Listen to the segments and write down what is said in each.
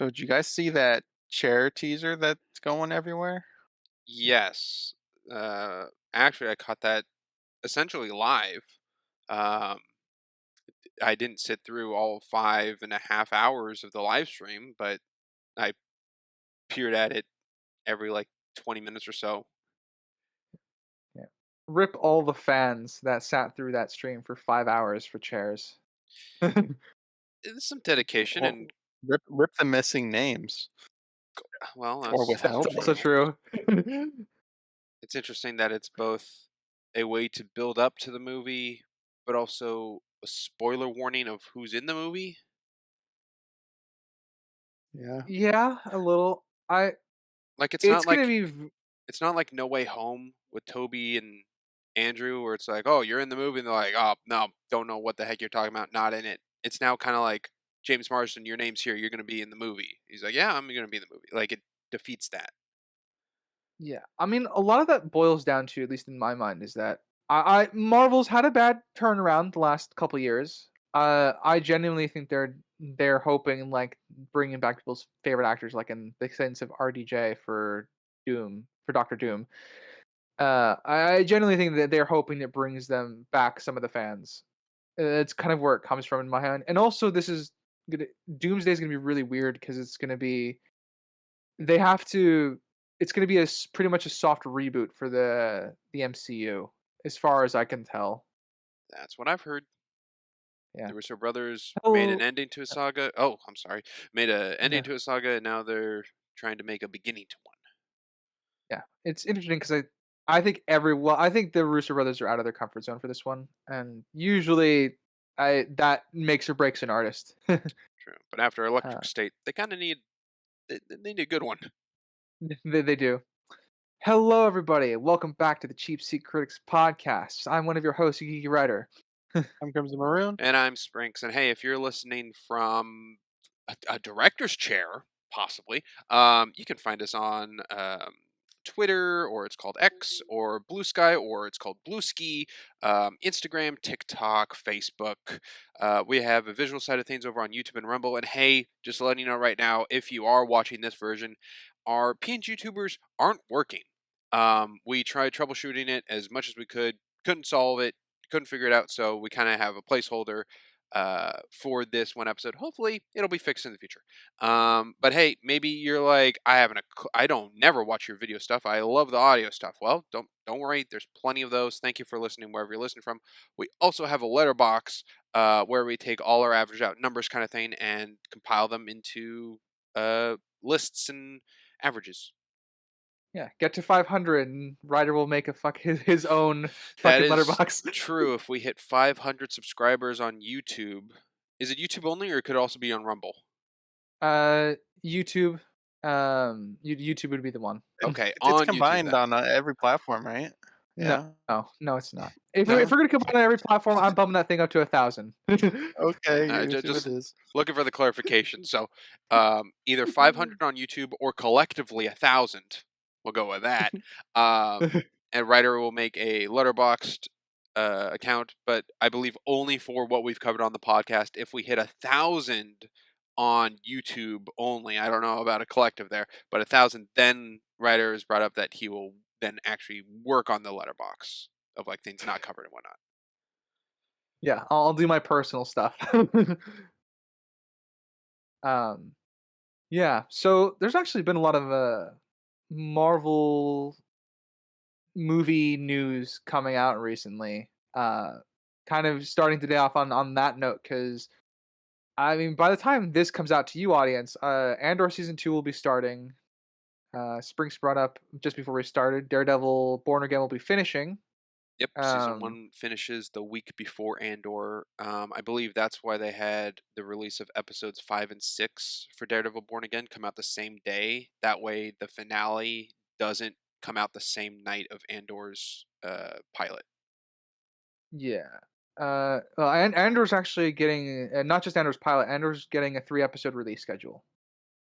So did you guys see that chair teaser that's going everywhere? Yes. Uh, Actually, I caught that essentially live. Um, I didn't sit through all 5.5 hours of the live stream, but I peered at it every like 20 minutes or so. Yeah. Rip all the fans that sat through that stream for 5 hours for chairs. It's some dedication, Or and rip the missing names well, or that's That's withheld also names. true. it's interesting that it's both a way to build up to the movie, but also a spoiler warning of who's in the movie. Yeah. Yeah, a little. I Like it's gonna be v it's not like No Way Home with Toby and Andrew, where it's like, "Oh, you're in the movie," and they're like, "Oh, no, don't know what the heck you're talking about, not in it." It's now kind of like James Marsden, your name's here, you're going to be in the movie. He's like, "Yeah, I'm going to be in the movie." Like it defeats that. yeah. I mean, a lot of that boils down to, at least in my mind, is that I Marvel's had a bad turnaround the last couple years. I genuinely think they're hoping, like, bringing back people's favorite actors, like in the sense of RDJ for Doctor Doom. I genuinely think that they're hoping it brings them back some of the fans. It's kind of where it comes from in my hand. And also, this is gonna Doomsday is gonna be really weird because it's gonna be they have to. It's gonna be pretty much a soft reboot for the MCU, as far as I can tell. That's what I've heard. Yeah. The Russo brothers made an Oh, ending to a saga. Oh, I'm sorry. Made a ending yeah, to a saga, and now they're trying to make a beginning to one. yeah. It's interesting because I think I think the Russo brothers are out of their comfort zone for this one, and usually I that makes or breaks an artist. True. But after Electric uh, State, they kind of they need a good one. they do. Hello, everybody. Welcome back to the Cheap Seat Critics podcast. I'm one of your hosts, Geeky Writer. I'm Crimson Maroon. And I'm Sprinks. And hey, if you're listening from a director's chair, possibly, you can find us on Twitter, or it's called X, or Blue Sky, or it's called Blue Ski, Instagram, TikTok, Facebook. We have a visual side of things over on YouTube and Rumble. And hey, just letting you know right now, if you are watching this version, our PNG YouTubers aren't working. We tried troubleshooting it as much as we could, couldn't solve it, couldn't figure it out, so we kind of have a placeholder for this one episode. Hopefully, it'll be fixed in the future. But hey, maybe you're like, I don't never watch your video stuff. I love the audio stuff. Well, don't worry. There's plenty of those. Thank you for listening wherever you're listening from. We also have a letterbox where we take all our average out numbers kind of thing and compile them into lists and averages. Yeah, get to 500 and Ryder will make a his own That fucking is letterbox. true. If we hit 500 subscribers on YouTube, is it YouTube only, or it could also be on Rumble? Uh, YouTube, YouTube would be the one. Okay, It's on YouTube combined then. on every platform, right? No, Yeah. no, it's not. If we're No. gonna combine on every platform, I'm bumping that thing up to 1,000. Okay, if it Just is. looking for the clarification. So, either 500 on YouTube or collectively 1,000. We'll go with that. And Ryder will make a letterboxed account, but I believe only for what we've covered on the podcast. If we hit 1,000 on YouTube only, I don't know about a collective there, but 1,000, then Ryder has brought up that he will then actually work on the letterbox of like things not covered and whatnot. Yeah, I'll do my personal stuff. um, yeah. So there's actually been a lot of Marvel movie news coming out recently. Kind of starting today off on that note because I mean, by the time this comes out to you, audience, Andor season 2 will be starting. Sprinks brought up just before we started. Daredevil Born Again will be finishing. Yep, season Um, 1 finishes the week before Andor. I believe that's why they had the release of episodes 5 and 6 for Daredevil Born Again come out the same day. That way, the finale doesn't come out the same night of Andor's pilot. yeah. And Andor's actually getting not just Andor's pilot. Andor's getting a 3 episode release schedule.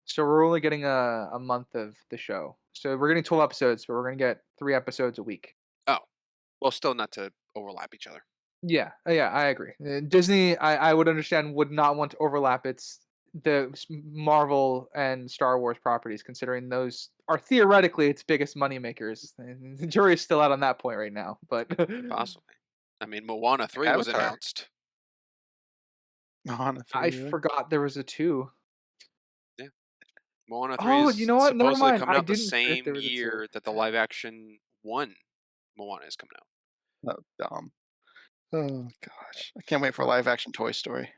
So we're only getting a month of the show. So we're getting 12 episodes, but we're gonna get 3 episodes a week. Oh, well, still not to overlap each other. Yeah, yeah, I agree. Disney, I would understand, would not want to overlap its Marvel and Star Wars properties, considering those are theoretically its biggest money makers. And the jury's still out on that point right now, but Possibly. I mean, Moana 3 was Avatar. announced. Moana I 3, really? forgot there was a 2. Yeah. Moana 3 Oh, you is know what? Never supposedly mind. coming I out the didn't forget same there was a 2. year that the live action 1 Moana is coming out. Oh, dumb. Oh gosh. I can't wait for live action Toy Story.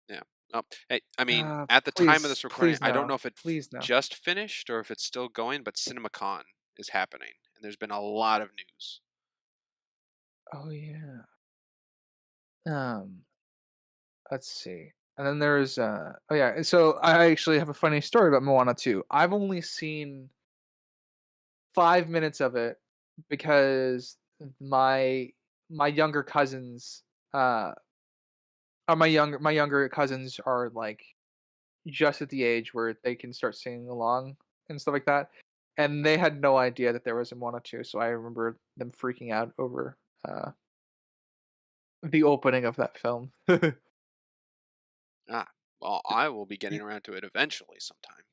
Yeah. Oh, hey, I mean, Uh, at the time of please, this recording, please I don't know no, if it please no. just finished or if it's still going, but CinemaCon is happening, and there's been a lot of news. Oh yeah. Um, let's see. And then there's oh yeah. So I actually have a funny story about Moana 2. I've only seen 5 minutes of it because my my younger cousins uh my younger cousins are like just at the age where they can start singing along and stuff like that. And they had no idea that there was a Moana 2, so I remember them freaking out over the opening of that film. Ah, well, I will be getting Y- around to it eventually sometime.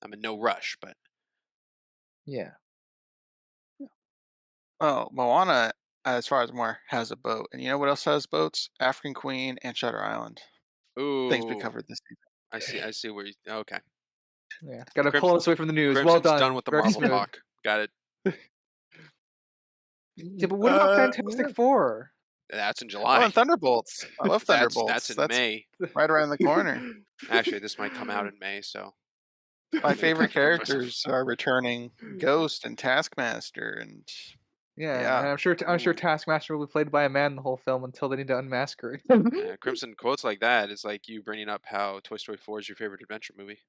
I'm in no rush, but yeah. Oh, Moana, as far as more, has a boat. And you know what else has boats? African Queen and Shutter Island. Things we ooh, covered this season. I see where you. Okay, Yeah. Gotta pull Crimson, us away from the news. Well Crimson's done done. with the Very Marvel smooth. talk. Got it. Yeah, but what about Fantastic Yeah. Four? That's in Oh, July. and Thunderbolts. I love That's Thunderbolts. in That's May. right around the corner. Actually, this might come out in May, so My maybe I favorite can prepare myself. characters are returning Ghost and Taskmaster, and Yeah, and yeah. I'm sure Ooh. Taskmaster will be played by a man the whole film until they need to unmask her. Crimson quotes like that is like you bringing up how Toy Story 4 is your favorite adventure movie.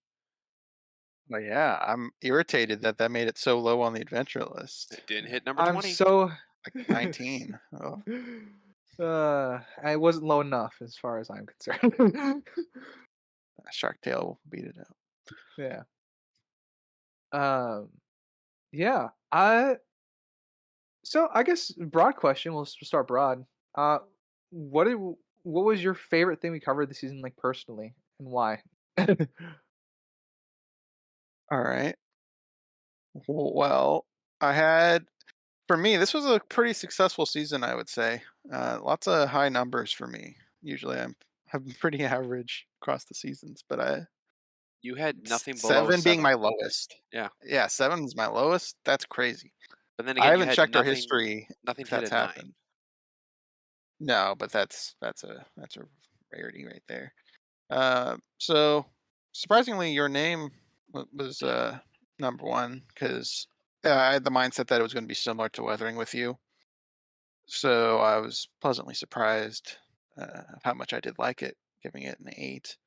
Well, yeah, I'm irritated that that made it so low on the adventure list. It didn't hit number I'm 20. so Like 19. Oh, I wasn't low enough as far as I'm concerned. Shark Tale beat it out. Yeah. Um, yeah. I guess broad question, we'll start broad. Uh, what was your favorite thing we covered this season, like, personally, and why? All right. Well, I had for me, this was a pretty successful season, I would say. Lots of high numbers for me. Usually, I'm pretty average across the seasons, but I You had nothing below a seven being 7. my lowest. Yeah. Yeah, seven is my lowest. That's crazy. But then I again, you haven't had checked our nothing history nothing if hit that's a 9. happened. No, but that's a rarity right there. So surprisingly, your name was number one because I had the mindset that it was going to be similar to Weathering with You. So I was pleasantly surprised of how much I did like it, giving it an 8.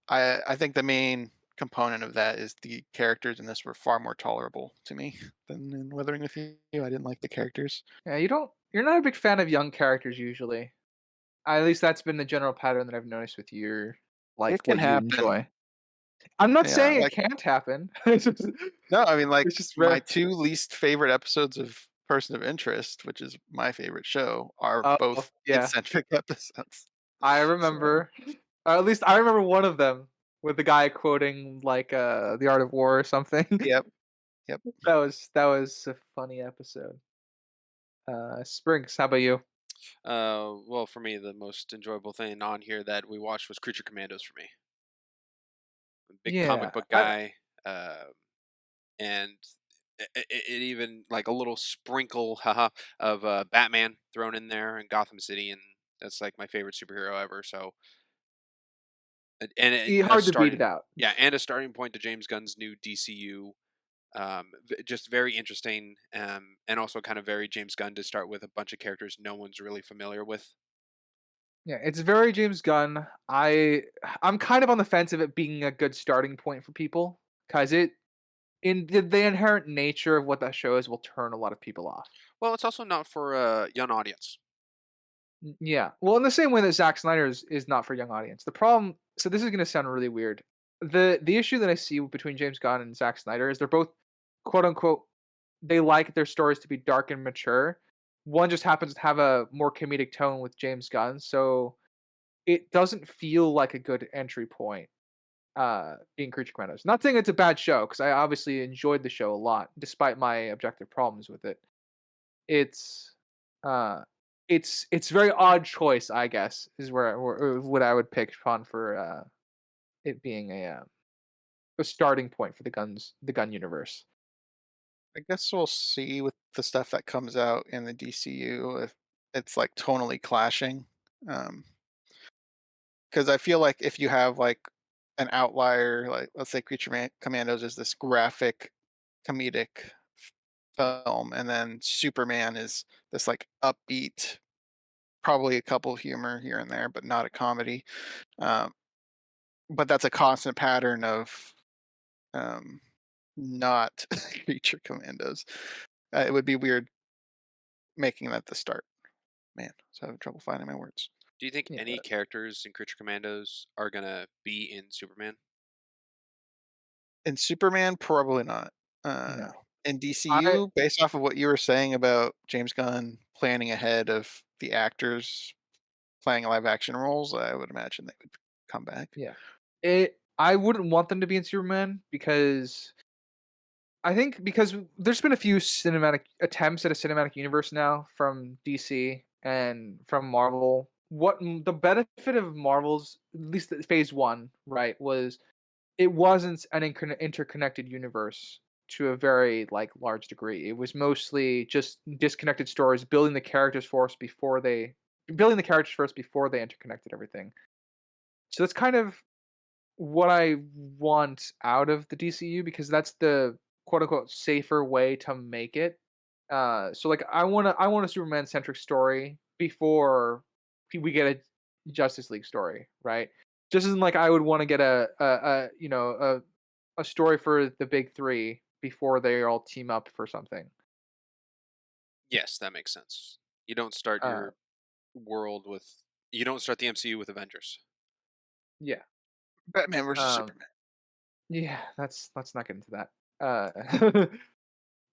I think the main component of that is the characters in this were far more tolerable to me than in Weathering with You. I didn't like the characters. Yeah, you're not a big fan of young characters usually. At least that's been the general pattern that I've noticed with your It like, can what you happen. enjoy. I'm not Yeah, saying it like can't happen. no, I mean like It's just my rare. two least favorite episodes of Person of Interest, which is my favorite show, are Oh, both yeah. kid-centric episodes. I So, remember. At least I remember one of them with the guy quoting, like, The Art of War or something. yep, yep. That was a funny episode. Springs, how about you? Well, for me, the most enjoyable thing on here that we watched was Creature Commandos for me. I'm a big comic Yeah, book I guy, and it even like a little sprinkle, haha, of Batman thrown in there and Gotham City, and that's like my favorite superhero ever. So, and a hard to beat it starting, out. yeah, and a starting point to James Gunn's new DCU. Just very interesting, and also kind of very James Gunn to start with a bunch of characters no one's really familiar with. Yeah, it's very James Gunn. I'm kind of on the fence of it being a good starting point for people, because it in the inherent nature of what that show is will turn a lot of people off. Well, it's also not for a young audience. Yeah. Well, in the same way that Zack Snyder is not for a young audience. The problem, so this is going to sound really weird. The issue that I see between James Gunn and Zack Snyder is they're both, quote unquote, they like their stories to be dark and mature. One just happens to have a more comedic tone with James Gunn, so it doesn't feel like a good entry point, being Creature Commandos. Not saying it's a bad show, because I obviously enjoyed the show a lot, despite my objective problems with it. It's, uh, it's very odd choice, I guess, is where what I would pick upon for, it being a starting point for the gun universe. I guess we'll see with the stuff that comes out in the DCU if it's like tonally clashing. Um, because I feel like if you have like an outlier, like let's say Commandos is this graphic comedic film, and then Superman is this like upbeat, probably a couple of humor here and there, but not a comedy. Um, but that's a constant pattern of um, not Creature Commandos. It would be weird making that the start. Man, I was having trouble finding my words. Do you think Yeah, any characters in Creature Commandos are gonna be in Superman? In Superman, probably not. no. In I DCU, based off of what you were saying about James Gunn planning ahead of the actors playing live action roles, I would imagine they would come back. Yeah. I wouldn't want them to be in Superman, because I think because there's been a few cinematic attempts at a cinematic universe now from DC and from Marvel. The benefit of Marvel's, at least the phase 1, right, was it wasn't an interconnected universe to a very, like, large degree. It was mostly just disconnected stories, building the characters first before they interconnected everything. So that's kind of what I want out of the DCU, because that's the quote unquote safer way to make it. So like I want a Superman centric story before we get a Justice League story, right? Just as in, like, I would want to get a story for the big three before they all team up for something. Yes, that makes sense. You don't start Uh, your world with you don't start the MCU with Avengers. yeah. Batman versus Um, Superman. yeah. Let's not get into that. Uh,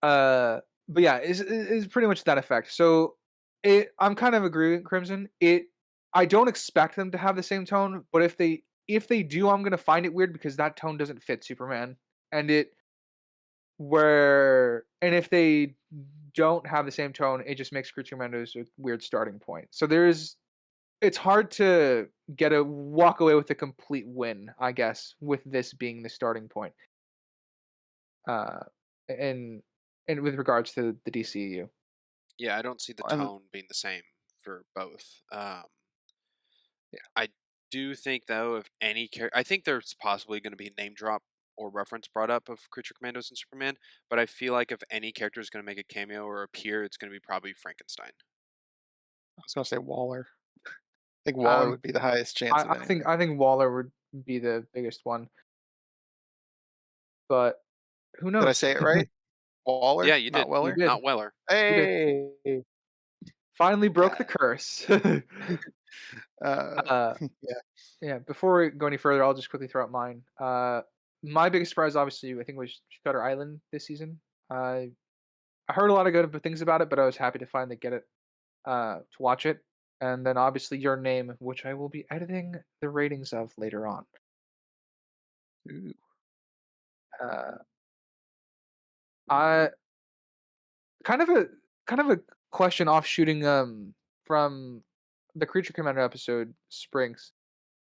Uh, but yeah, is pretty much that effect. So I'm kind of agreeing with Crimson. I don't expect them to have the same tone, but if they do, I'm gonna find it weird, because that tone doesn't fit Superman. And if they don't have the same tone, it just makes Creature Commandos a weird starting point. So it's hard to walk away with a complete win, I guess, with this being the starting point. Uh, and and with regards to the DCU. Yeah, I don't see the And tone being the same for both. yeah, I do think though, if any character, I think there's possibly going to be a name drop or reference brought up of Creature Commandos and Superman, but I feel like if any character is going to make a cameo or appear, it's going to be probably Frankenstein. I was gonna say Waller. I think Waller Um, would be the highest chance I of I think anything. I think Waller would be the biggest one, but who Did I knows? say it right? Yeah, Waller, you not did. You Weller. did. Not Weller. You did. Hey, Finally broke the yeah, curse. uh, Uh, yeah. yeah, before we go any further, I'll just quickly throw out mine. My biggest surprise, obviously, I think, was Shutter Island this season. I heard a lot of good things about it, but I was happy to finally get it, to watch it. And then obviously Your Name, which I will be editing the ratings of later on. Ooh, Uh, I kind of a kind of a question offshooting from the Creature Commander episode, Springs,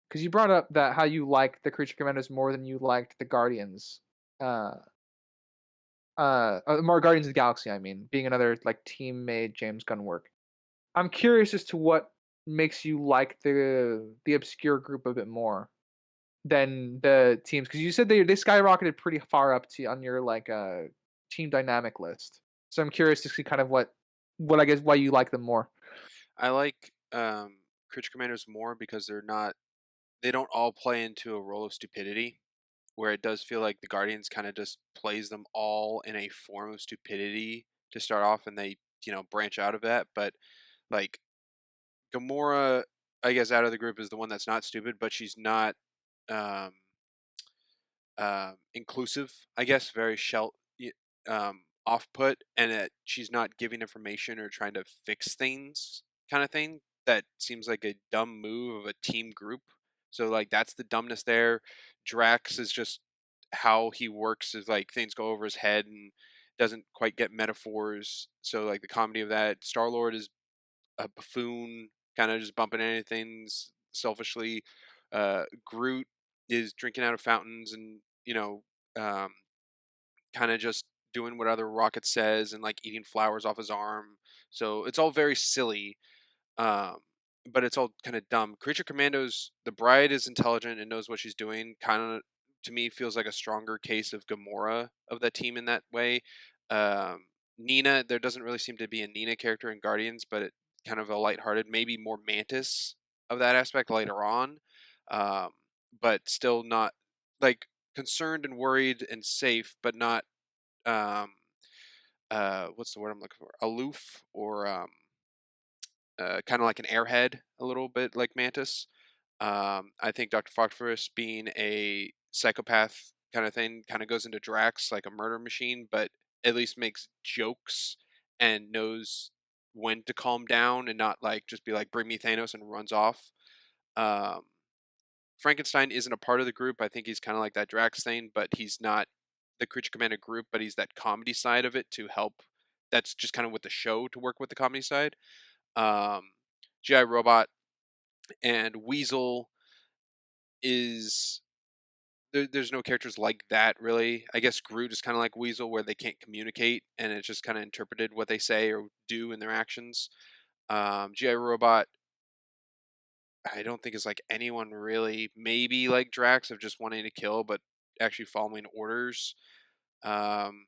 because you brought up that how you like the Creature Commanders more than you liked the Guardians. Uh, more Guardians of the Galaxy, I mean, being another, like, team made James Gunn work. I'm curious as to what makes you like the obscure group a bit more than the teams, because you said they skyrocketed pretty far up to on your, like, team dynamic list. So I'm curious to see kind of what I guess why you like them more. I like Creature Commanders more because they don't all play into a role of stupidity, where it does feel like the Guardians kind of just plays them all in a form of stupidity to start off, and they branch out of that. But like Gamora, I guess out of the group is the one that's not stupid, but she's not um, inclusive. I guess very off put, and that she's not giving information or trying to fix things, kind of thing. that seems like a dumb move of a team group. So like that's the dumbness there. Drax is just how he works is like things go over his head and doesn't quite get metaphors. So like the comedy of that. Star Lord is a buffoon, kind of just bumping into things selfishly. Groot is drinking out of fountains and um, kind of just doing what other Rocket says and like eating flowers off his arm. So it's all very silly, um, but it's all kind of dumb. Creature Commandos, the bride is intelligent and knows what she's doing. Kind of to me feels like a stronger case of Gamora of that team in that way. Um, Nina, there doesn't really seem to be a Nina character in Guardians, but it kind of a lighthearted, maybe more Mantis of that aspect later on, um, but still not like concerned and worried and safe, but not um, what's the word I'm looking for? Aloof or kind of like an airhead, a little bit like Mantis. I think Dr. Phosphorus being a psychopath kind of thing kind of goes into Drax like a murder machine, but at least makes jokes and knows when to calm down and not like just be like bring me Thanos and runs off. Um, Frankenstein isn't a part of the group. I think he's kind of like that Drax thing, but he's not the Creature Commander group, but he's that comedy side of it to help. That's just kind of with the show to work with the comedy side. Um, GI Robot and Weasel is there's no characters like that really. I guess Groot is kind of like Weasel, where they can't communicate, and it's just kind of interpreted what they say or do in their actions. GI Robot, I don't think is like anyone really. Maybe like Drax of just wanting to kill, but actually following orders. Um,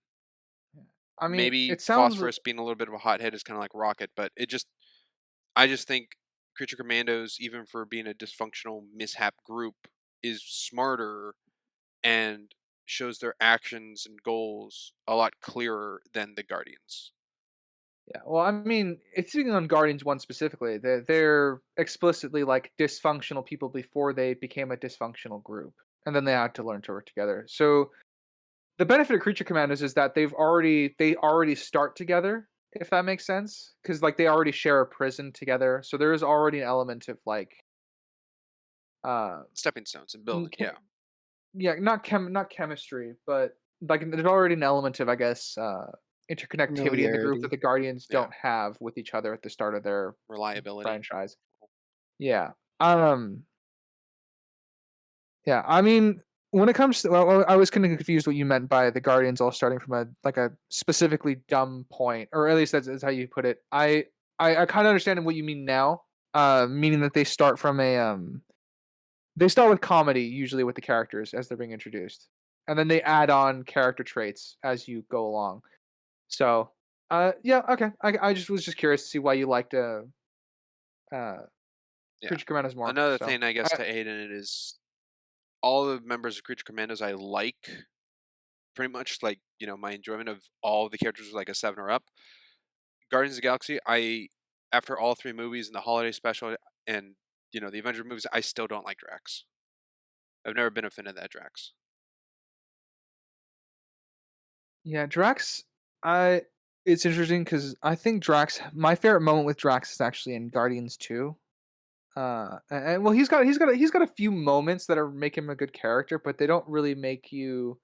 Yeah. I mean, Maybe it sounds Phosphorus being a little bit of a hothead is kind of like Rocket, but I just think Creature Commandos, even for being a dysfunctional mishap group, is smarter and shows their actions and goals a lot clearer than the Guardians. yeah. Well, I mean, it's speaking on Guardians one specifically, they're explicitly like dysfunctional people before they became a dysfunctional group, and then they had to learn to work together. So the benefit of Creature Commandos is that they already start together, if that makes sense, because like they already share a prison together. So there is already an element of like, uh, Stepping stones and n- building, chem- yeah. yeah, not chemistry, but like there's already an element of, I guess, interconnectivity in the group that Familiarity. the Guardians Yeah. don't have with each other at the start of their Reliability. franchise. Yeah. Um. Yeah. I mean, when it comes to, well, I was kind of confused what you meant by the Guardians all starting from a specifically dumb point, or at least that's how you put it. I kind of understand what you mean now. Meaning that they start from they start with comedy usually with the characters as they're being introduced, and then they add on character traits as you go along. So, yeah, okay. I just was just curious to see why you liked uh Yeah. Creature Commandos more. Another So, thing I guess to aid in it is all the members of Creature Commandos I like pretty much like, my enjoyment of all of the characters was like a 7 or up. Guardians of the Galaxy, I after all 3 movies and the holiday special and, the Avenger movies, I still don't like Drax. I've never been a fan of that Drax. yeah, Drax. I It's interesting because I think Drax. My favorite moment with Drax is actually in Guardians 2. And well, he's got a few moments that are make him a good character, but they don't really make you.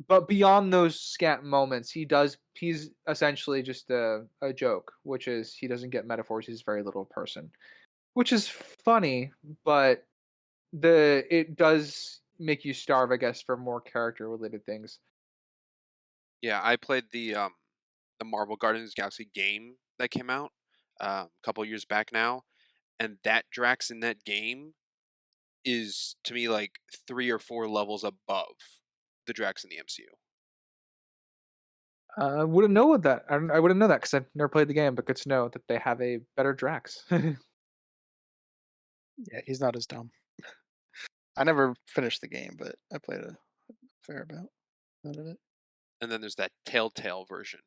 But beyond those scant moments, he's essentially just a joke, which is he doesn't get metaphors. He's a very little person, which is funny, but it does make you starve, I guess, for more character related things. Yeah, I played the Marvel Guardians of the Galaxy game that came out a couple years back now, and that Drax in that game is to me like 3 or 4 levels above the Drax in the MCU. I wouldn't know what that. I wouldn't know that because I've never played the game, but good to know that they have a better Drax. Yeah, he's not as dumb. I never finished the game, but I played a fair amount of it. And then there's that Telltale version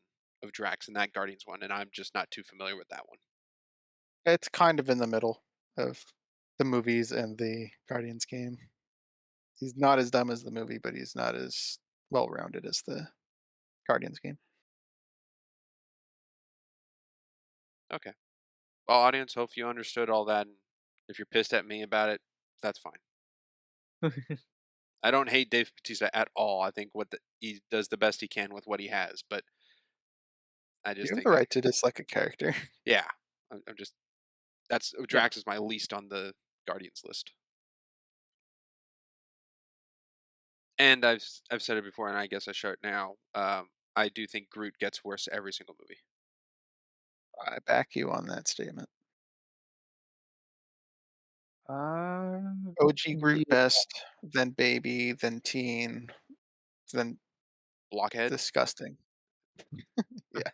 of Drax in that Guardians one, and I'm just not too familiar with that one. It's kind of in the middle of the movies and the Guardians game. He's not as dumb as the movie, but he's not as well rounded as the Guardians game. Okay. Well, audience, hope you understood all that. And if you're pissed at me about it, that's fine. I don't hate Dave Bautista at all. I think he does the best he can with what he has, but I You just have the think right to dislike a character. yeah, I'm just that's Yeah. Drax is my least on the Guardians list. And I've said it before, and I guess I show it now. I do think Groot gets worse every single movie. I back you on that statement. OG Groot Yeah. best, then baby, then teen, then Blockhead. disgusting. Yeah.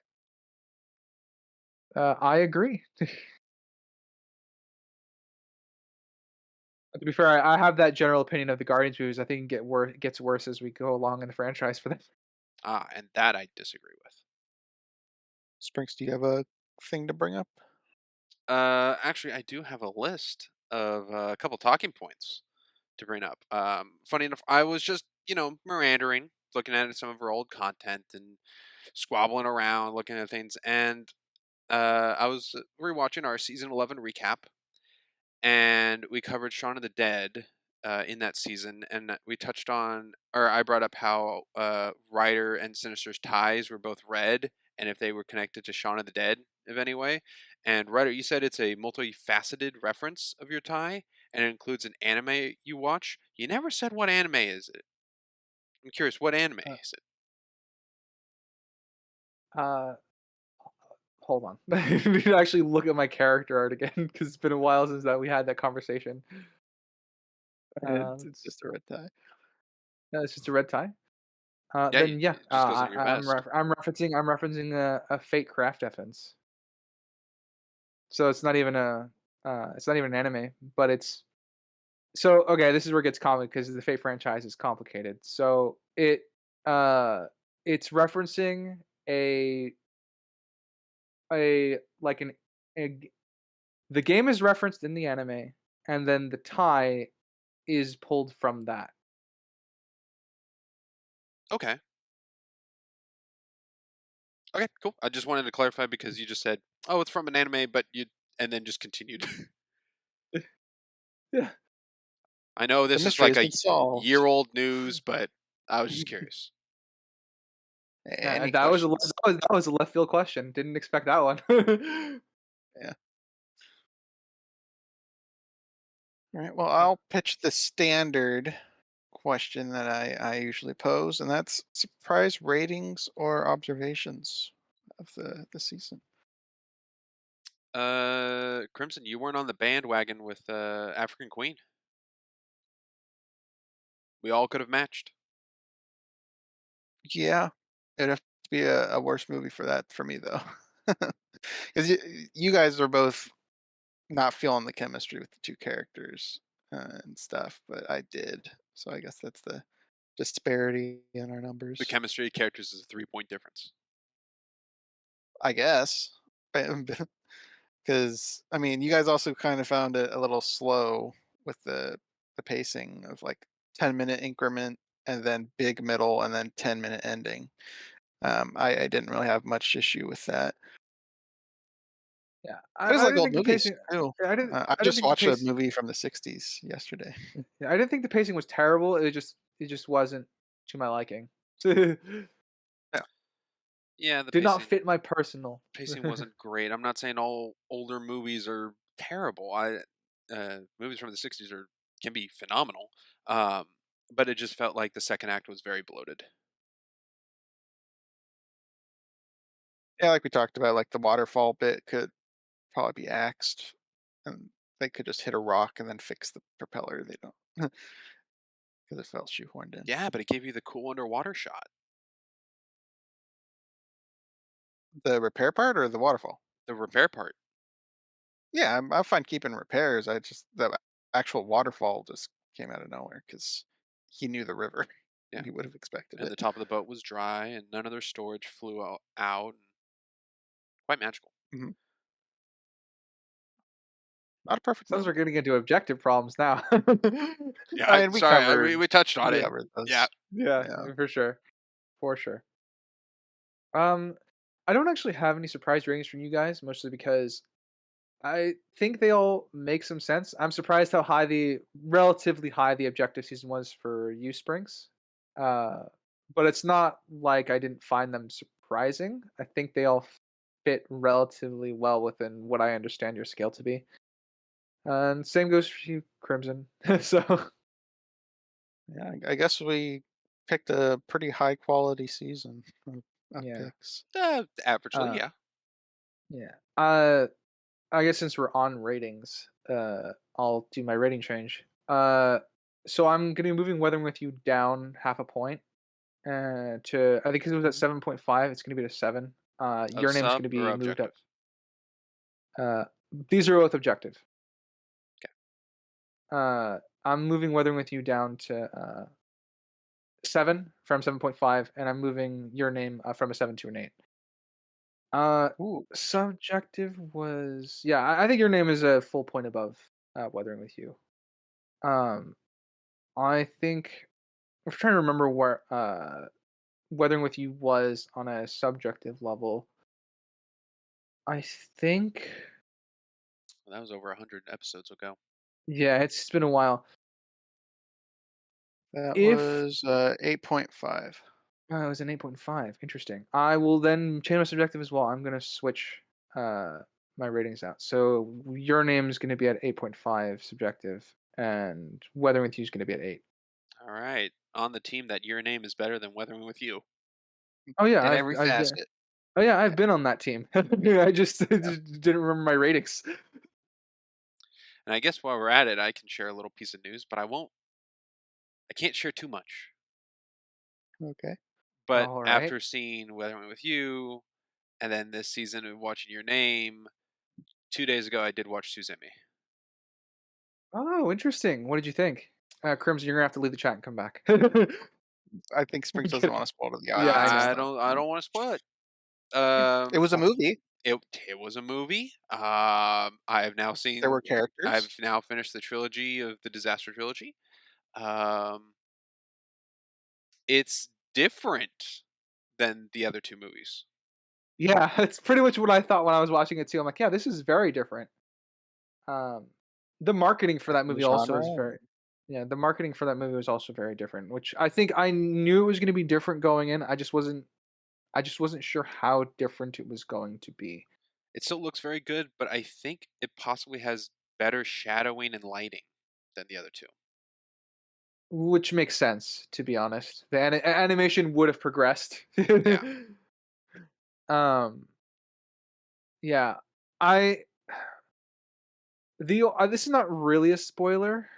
I agree. To be fair, I have that general opinion of the Guardians movies. I think it gets worse as we go along in the franchise for them. And that I disagree with. Sprinks, do you have a thing to bring up? Actually, I do have a list of a couple talking points to bring up. Funny enough, I was just meandering, looking at some of our old content and squabbling around, looking at things, and I was rewatching our season 11 recap, and we covered Shaun of the Dead in that season, and we touched on, or I brought up how Ryder and Sinister's ties were both red, and if they were connected to Shaun of the Dead in any way. And Ryder, you said it's a multifaceted reference of your tie, and it includes an anime you watch. You never said what anime is it. I'm curious, what anime Uh, is it? uh, Hold on. I need to actually look at my character art again because it's been a while since that we had that conversation. It's just a red tie. No, it's just a red tie. Yeah, Then yeah, it just goes on your vest. I'm referencing a fake craft reference. So it's not even an anime, but it's so okay. This is where it gets comic because the Fate franchise is complicated. So uh it's referencing a a like an a, g- the game is referenced in the anime, and then the tie is pulled from that. Okay. Okay, cool. I just wanted to clarify because you just said, "Oh, it's from an anime," but and then just continued. Yeah. I know The this is mystery like has a been solved. year-old news, but I was just curious. Any That was questions? that was a left field question. Didn't expect that one. Yeah. All right. Well, Uh, I'll pitch the standard question that I usually pose, and that's surprise ratings or observations of the season. Crimson, you weren't on the bandwagon with African Queen. We all could have matched. Yeah, it'd have to be a worse movie for that for me though, because you guys are both not feeling the chemistry with the two characters and stuff, but I did. So I guess that's the disparity in our The numbers. chemistry of characters is a 3-point difference. I guess, because I mean, you guys also kind of found it a little slow with the pacing of like 10-minute increment and then big middle and then 10-minute ending. I didn't really have much issue with that. yeah, I just I like didn't old think the movies pacing. too. I I didn't just think the watched a pace. movie from the '60s yesterday. Yeah, I didn't think the pacing was terrible. It just wasn't to my liking. Did Yeah, Yeah, the not pacing fit my personal. pacing wasn't great. I'm not saying all older movies are terrible. Movies from the '60s can be phenomenal, um, but it just felt like the second act was very bloated. yeah, like we talked about, like the waterfall bit could probably be axed, and they could just hit a rock and then fix the propeller. They don't because it felt shoehorned in. Yeah, but it gave you the cool underwater shot, The repair part or the waterfall? the repair part. Yeah, I'm fine keeping repairs. I just the actual waterfall just came out of nowhere because he knew the river Yeah, and he would have expected and it. the top of the boat was dry, and none of their storage flew out. And quite magical. Mhm. Not a perfect Sounds like movie. we're getting into objective problems now. Yeah, I mean, sorry, we touched on we it. covered Yeah, those. Yeah, Yeah. for sure, for sure. Um, I don't actually have any surprise ratings from you guys, mostly because I think they all make some sense. I'm surprised how high the relatively high the objective season was for you Springs. Uh, but it's not like I didn't find them surprising. I think they all fit relatively well within what I understand your scale to be. And same goes for you, Crimson. So Yeah, I guess we picked a pretty high quality season of yeah, picks. Averagely, uh, yeah. yeah. I guess since we're on ratings, I'll do my rating change. So I'm gonna be moving Weathering with You down half a point. To I think 'cause it was at 7.5, it's gonna be to 7. Of Your name's sub gonna or be moved objective. up. Uh, these are both objective. Okay. I'm moving Weathering with You down to 7 from 7.5, and I'm moving Your Name from a 7 to an 8. Uh, Ooh, Subjective was yeah. I think Your Name is a full point above Weathering with You. Um, I think I'm trying to remember where Weathering with You was on a subjective level. I think Well, that was over 100 episodes ago. yeah, it's been a while. that If was 8.5. it was an 8.5, interesting. I will then change my subjective as well. I'm gonna switch my ratings out. So Your Name is gonna be at 8.5 subjective, and Weathering with You is gonna be at 8. All right. On the team that your name is better than Weathering with You. Oh yeah, In every I've been facet. oh yeah, I've Yeah, been on that team. I just, yeah. just didn't remember my ratings. And I guess while we're at it, I can share a little piece of news, but I can't share too much. Okay. But All right. after seeing Weathering with You, and then this season of watching Your Name, 2 days ago I did watch Suzumi. Oh, interesting. What did you think? Crimson, you're gonna have to leave the chat and come back. I think Springs doesn't want to spoil the Yeah, I audience. know. I don't want to spoil it. It was a Uh, movie. it was a movie. There were characters. I've now finished the trilogy of the Disaster trilogy. Um, it's different than the other two movies. Yeah, it's pretty much what I thought when I was watching it too. I'm like, yeah, this is very different. Um, the marketing for that The movie also genre. is very yeah, the marketing for that movie was also very different, which I think I knew it was going to be different going in. I just wasn't sure how different it was going to be. It still looks very good, but I think it possibly has better shadowing and lighting than the other two. Which makes sense, to be honest. The animation would have progressed. Yeah. um, yeah, I this is not really a spoiler,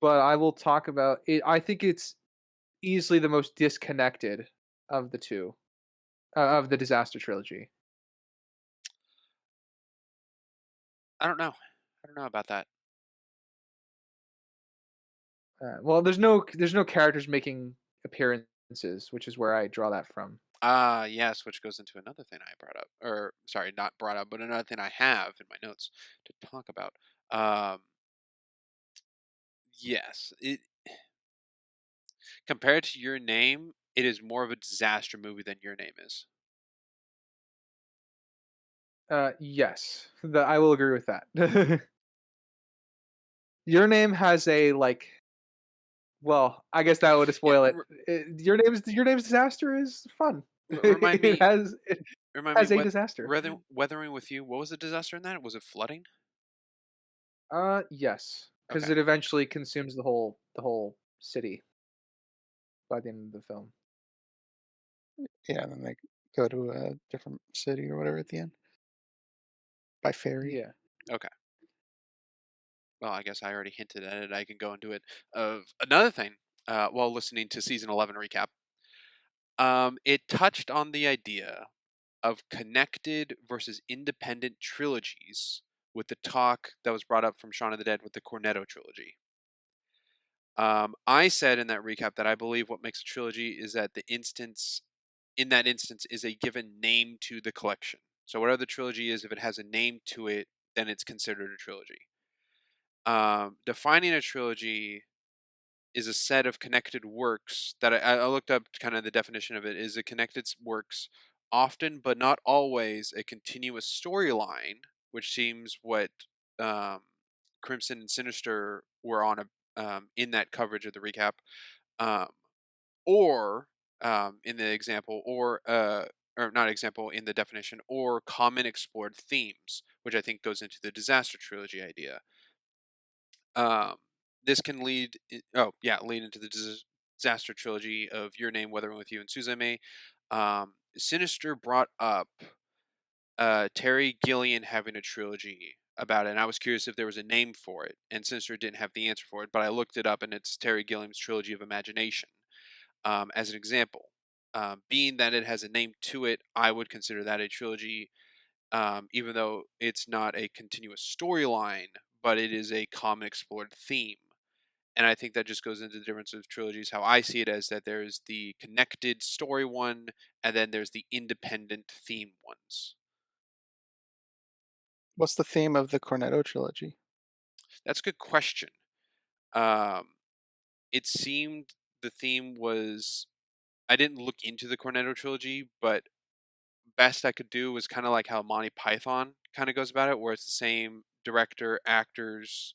but I will talk about it. I think it's easily the most disconnected of the two of the Disaster trilogy. I don't know. I don't know about that. Well, there's no characters making appearances, which is where I draw that from. Ah, yes, which goes into another thing I brought up, or sorry, not brought up, but another thing I have in my notes to talk about. Um, yes, it compared to Your Name, it is more of a disaster movie than Your Name is. Yes, I will agree with that. Your Name has a like. Well, I guess that would Yeah, spoil it. Your name's disaster is fun. remind me, It remind me has a what disaster. Weathering with You. What was the disaster in that? Was it flooding? Yes, because Okay. it eventually consumes the whole city by the end of the film. Yeah, and then they go to a different city or whatever at the end by ferry. Yeah. Okay. Well, I guess I already hinted at it. I can go into it. Of another thing, while listening to season 11 recap, it touched on the idea of connected versus independent trilogies with the talk that was brought up from Shaun of the Dead with the Cornetto trilogy. I said in that recap that I believe what makes a trilogy is that in that instance, is a given name to the collection. So whatever the trilogy is, if it has a name to it, then it's considered a trilogy. Defining a trilogy is a set of connected works that I looked up kind of the definition of it is a connected works, often but not always a continuous storyline which seems what um, Crimson and Sinister were on in that coverage of the recap, um, or in the example, or not example in the definition, or common explored themes, which I think goes into the disaster trilogy idea. Um, this can lead into the disaster trilogy of Your Name, Weathering with You, and Suzume. Sinister brought up Terry Gilliam having a trilogy about it, and I was curious if there was a name for it, and Sinister didn't have the answer for it, but I looked it up, and it's Terry Gilliam's trilogy of imagination. As an example, being that it has a name to it, I would consider that a trilogy, even though it's not a continuous storyline, but it is a common explored theme. And I think that just goes into the difference of trilogies. How I see it as that there's the connected story one, and then there's the independent theme ones. What's the theme of the Cornetto trilogy? That's a good question. Um, it seemed the theme was, I didn't look into the Cornetto trilogy, but best I could do was kind of like how Monty Python kind of goes about it, where it's the same director, actors,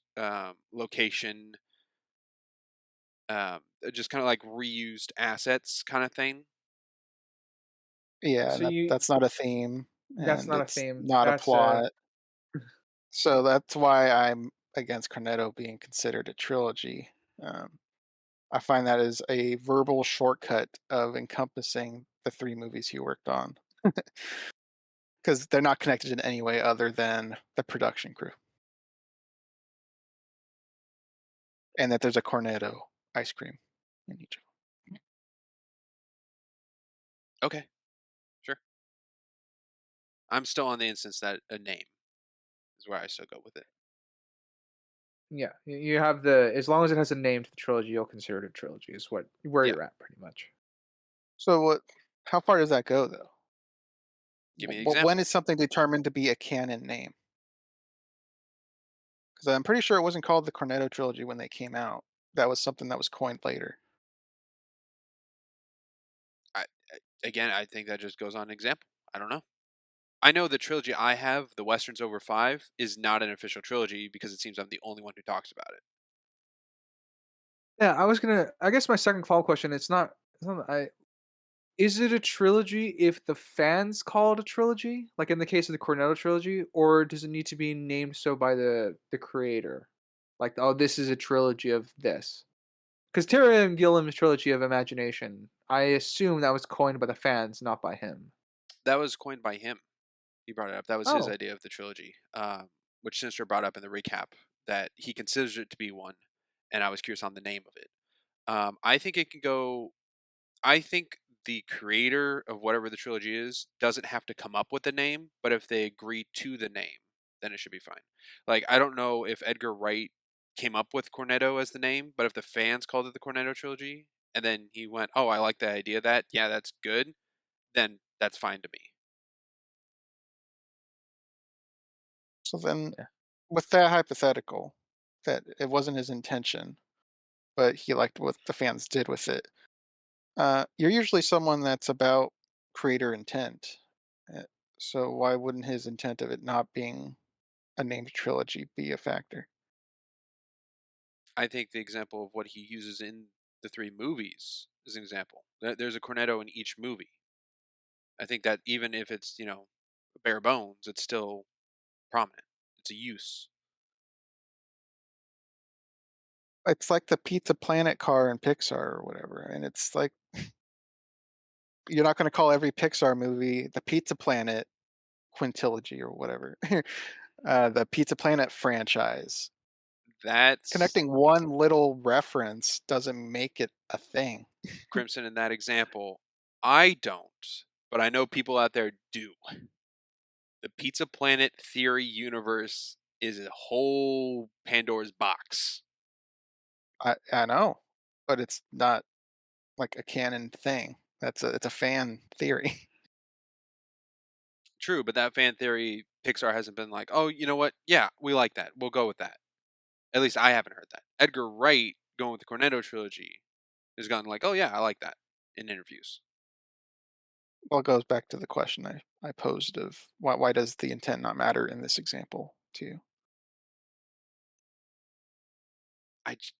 location, just kind of like reused assets kind of thing. Yeah, So and you that's not a theme, that's and not a it's theme. not a That's plot. So that's why I'm against Cornetto being considered a trilogy. Um, I find that is a verbal shortcut of encompassing the three movies he worked on, because they're not connected in any way other than the production crew, and that there's a Cornetto ice cream in each of them. Okay, sure. I'm still on the instance that a name is where I still go with it. yeah. You have the as long as it has a name to the trilogy, you'll consider it a trilogy. Is what where Yeah, you're at pretty much. So what? How far does that go, though? give me an When example. is something determined to be a canon name? Because I'm pretty sure it wasn't called the Cornetto trilogy when they came out. That was something that was coined later. Again, I think that just goes on example. I don't know. I know the trilogy I have, the Westerns Over Five, is not an official trilogy because it seems I'm the only one who talks about it. Yeah, I was gonna. I guess my second follow question. It's not. It's not I Is it a trilogy if the fans call it a trilogy, like in the case of the Cornetto trilogy, or does it need to be named so by the creator? Like, oh, this is a trilogy of this. Because Terry M. Gilliam's trilogy of imagination, I assume that was coined by the fans, not by him. That was coined by him. He brought it up. That was his Oh, idea of the trilogy, which Sinister brought up in the recap that he considers it to be one, and I was curious on the name of it. I think it can go. I think the creator of whatever the trilogy is doesn't have to come up with the name, but if they agree to the name, then it should be fine. Like I don't know if Edgar Wright came up with Cornetto as the name, but if the fans called it the Cornetto trilogy, and then he went, "Oh, I like the idea of that. Yeah, that's good," then that's fine to me. So then, yeah. with that hypothetical, that it wasn't his intention, but he liked what the fans did with it. You're usually someone that's about creator intent. Uh, So why wouldn't his intent of it not being a named trilogy be a factor? I think the example of what he uses in the three movies is an example. There's a cornetto in each movie. I think that even if it's bare bones, it's still prominent. It's a use. It's like the Pizza Planet car in Pixar or whatever, and it's like you're not going to call every Pixar movie the Pizza Planet quintilogy or whatever, the Pizza Planet franchise. That's Connecting one little reference doesn't make it a thing. Crimson in that example. I don't, but I know people out there do. The Pizza Planet theory universe is a whole Pandora's box. I know, but it's not like a canon thing. It's a fan theory. True, but that fan theory, Pixar hasn't been like, oh, you know what? Yeah, we like that. We'll go with that. At least I haven't heard that. Edgar Wright going with the Cornetto trilogy has gotten like, oh yeah, I like that in interviews. Well, it goes back to the question I posed of why does the intent not matter in this example to you? I j-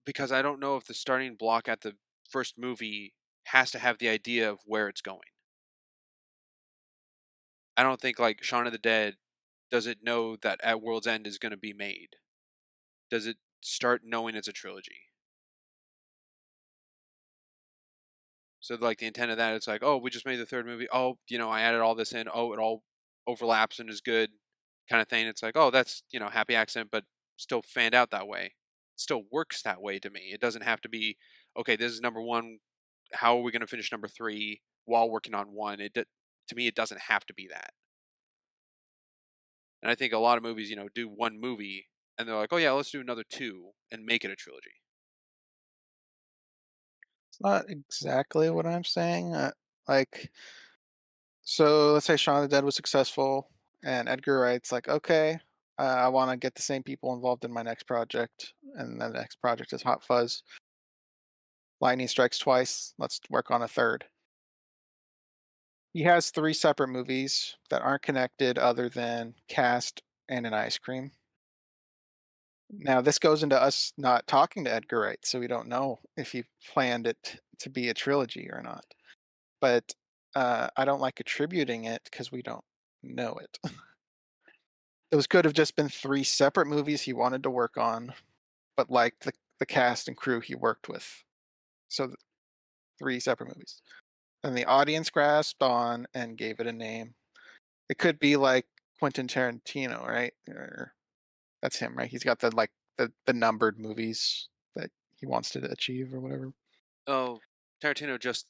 because I don't know if the starting block at the first movie has to have the idea of where it's going. I don't think like Shaun of the Dead does it know that at World's End is going to be made. Does it start knowing it's a trilogy? So like the intent of that, it's like, oh, we just made the third movie. Oh, I added all this in. Oh, it all overlaps and is good, kind of thing. It's like, oh, that's happy accident, but still fanned out that way. Still works that way to me. It doesn't have to be, okay, this is number one. How are we going to finish number three while working on one? To me, it doesn't have to be that. And I think a lot of movies, do one movie and they're like, oh yeah, let's do another two and make it a trilogy. It's not exactly what I'm saying. Like, so let's say Shaun of the Dead was successful, and Edgar Wright's like, okay, I want to get the same people involved in my next project, and the next project is Hot Fuzz. Lightning strikes twice. Let's work on a third. He has three separate movies that aren't connected, other than cast and an ice cream. Now, this goes into us not talking to Edgar Wright, so we don't know if he planned it to be a trilogy or not. But I don't like attributing it because we don't know it. Those could have just been three separate movies he wanted to work on, but liked the cast and crew he worked with. So three separate movies. And the audience grasped on and gave it a name. It could be like Quentin Tarantino, right? Or that's him, right? He's got the numbered movies that he wants to achieve or whatever. Oh, Tarantino just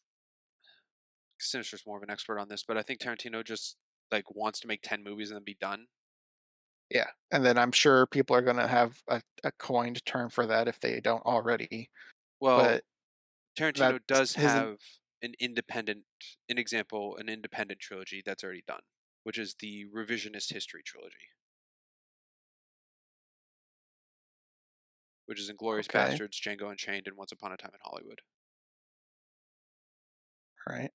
Sinister's more of an expert on this, but I think Tarantino just like wants to make 10 movies and then be done. Yeah. And then I'm sure people are gonna have a coined term for that if they don't already. Well, But Tarantino that's does his have an example, an independent trilogy that's already done, which is the Revisionist History trilogy, which is Inglorious okay. Bastards, Django Unchained, and Once Upon a Time in Hollywood. All right.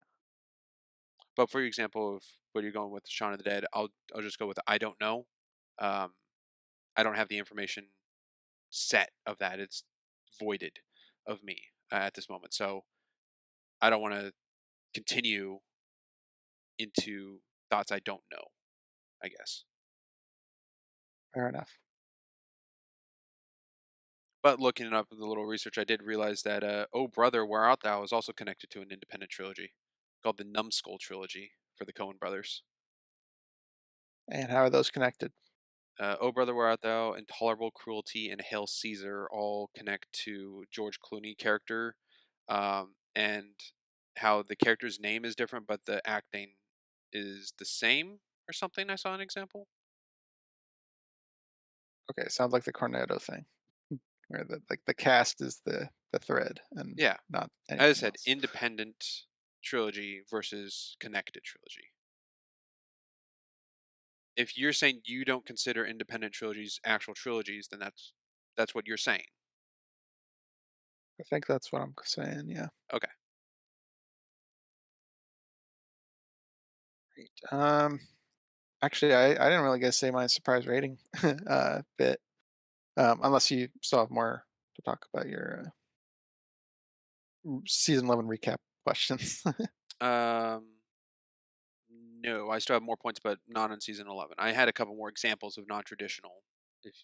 But for your example of what you're going with Shaun of the Dead, I'll just go with I don't know. Um, I don't have the information set of that. It's voided of me at this moment, so I don't want to continue into thoughts I don't know, I guess. Fair enough. But looking it up with a little research, I did realize that Oh Brother, Where Art Thou is also connected to an independent trilogy called the Numbskull trilogy for the Coen brothers. And how are those connected? Oh Brother, Where Art Thou, Intolerable Cruelty, and Hail Caesar all connect to George Clooney character, and how the character's name is different, but the acting is the same or something. I saw an example. Okay, sounds like the Cornetto thing, where the cast is the thread and Yeah, not as I anything said, else. independent trilogy versus connected trilogy. If you're saying you don't consider independent trilogies actual trilogies, then that's what you're saying. I think that's what I'm saying. Yeah. Okay. Right. Actually, I didn't really get to say my surprise rating bit. Unless you still have more to talk about your season 11 recap questions. Um, no, I still have more points, but not on season 11. I had a couple more examples of non-traditional. If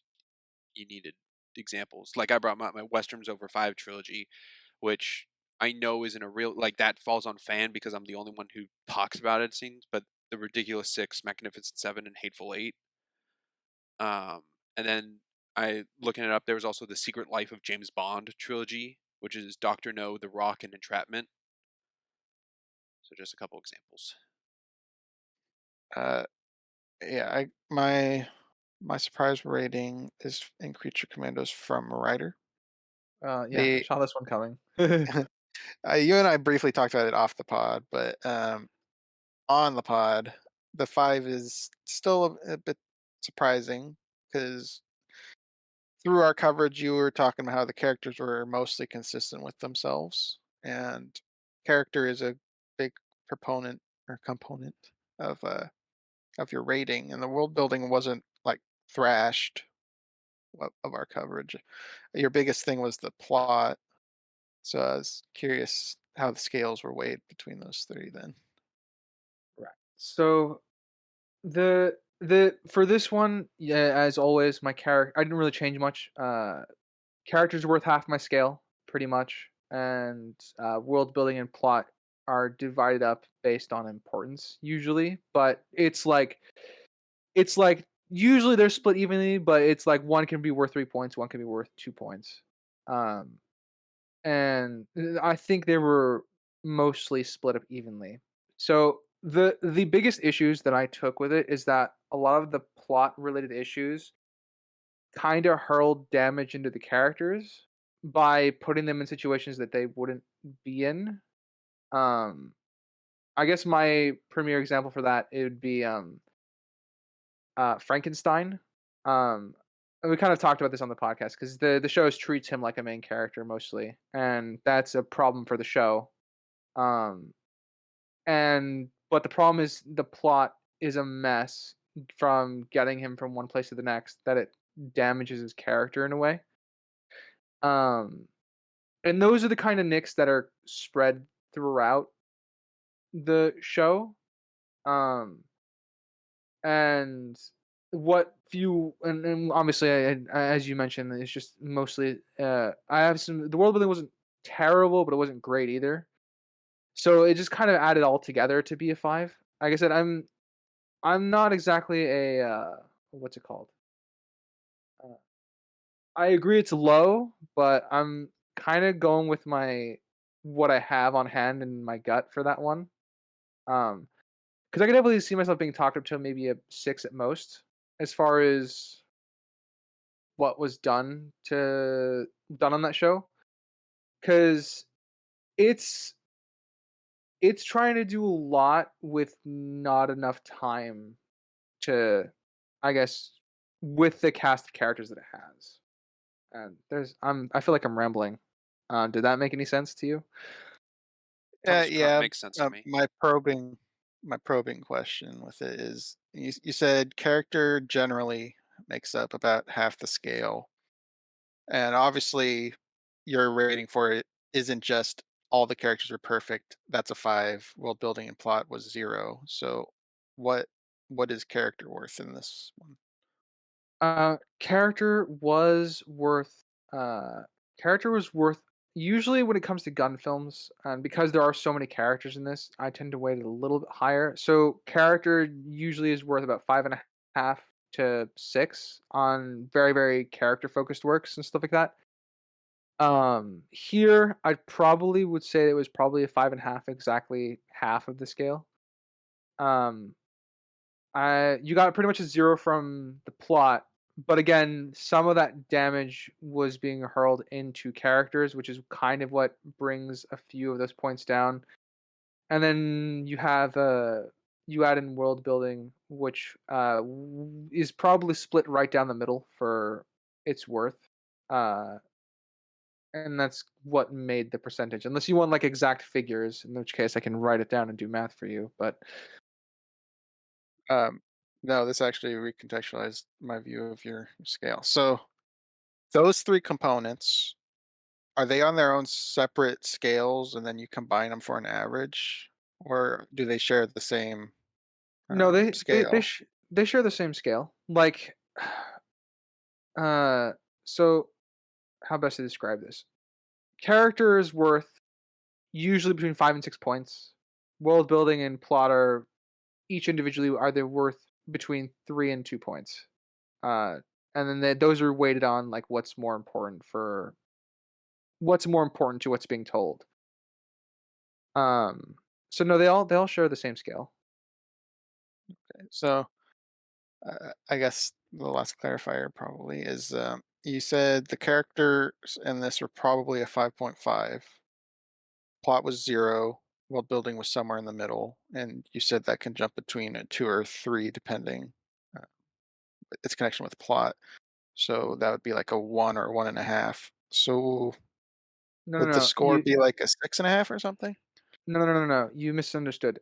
you needed examples, like I brought my Westerns Over Five trilogy, which I know isn't a real like that falls on fan because I'm the only one who talks about it. It seems, but the Ridiculous Six, Magnificent Seven, and Hateful Eight. Um, and then I looking it up, there was also the Secret Life of James Bond trilogy, which is Doctor No, The Rock, and Entrapment. So just a couple examples. uh, yeah, my surprise rating is in Creature Commandos from a writer. Yeah, The saw this one coming. you and I briefly talked about it off the pod, but on the pod, the five is still a bit surprising because through our coverage, you were talking about how the characters were mostly consistent with themselves, and character is a big proponent or component of your rating, and the world building wasn't like thrashed of our coverage. Your biggest thing was the plot, so I was curious how the scales were weighed between those three. Then, Right. So the for this one, yeah, as always, my character I didn't really change much. Character's worth half my scale, pretty much, and world building and plot are divided up based on importance usually, but it's like usually they're split evenly, but it's like one can be worth 3 points, one can be worth 2 points. Um, and I think they were mostly split up evenly. So the biggest issues that I took with it is that a lot of the plot related issues kind of hurled damage into the characters by putting them in situations that they wouldn't be in. Um, I guess my premier example for that it would be Frankenstein. And we kind of talked about this on the podcast because the show treats him like a main character mostly, and that's a problem for the show. Um, and but the problem is the plot is a mess from getting him from one place to the next that it damages his character in a way. Um, and those are the kind of nicks that are spread throughout the show. Um, and what few and obviously as you mentioned it's just mostly I have some the world building wasn't terrible but it wasn't great either, so it just kind of added all together to be a 5. Like I said, I'm not exactly a what's it called, uh, I agree it's low, but I'm kind of going with my what I have on hand and my gut for that one. um because I could definitely see myself being talked up to maybe a 6 at most as far as what was done on that show, because it's it's trying to do a lot with not enough time to, I guess, with the cast of characters that it has. And I feel like I'm rambling. Did that make any sense to you? yeah, Makes sense to me. my probing question with it is, you said character generally makes up about half the scale, and obviously your rating for it isn't just all the characters are perfect. That's a 5. World building and plot was 0. So what what is character worth in this one? Character was worth uh character was worth usually when it comes to gun films, and because there are so many characters in this, I tend to weight it a little bit higher. So character usually is worth about 5.5 to 6 on very, very character focused works and stuff like that. Here I probably would say it was probably a 5.5, exactly half of the scale. Um you got pretty much a 0 from the plot, but again, some of that damage was being hurled into characters, which is kind of what brings a few of those points down. And then you add in world building, which is probably split right down the middle for its worth. Uh, and that's what made the percentage. Unless you want like exact figures, in which case I can write it down and do math for you. But Um, no, this actually recontextualized my view of your scale. So those three components, are they on their own separate scales and then you combine them for an average, or do they share the same no, scale? they share the same scale. Like, uh, so how best to describe this? Character is worth usually between 5 and 6 points. World building and plot are each individually are they worth between 3 and 2 points. Uh, and then those are weighted on like what's more important to what's being told. Um, so no, they all share the same scale. So I guess the last clarifier probably is, you said the characters in this were probably a 5.5. Plot was 0. World building was somewhere in the middle, and you said that can jump between a 2 or 3 depending uh, its connection with plot. So that would be like a 1 or 1.5. So No, no, would the no. score be like a 6.5 or something? No, no, no, no, no. You misunderstood.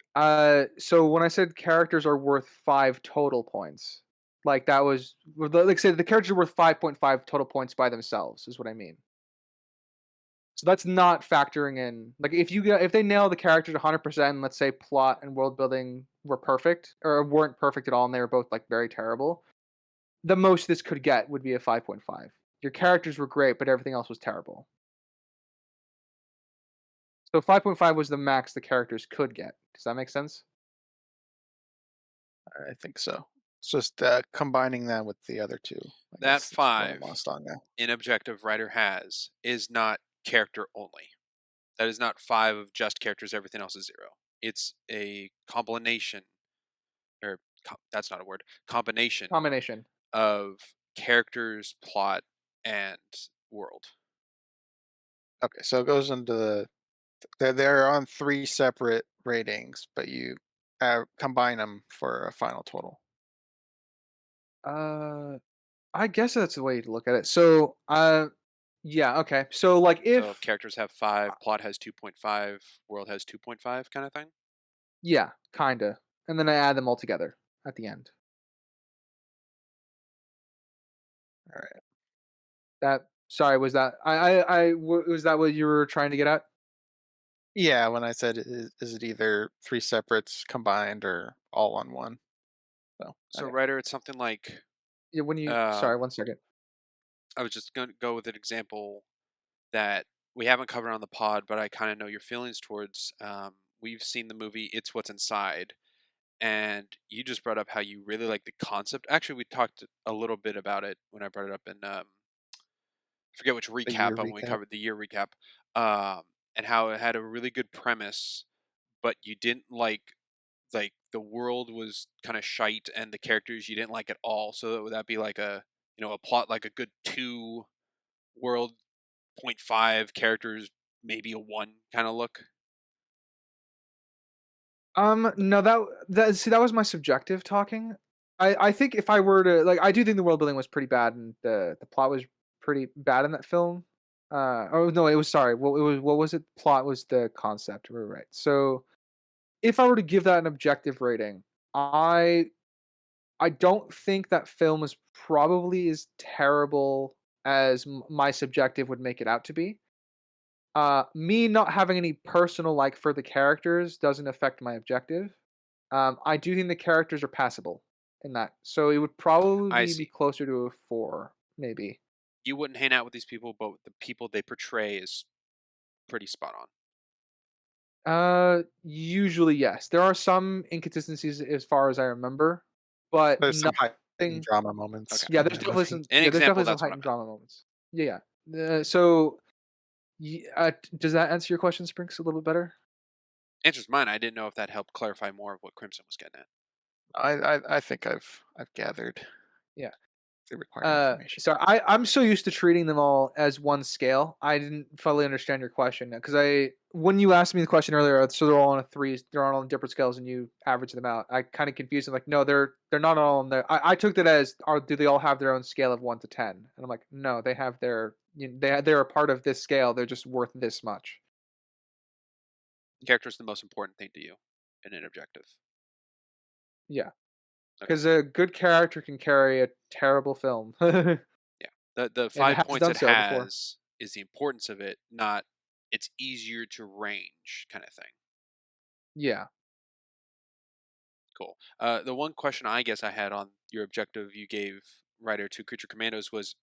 So when I said characters are worth 5 total points, like that was like say the characters are worth 5.5 total points by themselves is what I mean. So that's not factoring in like if they nail the characters 100%, and let's say plot and world building were perfect or weren't perfect at all and they were both like very terrible, the most this could get would be a 5.5. Your characters were great, but everything else was terrible. So 5.5 was the max the characters could get. Does that make sense? I think so. It's just combining that with the other two. I That guess that's what I'm 5 lost on now. in objective writer has is not character only. That is not 5 of just characters, everything else is 0. It's a combination, or that's not a word, combination Combination. of characters, plot, and world. Okay, so it goes into they're on three separate ratings, but you combine them for a final total. Uh, I guess that's the way to look at it. So, yeah, okay. So, like, So if if characters have 5, plot has 2.5, world has 2.5 kind of thing. yeah, kinda, and then I add them all together at the end. All right. That sorry, was that was that what you were trying to get at? Yeah, when I said is it either three separates combined or all on one? So So okay. writer, it's something like Yeah, when you sorry, um, 1 second. I was just going to go with an example that we haven't covered on the pod, but I kind of know your feelings towards. We've seen the movie It's What's Inside, and you just brought up how you really like the concept. Actually, we talked a little bit about it when I brought it up in I forget which The recap, year but when we recap. covered the year recap, and how it had a really good premise, but you didn't like the world was kind of shite and the characters you didn't like at all. So would that be like a plot like a good 2, world 0.5, characters maybe a 1 kind of look? No, that see, that was my subjective talking. I think if I were to like, I do think the world building was pretty bad, and the plot was pretty bad in that film. Oh no, it was sorry. What was it? Plot was the concept. We're right. So if I were to give that an objective rating, I I don't think that film is probably as terrible as my subjective would make it out to be. Me not having any personal like for the characters doesn't affect my objective. I do think the characters are passable in that, so it would I probably be see. closer to a 4, maybe. You wouldn't hang out with these people, but the people they portray is pretty spot on. Usually yes. There are some inconsistencies as far as I remember, but There's some heightened nothing. drama moments Okay. Yeah, in there's the definitely movie. some. An Yeah, there's example, definitely some that's what I heightened meant. drama moments. Yeah, yeah. So, does that answer your question, Sprinks, a little bit better? Answers mine. I didn't know if that helped clarify more of what Crimson was getting at. I think I've gathered Yeah. the required information. So I'm so used to treating them all as one scale. I didn't fully understand your question because when you asked me the question earlier, so they're all on a three, they're all on different scales, and you average them out. I kind of confused them. Like, no, they're not all on there. I took that as, do they all have their own scale of 1 to 10? And I'm like, no, they have their, they're a part of this scale. They're just worth this much. Character is the most important thing to you in an objective. Yeah, Okay. because a good character can carry a terrible film, and Yeah. The it 5 has points done it so before. has is the importance of it, not it's easier to range kind of thing. Yeah. Cool. The one question I guess I had on your objective you gave Rider to Creature Commandos was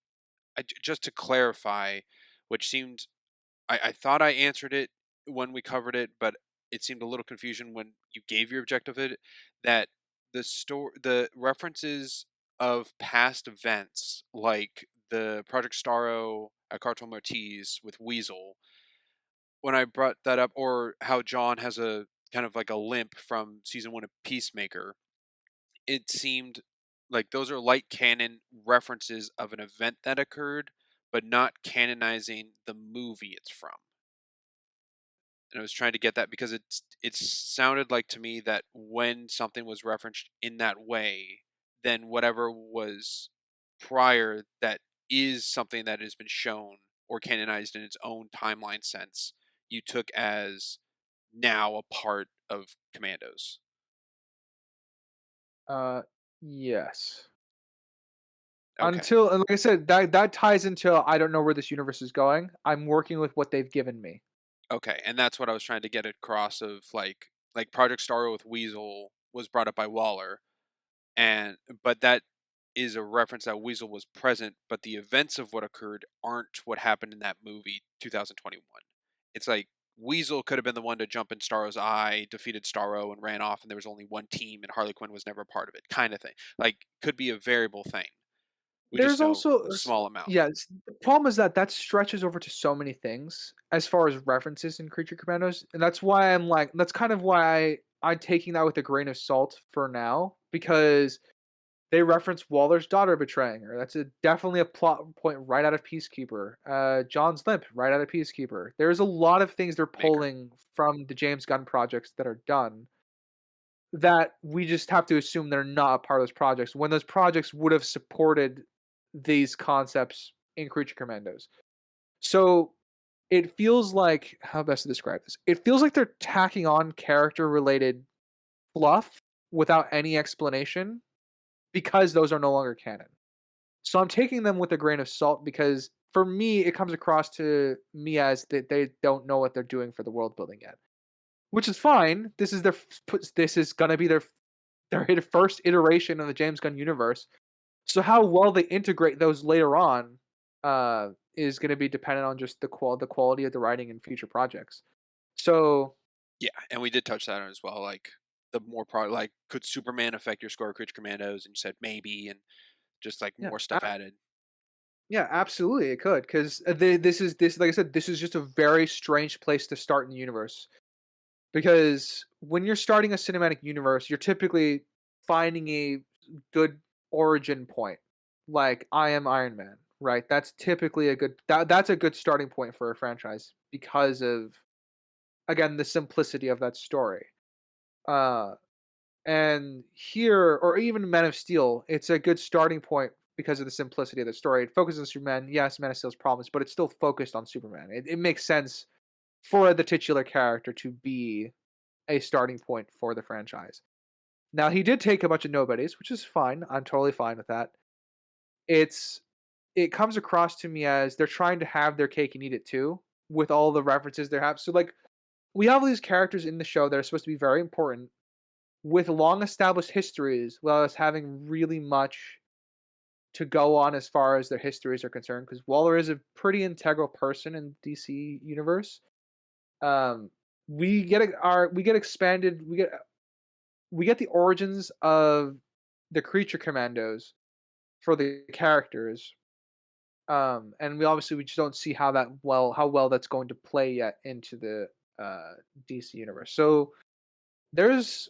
just to clarify, which seemed I thought I answered it when we covered it, but it seemed a little confusion when you gave your objective it that the references of past events like the Project Starro at Cartel Martise with Weasel, when I brought that up, or how John has a kind of like a limp from season 1 of Peacemaker, it seemed like those are light canon references of an event that occurred, but not canonizing the movie it's from. And I was trying to get that because it sounded like to me that when something was referenced in that way, then whatever was prior that is something that has been shown or canonized in its own timeline sense, you took as now a part of Commandos. Uh, yes. Okay. Until and like I said, that ties into I don't know where this universe is going. I'm working with what they've given me. Okay, and that's what I was trying to get across of like Project Starro with Weasel was brought up by Waller, and but that is a reference that Weasel was present, but the events of what occurred aren't what happened in that movie 2021. It's like Weasel could have been the one to jump in Starro's eye, defeated Starro, and ran off, and there was only one team, and Harley Quinn was never a part of it, kind of thing. Like, could be a variable thing. We just There's know also a small amount. yes, the problem is that that stretches over to so many things as far as references in Creature Commandos, and that's why I'm like that's kind of why I'm taking that with a grain of salt for now because they reference Waller's daughter betraying her. That's definitely a plot point right out of Peacekeeper. John's limp right out of Peacekeeper. There's a lot of things they're Maker. pulling from the James Gunn projects that are done that we just have to assume they're not a part of those projects when those projects would have supported these concepts in Creature Commandos. So it feels like how best to describe this? It feels like they're tacking on character related fluff without any explanation because those are no longer canon. So I'm taking them with a grain of salt because for me it comes across to me as that they don't know what they're doing for the world building yet. Which is fine. This is gonna be their first iteration of the James Gunn universe. So how well they integrate those later on is going to be dependent on just the quality of the writing in future projects. So Yeah, and we did touch that on as well. Like the more like could Superman affect your score of Creature Commandos? And you said maybe, and just like yeah, more stuff added. yeah, absolutely, it could because this like I said, this is just a very strange place to start in the universe because when you're starting a cinematic universe, you're typically finding a good origin point. Like I am Iron Man, right? That's typically that's a good starting point for a franchise because of again the simplicity of that story. Uh and here or even Man of Steel, it's a good starting point because of the simplicity of the story. It focuses on Superman. Yes, Man of Steel's problems, but it's still focused on Superman. It makes sense for the titular character to be a starting point for the franchise. Now he did take a bunch of nobodies, which is fine. I'm totally fine with that. It's it comes across to me as they're trying to have their cake and eat it too, with all the references they have. So like we have all these characters in the show that are supposed to be very important with long established histories, without us having really much to go on as far as their histories are concerned. Because Waller is a pretty integral person in DC universe. Um, we get expanded. We get the origins of the creature commandos for the characters. And we just don't see how well that's going to play yet into the DC universe. So there's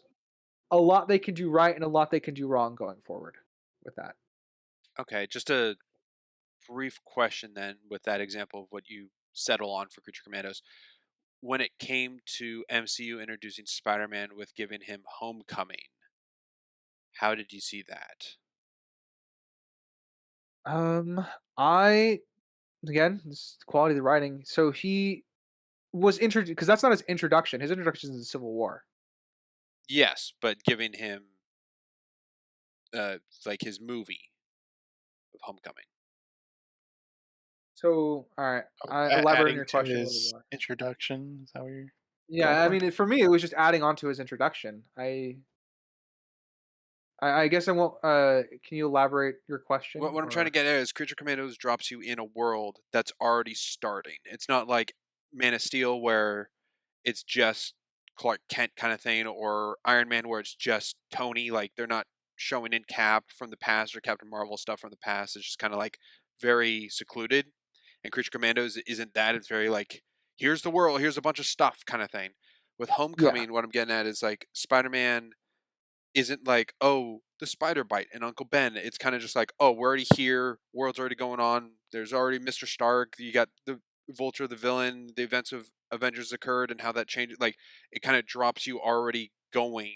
a lot they can do right and a lot they can do wrong going forward with that. Okay, just a brief question then with that example of what you settle on for Creature Commandos. When it came to MCU introducing Spider-Man with giving him Homecoming, how did you see that? I again, this is the quality of the writing. So he was introduced because that's not his introduction. His introduction is in Civil War. Yes, but giving him like his movie of Homecoming. So, all right, Oh, I elaborate on adding your to question a little his more. introduction. Is that what you're going Yeah, I for? mean, for me, it was just adding on to his introduction. I guess I won't. Can you elaborate your question What I'm trying to or? get at is Creature Commandos drops you in a world that's already starting. It's not like Man of Steel where it's just Clark Kent kind of thing, or Iron Man where it's just Tony. Like they're not showing in Cap from the past or Captain Marvel stuff from the past. It's just kind of like very secluded. And Creature Commandos isn't that. It's very like here's the world, here's a bunch of stuff kind of thing. With Yeah, Homecoming, what I'm getting at is like Spider-Man isn't like, oh, the spider bite and Uncle Ben. It's kind of just like, oh, we're already here. World's already going on. There's already Mr. Stark. You got the Vulture, the villain. The events of Avengers occurred and how that changed. Like, it kind of drops you already going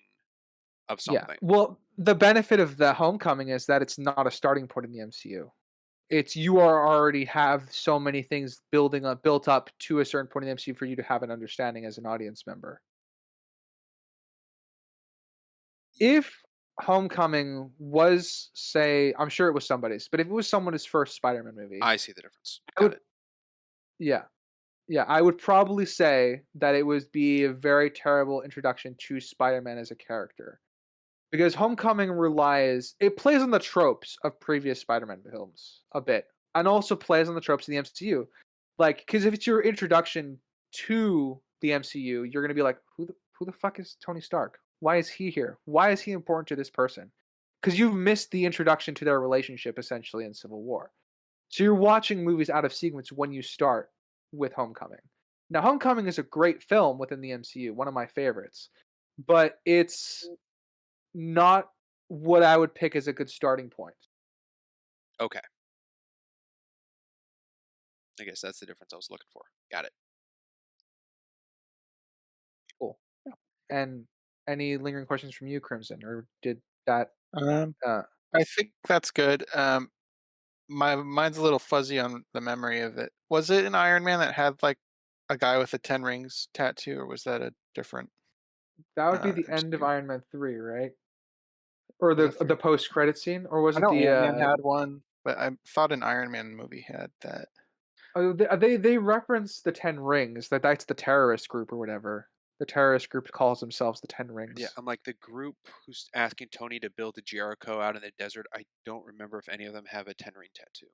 of yeah. something. Well, the benefit of the Homecoming is that it's not a starting point in the MCU. It's you are already have so many things built up to a certain point in the MCU for you to have an understanding as an audience member. if Homecoming was, say, I'm sure it was somebody's, but if it was someone's first Spider-Man movie, I see the difference. I Got would, it. yeah, yeah, I would probably say that it would be a very terrible introduction to Spider-Man as a character. Because Homecoming it plays on the tropes of previous Spider-Man films a bit, and also plays on the tropes of the MCU. Like, because if it's your introduction to the MCU, you're gonna be like, who the fuck is Tony Stark? Why is he here? Why is he important to this person? Because you've missed the introduction to their relationship essentially in Civil War. So you're watching movies out of sequence when you start with Homecoming. Now, Homecoming is a great film within the MCU, one of my favorites, but it's not what I would pick as a good starting point. Okay. I guess that's the difference I was looking for. Got it. Cool. Yeah. And any lingering questions from you, Crimson, or did that? Um, Uh, I think that's good. My mind's a little fuzzy on the memory of it. Was it an Iron Man that had like a guy with a 10 rings tattoo, or was that a different that would be the end of MCU? Iron Man 3, right? Or Was it the three? post credit scene, or was I it know the Ant Man had one, but I thought an Iron Man movie had that. oh, they reference the 10 rings, that's the terrorist group or whatever. The terrorist group calls themselves the 10 Yeah, rings. I'm like the group who's asking Tony to build a Jericho out in the desert. I don't remember if any of them have a 10 ring tattoo.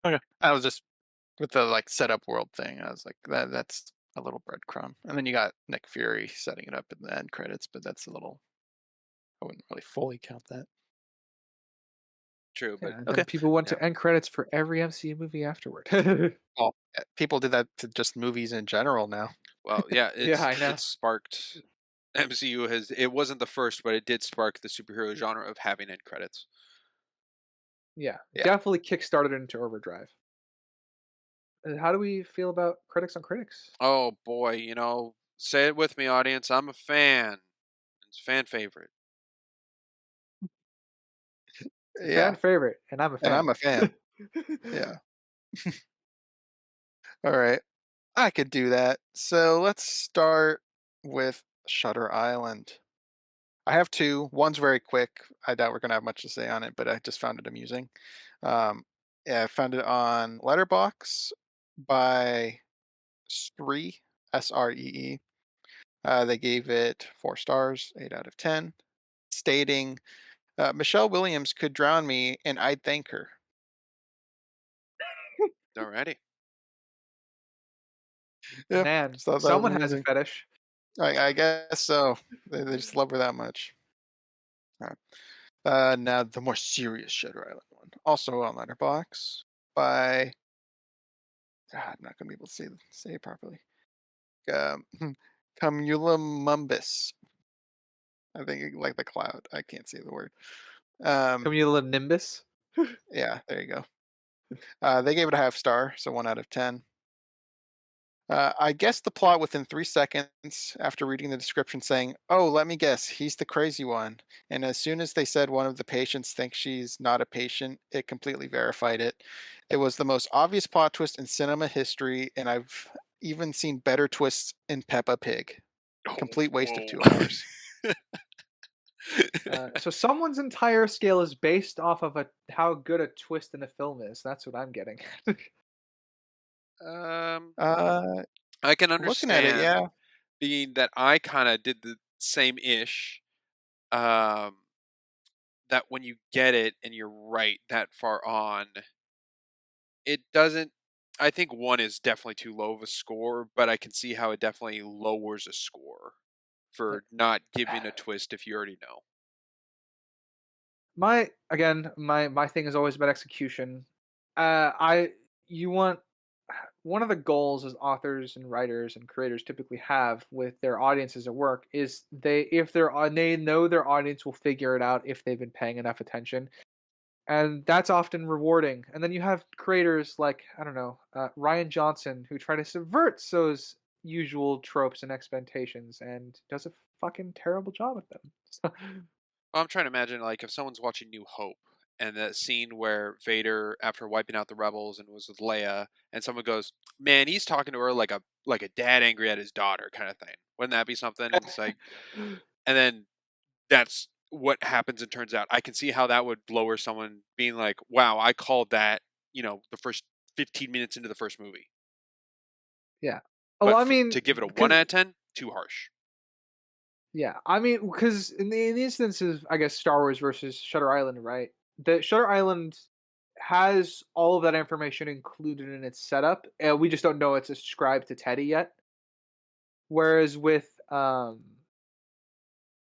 Okay. I was just with the like setup world thing. I was like, that's a little breadcrumb. And then you got Nick Fury setting it up in the end credits, but that's a little. I wouldn't really fully count that. True, but Yeah, and then Okay. people went yeah. to end credits for every MCU movie afterward. Well, people did that to just movies in general now. Well, yeah, Yeah, I know. it's sparked MCU has it wasn't the first, but it did spark the superhero genre of having end credits. Yeah, Yeah. definitely kickstarted into overdrive. How do we feel about critics on critics? Oh boy, say it with me, audience. I'm a fan. It's a fan favorite. It's a fan Yeah. favorite, and I'm a And fan. I'm a fan. Yeah. All right. I could do that. So let's start with Shutter Island. I have two. One's very quick. I doubt we're gonna have much to say on it, but I just found it amusing. Um, yeah, I found it on Letterbox by Spree, SREE. They gave it 4 stars, 8 out of 10, stating Michelle Williams could drown me and I'd thank her. Alrighty. Yeah, Man, just thought that was someone has a amusing. fetish. I guess so. They just love her that much. All right. Now the more serious Shutter Island one, also on Letterbox by I'm not gonna be able to say it properly. Um, Cumulonimbus. I think like the cloud. I can't say the word. Um, Cumulonimbus. yeah, there you go. They gave it a half star, so 1 out of 10. I guessed the plot within 3 seconds after reading the description saying, "Oh, let me guess, he's the crazy one." And as soon as they said one of the patients thinks she's not a patient, it completely verified it. It was the most obvious plot twist in cinema history, and I've even seen better twists in Peppa Pig. Oh, Complete waste of whoa. 2 hours. So someone's entire scale is based off of how good a twist in a film is. That's what I'm getting. um, Uh, I can looking at it, understand yeah. being that I kind of did the same ish. Um, that when you get it and you're right that far on, it doesn't. I think one is definitely too low of a score, but I can see how it definitely lowers a score for not giving a twist if you already know. My thing is always about execution. I you want one of the goals as authors and writers and creators typically have with their audiences at work is they know their audience will figure it out if they've been paying enough attention, and that's often rewarding. And then you have creators like I don't know Ryan Johnson who try to subvert those usual tropes and expectations and does a fucking terrible job at them. Well, I'm trying to imagine like if someone's watching New Hope and that scene where Vader, after wiping out the rebels and was with Leia, and someone goes, "Man, he's talking to her like a dad angry at his daughter kind of thing." Wouldn't that be something? It's like and then that's what happens and turns out. I can see how that would lower someone being like, "Wow, I called that," the first 15 minutes into the first movie. Yeah. Well, But I mean, to give it a 1 because out of 10, too harsh. yeah, I mean, because in the instance of, I guess, Star Wars versus Shutter Island, right? The Shutter Island has all of that information included in its setup, and we just don't know it's ascribed to Teddy yet. Whereas with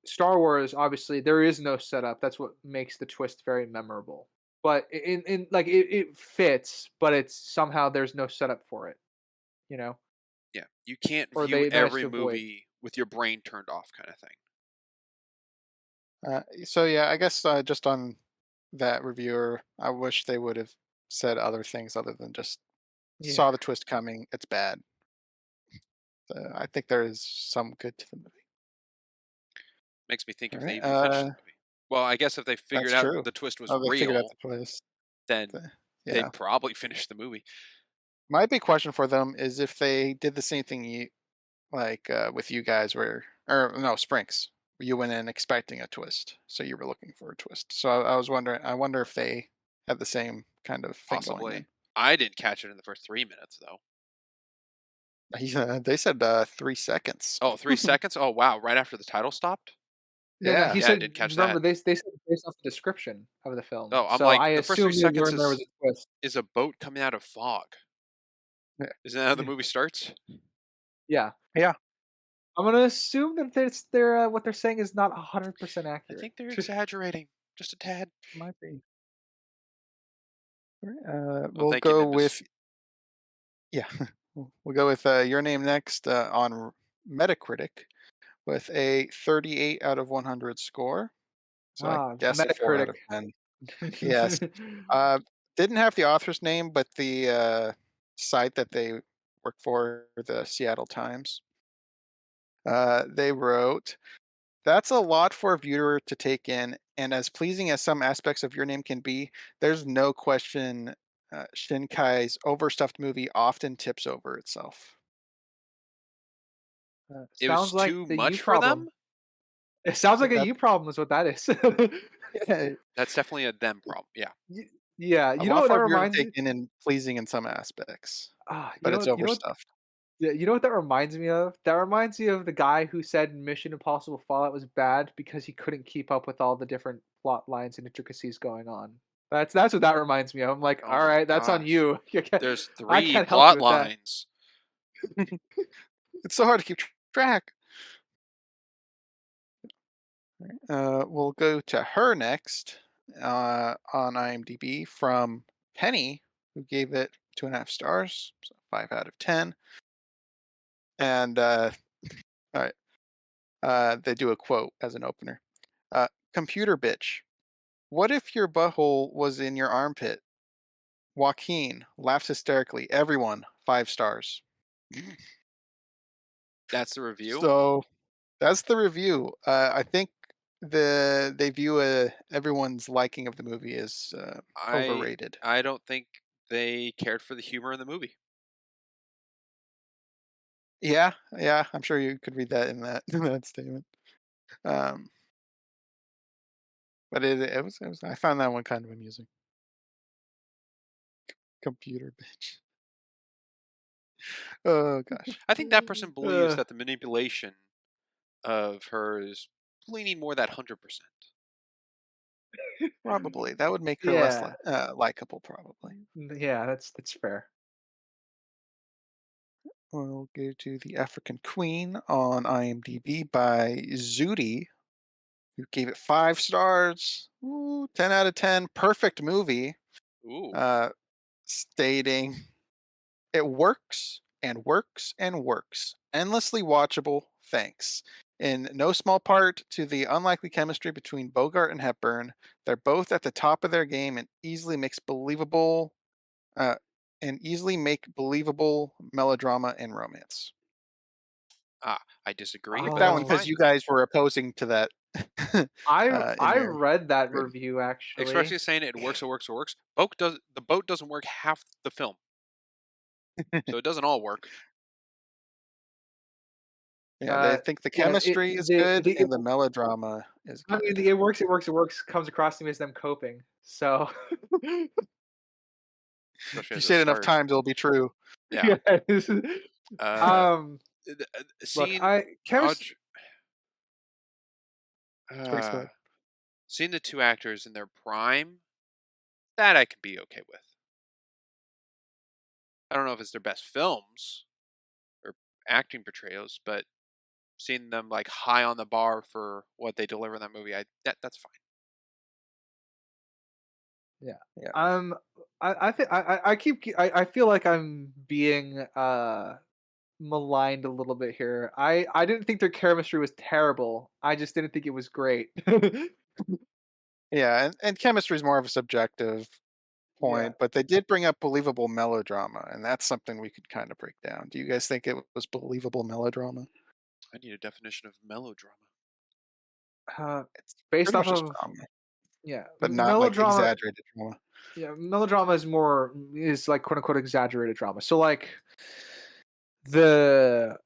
Star Wars, obviously, there is no setup. That's what makes the twist very memorable. But in like it fits, but it's somehow there's no setup for it, you know, Yeah, you can't or view they managed every to avoid. movie with your brain turned off kinda thing. So yeah, I guess just on that reviewer, I wish they would have said other things other than just Yeah. saw the twist coming. It's bad. I think there is some good to the movie. Makes me think All if they right. even finished the movie. Well, I guess if they That's figured out true. the twist was Oh, they figured out real, the twist. then The- yeah. they'd probably finish the movie. My big question for them is if they did the same thing with you guys or no, Sprinks. You went in expecting a twist, so you were looking for a twist. So I was wondering. I wonder if they had the same kind of thing going Possibly. in. I didn't catch it in the first 3 minutes, though. They said 3 seconds. Oh, 3 seconds? Oh, wow, right after the title stopped? No, no, he Yeah. Yeah, I said did catch remember that. they said based off the description of the film, Oh, I'm so like, I the first 3 assumed you seconds learned there was a twist. is a boat coming out of fog. Yeah. Isn't that how the Yeah. movie starts? Yeah. Yeah. I'm gonna assume that they're what they're saying is not 100% I accurate. think they're exaggerating just a tad. Might be. Alright, Oh, we'll thank you, go Nimbus. with yeah. We'll go with your name next on Metacritic with a 38 out of 100 score. So I Ah, guess a 4 out Metacritic. of 10. Yes. Uh, didn't have the author's name, but the site that they work for, the Seattle Times, they wrote, "That's a lot for a viewer to take in, and as pleasing as some aspects of Your Name can be, there's no question Shinkai's overstuffed movie often tips over itself." It was Sounds like too the you much for problem. them? It sounds like a That, you problem is what that is. That's definitely a them problem, yeah. Y yeah, a you know lot what for that a viewer to reminds take me. in and pleasing in some aspects, You but know it's what overstuffed. yeah, you know what that reminds me of? That reminds me of the guy who said Mission Impossible Fallout was bad because he couldn't keep up with all the different plot lines and intricacies going on. That's what that reminds me of. I'm like, Oh my "Alright, that's on gosh. you. There's I 3 can't help you plot with that." lines. It's so hard to keep track. We'll go to her next on IMDb from Penny, who gave it 2.5 stars, so 5 out of 10. And all right, they do a quote as an opener. Computer bitch. What if your butthole was in your armpit? Joaquin laughs hysterically. Everyone, 5 stars. That's the review? So that's the review. I think they view everyone's liking of the movie as I overrated. I don't think they cared for the humor in the movie. Yeah, yeah, I'm sure you could read that in that in that statement. Um, but it was I found that one kind of amusing. Computer bitch. Oh gosh. I think that person believes Uh, that the manipulation of her is leaning more that 100%. Probably that would make her less yeah. likable. Probably. Yeah, that's fair. We'll go to the African Queen on IMDb by Zudi, who gave it 5 stars. Ooh, 10 out of 10. Perfect movie. Ooh. Uh, stating it works and works and works. Endlessly watchable, thanks. In no small part to the unlikely chemistry between Bogart and Hepburn, they're both at the top of their game uh, and easily make believable melodrama and romance. I disagree, Picked but that that's one because Oh, you fine. guys were opposing to that in I your read that rating. review actually. Especially saying it works, it works, it works. The boat doesn't work half the film, so it doesn't all work. Yeah, they think the Yeah, chemistry is good and the melodrama is I mean, good. it works, it works, it works, comes across to me as them coping, so especially If you as a say it enough start. times, it'll be true. Yeah. yeah, this is Uh, um, look, seeing I chemist Audrey, Please go uh, ahead. seeing the two actors in their prime, that I can be okay with. I don't know if it's their best films or acting portrayals, but seeing them like high on the bar for what they deliver in that movie, that's fine. yeah. Yeah. Um, I think I keep I feel like I'm being maligned a little bit here. I didn't think their chemistry was terrible. I just didn't think it was great. Yeah, and chemistry is more of a subjective Yeah. point, but they did bring up believable melodrama, and that's something we could kind of break down. Do you guys think it was believable melodrama? I need a definition of melodrama. Uh, It's based pretty off much just of drama, yeah, but not like melodrama. exaggerated drama. Yeah, melodrama is like quote unquote exaggerated drama. So like the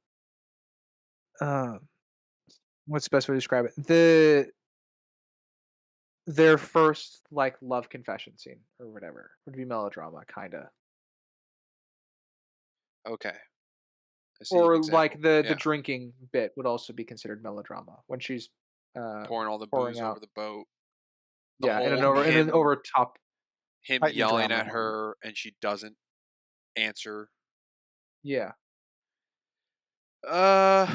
um, what's the best way to describe it? Their first like love confession scene or whatever would be melodrama, kind of. Okay, I see an Or example. like the Yeah, drinking bit would also be considered melodrama when she's pouring all the pouring booze over out. the boat. The Yeah, whole in an over top. him Heightened yelling drama at element. her and she doesn't answer. Yeah. Uh,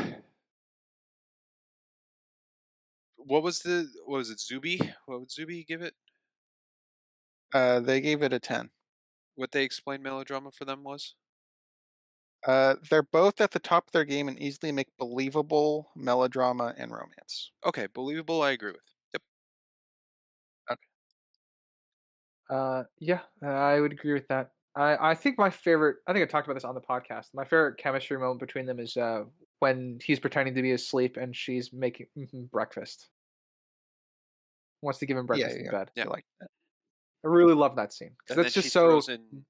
what was it? Zuby? What would Zuby give it? They gave it a 10. What they explained melodrama for them was? They're both at the top of their game and easily make believable melodrama and romance. Okay, believable. I agree with. Yep. Okay. Yeah, I would agree with that. I think my favorite. I think I talked about this on the podcast. My favorite chemistry moment between them is when he's pretending to be asleep and she's making breakfast. Wants to give him Yeah, breakfast yeah, in yeah. bed. Yeah, I like that. I really love that scene because and then that's she just so. throws in.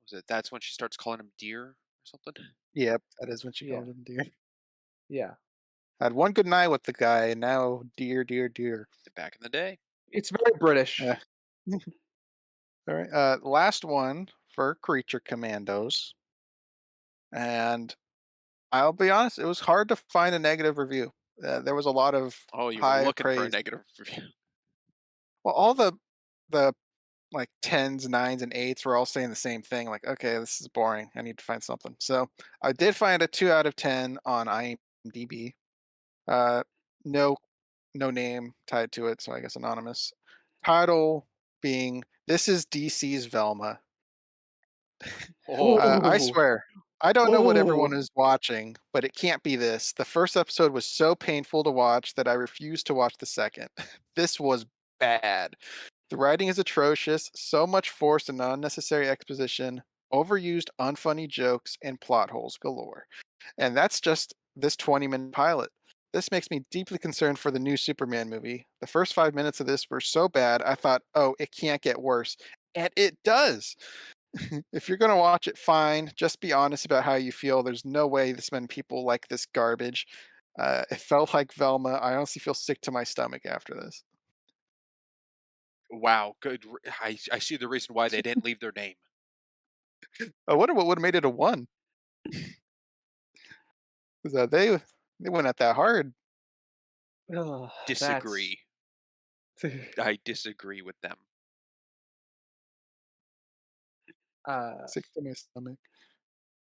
Was it? That's when she starts calling him dear or something. Yep, that is when she Yeah, calls him dear. yeah. Had one good night with the guy, and now dear, dear, dear. Back in the day. It's very British. Uh, all right. Last one for Creature Commandos, and I'll be honest, it was hard to find a negative review. There was a lot of Oh, you were high looking for a praise. negative review. Well, all the like tens, nines, and eights were all saying the same thing. Like, okay, this is boring. I need to find something. So I did find a 2 out of 10 on IMDb. Uh, no, no name tied to it, so I guess anonymous. Title being "This is DC's Velma." I Oh, Oh, swear, I don't know what everyone oh, is watching, but it can't be this. The first episode was so painful to watch that I refused to watch the second. This was bad. The writing is atrocious, so much forced and unnecessary exposition, overused, unfunny jokes, and plot holes galore. And that's just this 20-minute pilot. This makes me deeply concerned for the new Superman movie. The first 5 minutes of this were so bad, I thought, oh, it can't get worse. And it does. If you're going to watch it, fine. Just be honest about how you feel. There's no way this many people like this garbage. It felt like Velma. I honestly feel sick to my stomach after this. wow. Good. I see the reason why they didn't leave their name. I wonder what would have made it a 1. 'Cause, they went at that hard. oh, that's. Disagree. I disagree with them. uh, Sick to my stomach.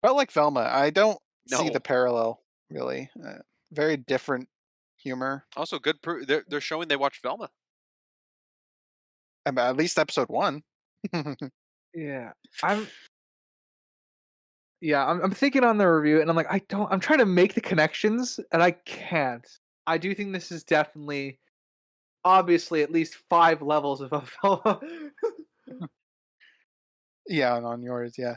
Felt like Velma. I don't see the No. parallel really. Very different humor. Also, good. They're showing they watched Velma. At least episode 1. yeah, I'm. Yeah, I'm thinking on the review, and I'm like, I don't. I'm trying to make the connections, and I can't. I do think this is definitely, obviously, at least 5 levels above Velma. Yeah, and on yours, yeah.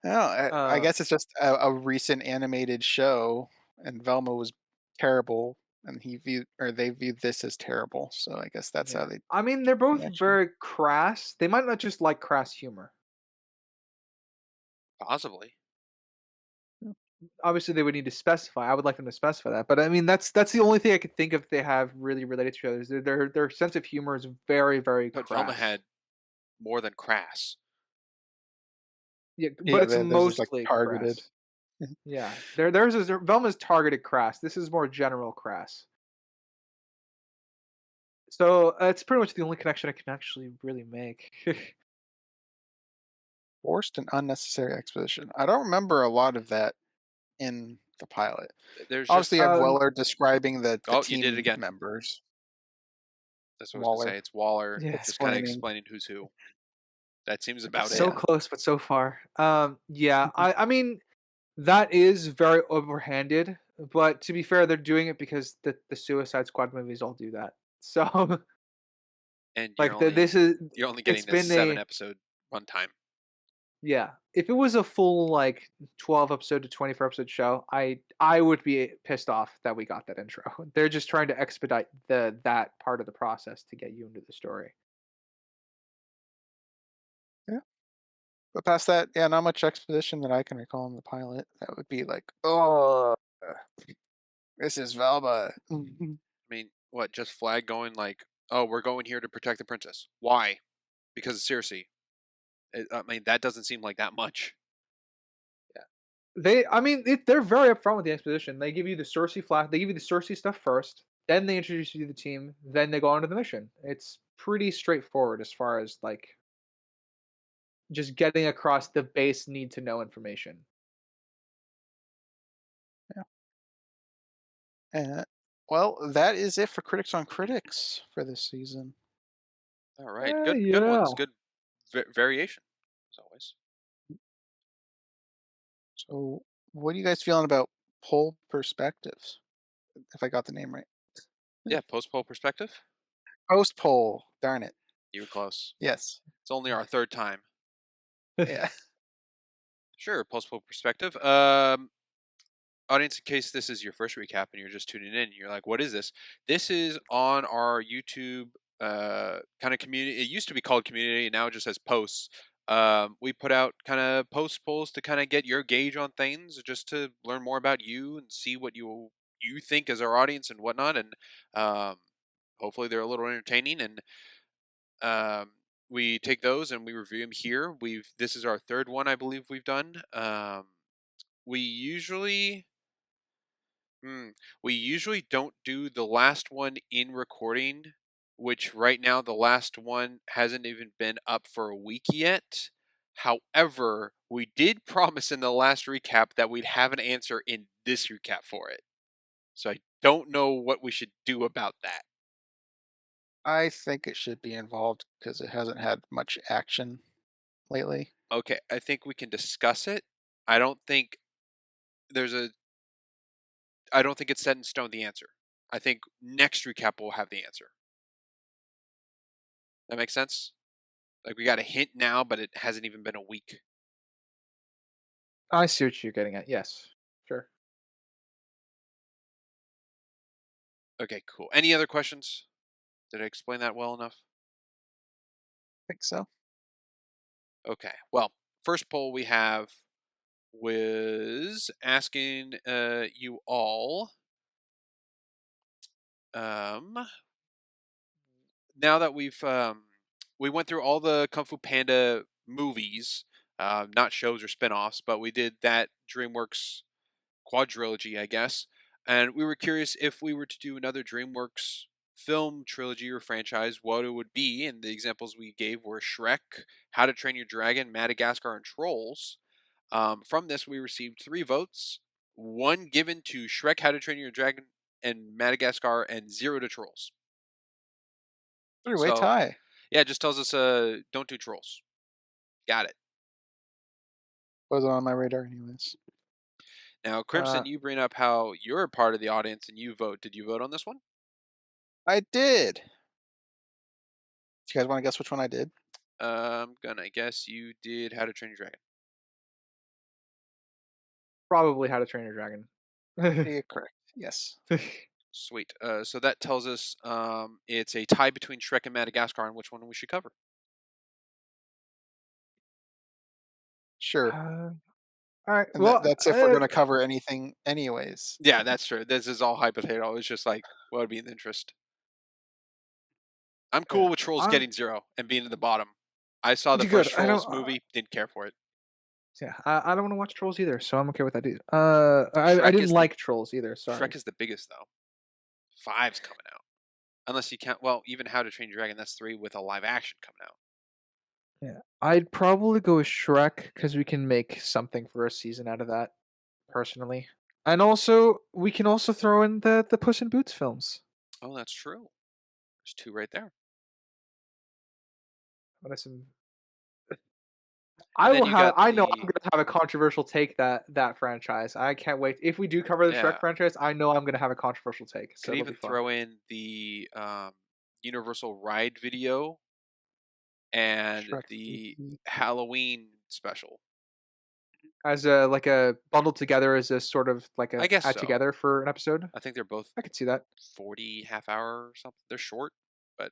Oh, I uh, guess it's just a recent animated show, and Velma was terrible, and they viewed this as terrible. So I guess that's how yeah. they I mean, they're both connection. very crass. They might not just like crass humor. Possibly. Obviously, they would need to specify. I would like them to specify that, but I mean, that's the only thing I could think of they have really related to each other. Is their sense of humor is very, very But Velma crass. had more than crass. Yeah, but Yeah, it's this is like mostly targeted. crass. Yeah, theirs is Velma's targeted crass. This is more general crass. So it's pretty much the only connection I can actually really make. Forced and unnecessary exposition. I don't remember a lot of that in the pilot. There's Obviously, just you have Weller describing the oh, you did it team again. members. That's what I was gonna say. Waller It's Waller Yeah, just kind of explaining. explaining who's who. That seems about it. so Yeah. close, but so far. Yeah, I mean that is very overhanded, but to be fair, they're doing it because the Suicide Squad movies all do that. So And like this is you're only it's getting this been 7 a episode runtime. yeah. If it was a full like 12 episode to 24 episode show, I would be pissed off that we got that intro. They're just trying to expedite that part of the process to get you into the story. Yeah. But past that, yeah, not much exposition that I can recall in the pilot. That would be like, oh, this is Velma. I mean, what? Just Flag going like, "Oh, we're going here to protect the princess." Why? Because of Cersei. I mean, that doesn't seem like that much. I mean, they're very upfront with the exposition. They give you the Cersei flash. They give you the Cersei stuff first, then they introduce you to the team, then they go on to the mission. It's pretty straightforward as far as like just getting across the base need to know information. Yeah. Uh, well, that is it for Critics on Critics for this season. All right, good Yeah. ones, good variation as always. So, what are you guys feeling about Poll Perspectives? If I got the name right. Yeah, post poll perspective. Post poll. Darn it. You were close. Yes. It's only our third time. Yeah. Sure, post poll perspective. Audience, in case this is your first recap and you're just tuning in, you're like, "What is this?" This is on our YouTube kind of community. It used to be called community, and now it just says posts. We put out kind of post polls to kind of get your gauge on things, just to learn more about you and see what you think as our audience and whatnot. And um, hopefully, they're a little entertaining. And we take those and we review them here. This is our third one, I believe we've done. We usually we usually don't do the last one in recording, which right now the last one hasn't even been up for a week yet. However, we did promise in the last recap that we'd have an answer in this recap for it. So I don't know what we should do about that. I think it should be involved because it hasn't had much action lately. Okay, I think we can discuss it. I don't think there's a I don't think it's set in stone the answer. I think next recap will have the answer. That makes sense? Like we got a hint now, but it hasn't even been a week. I see what you're getting at. Yes. Sure. Okay, cool. Any other questions? Did I explain that well enough? I think so. Okay. Well, first poll we have was asking you all um now that we went through all the Kung Fu Panda movies, not shows or spin-offs, but we did that DreamWorks quadrilogy, I guess. And we were curious if we were to do another DreamWorks film trilogy or franchise, what it would be. And the examples we gave were Shrek, How to Train Your Dragon, Madagascar, and Trolls. From this, we received 3 votes, one given to Shrek, How to Train Your Dragon, and Madagascar, and 0 to Trolls. Three-way So, tie. yeah, it just tells us don't do Trolls. Got it. Wasn't on my radar anyways. Now, Uh, Crimson, you bring up how you're a part of the audience and you vote. Did you vote on this one? I did. Do you guys want to guess which one I did? I'm gonna guess you did How to Train Your Dragon. Probably How to Train Your Dragon. Yeah, correct. Yes. Sweet. So that tells us it's a tie between Shrek and Madagascar on which one we should cover. Sure. Uh, All right. and Well, that's if we're gonna cover anything anyways. Yeah, that's true. This is all hypothetical. It's just like what would be in the interest. I'm yeah. cool with Trolls I'm getting 0 and being at the bottom. I saw the good. first I don't. Trolls movie, didn't care for it. Yeah, I don't want to watch Trolls either, so I'm okay with that. Either. I Shrek didn't is the like Trolls either. Sorry. Shrek is the biggest though. Five's coming out. Unless you count well, even How to Train Your Dragon, that's 3 with a live action coming out. Yeah, I'd probably go with Shrek because we can make something for a season out of that, personally. And also, we can also throw in the Puss in Boots films. Oh, that's true. There's 2 right there. What are some? And then you got I know I'm the gonna have a controversial take that franchise. I can't wait. If we do cover the Shrek yeah. franchise, I know I'm gonna have a controversial take, so Could it'll be even fun. throw in the Universal Ride video and Shrek the TV. Halloween special. As a like a bundled together as a sort of like I a guess add so. together for an episode. I think they're both I could see that. 40 half hour or something. They're short, but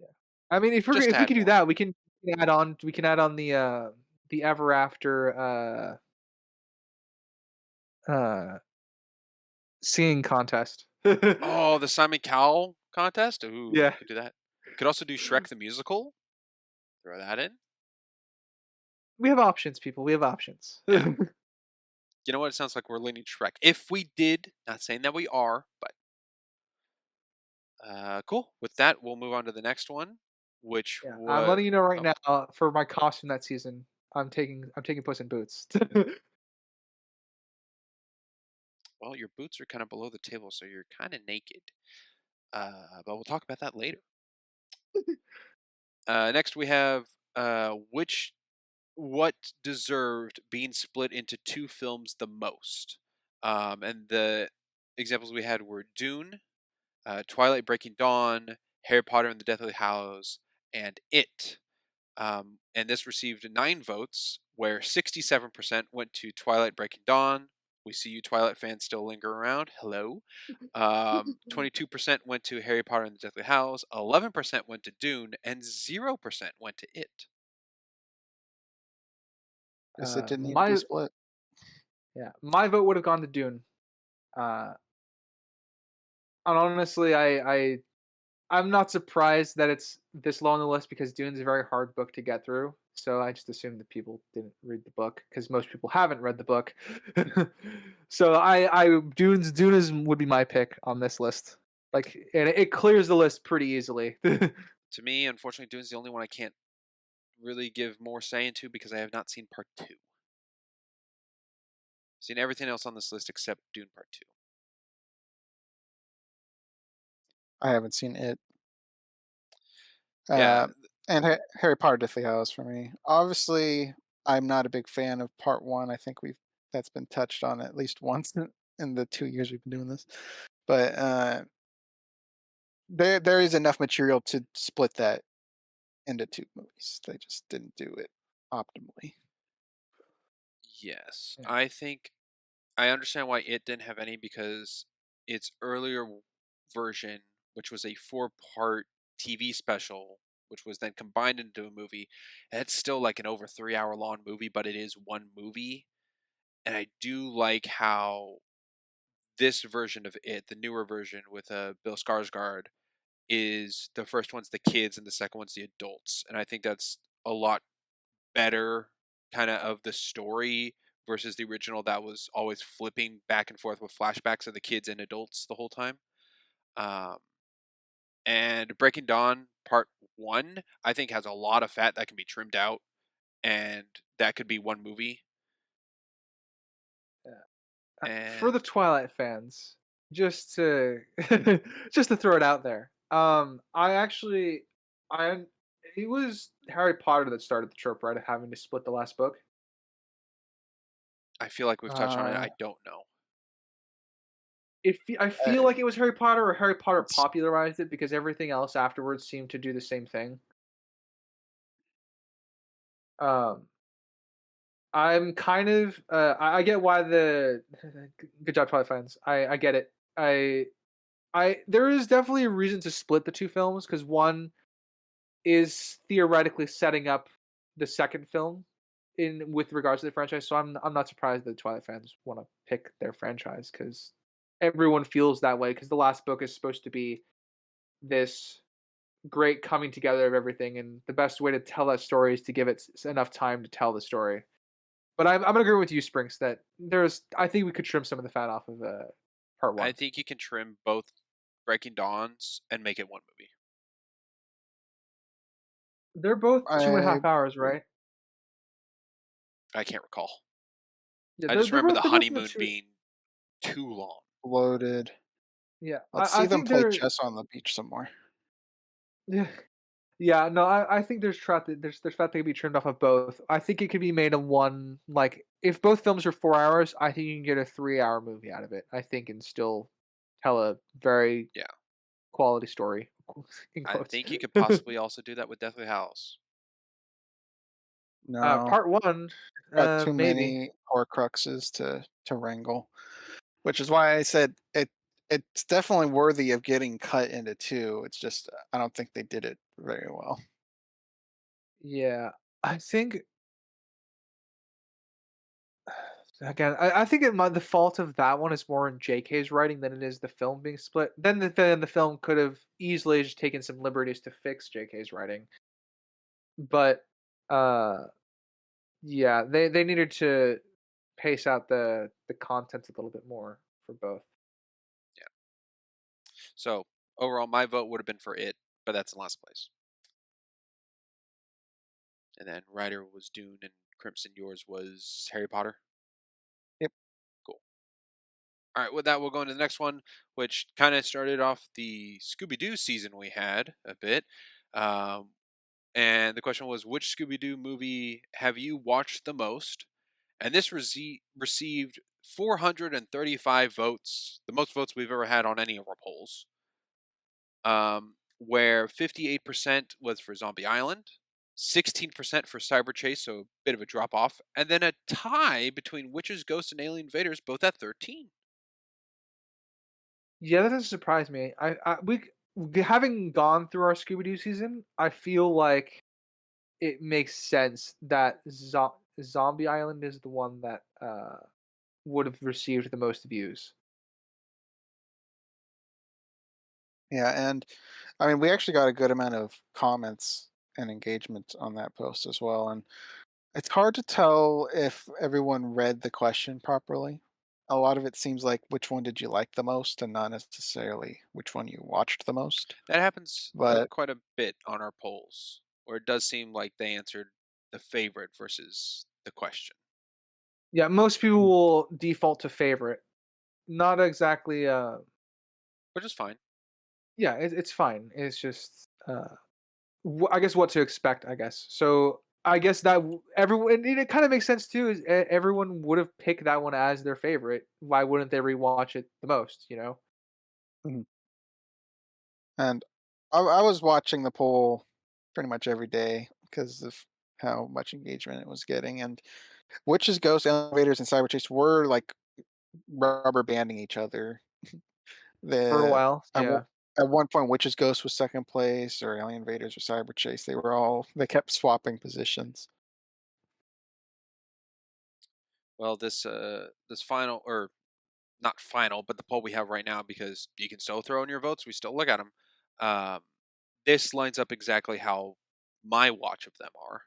Yeah. I mean, just to if we add could do more. that, we can add on the ever after uh singing contest. Oh, the Simon Cowell contest? Ooh, Yeah. could do that. Could also do Shrek the musical. Throw that in. We have options, people. We have options. Yeah. You know what? It sounds like we're leaning Shrek. If we did, not saying that we are, but cool. With that, we'll move on to the next one, which Yeah. I'm was letting you know right oh, now for my costume that season, I'm taking Puss in Boots. well, your boots are kind of below the table, so you're kind of naked. But we'll talk about that later. Next, we have which what deserved being split into 2 films the most. And the examples we had were Dune, Twilight Breaking Dawn, Harry Potter and the Deathly Hallows, and It. And this received 9 votes, where 67% went to Twilight Breaking Dawn. We see you Twilight fans still linger around. Hello. 22% went to Harry Potter and the Deathly Hallows, 11% went to Dune, and 0% went to It. Guess it didn't need to be My split. yeah, my vote would have gone to Dune. Uh, and honestly, I'm not surprised that it's this low on the list because Dune's a very hard book to get through. So I just assumed that people didn't read the book because most people haven't read the book. So Dune is would be my pick on this list. Like, and it clears the list pretty easily. To me, unfortunately, Dune's the only one I can't really give more say into because I have not seen part 2. Seen everything else on this list except Dune Part 2. I haven't seen it. Yeah, And Harry Potter Deathly Hallows for me. Obviously, I'm not a big fan of part one. I think that's been touched on at least once in the 2 years we've been doing this. But there is enough material to split that into 2 movies. They just didn't do it optimally. yes. Yeah. I think I understand why it didn't have any because its earlier version, which was a 4-part TV special, which was then combined into a movie, and it's still like an over 3-hour long movie, but it is one movie. And I do like how this version of it, the newer version with Bill Skarsgård, is the first one's the kids and the second one's the adults, and I think that's a lot better of the story versus the original that was always flipping back and forth with flashbacks of the kids and adults the whole time. Um, and Breaking Dawn Part 1, I think, has a lot of fat that can be trimmed out, and that could be one movie. For And the Twilight fans, just to just to throw it out there, I it was Harry Potter that started the trope, right, of having to split the last book. I feel like we've touched on it. Uh, I don't know. I uh, feel like it was Harry Potter, or Harry Potter it's popularized it because everything else afterwards seemed to do the same thing. Um, I'm kind of I get why the good job, Twilight fans. I get it. There is definitely a reason to split the 2 films because one is theoretically setting up the second film in with regards to the franchise. So I'm not surprised that Twilight fans want to pick their franchise because everyone feels that way. Because the last book is supposed to be this great coming together of everything, and the best way to tell that story is to give it enough time to tell the story. But I'm gonna agree with you, Springs, that I think we could trim some of the fat off of part I one. think you can trim both Breaking Dawns and make it one movie. They're both two and a I half hours, right? I can't recall. Yeah, I just remember the they're both in the honeymoon two. being too long. loaded. Yeah, Let's see I them think play they're. chess on the beach somewhere. Yeah, yeah. No, I think there's fat that could be trimmed off of both. I think it could be made in one. Like if both films are 4 hours, I think you can get a 3 hour movie out of it. I think and still tell a very Yeah. quality story in I quotes. think you could possibly also do that with Deathly Hallows. No, Part one, got too maybe. many Horcruxes to wrangle, which is why I said it's definitely worthy of getting cut into two. It's just I don't think they did it very well. Yeah, I think again, I think the fault of that one is more in JK's writing than it is the film being split. Then the film could have easily just taken some liberties to fix JK's writing, but uh, yeah, they needed to pace out the content a little bit more for both. Yeah. So overall, my vote would have been for it, but that's in last place. And then Ryder was Dune, and Crimson, yours was Harry Potter. Yep. Cool. All right, with that, we'll go into the next one, which kind of started off the Scooby Doo season we had a bit. Um, and the question was, which Scooby Doo movie have you watched the most? And this received 435 votes, the most votes we've ever had on any of our polls. Where 58% was for Zombie Island, 16% for Cyber Chase, so a bit of a drop off, and then a tie between Witches, Ghosts, and Alien Invaders, both at 13. Yeah, that doesn't surprise me. Having gone through our Scooby Doo season, I feel like it makes sense that Zombie Island is the one that would have received the most views. Yeah, and I mean we actually got a good amount of comments and engagement on that post as well, and it's hard to tell if everyone read the question properly. A lot of it seems like which one did you like the most and not necessarily which one you watched the most. That happens But quite a bit on our polls, where it does seem like they answered the favorite versus the question, Yeah, most people will default to favorite. Not exactly. which is fine. Yeah, it's fine. It's just I guess what to expect. I guess so. I guess that everyone and it kind of makes sense too. Is everyone would have picked that one as their favorite? Why wouldn't they rewatch it the most? You know. mhm. And I was watching the poll pretty much every day because of how much engagement it was getting. And Witches, Ghosts, Elevators, and Cyber Chase were like rubber banding each other. For a The while, at, yeah. at one point, Witches, Ghosts was second place, or Alien Invaders or Cyber Chase. They kept swapping positions. Well, this final, or not final, but the poll we have right now, because you can still throw in your votes, we still look at them. Um, this lines up exactly how my watch of them are.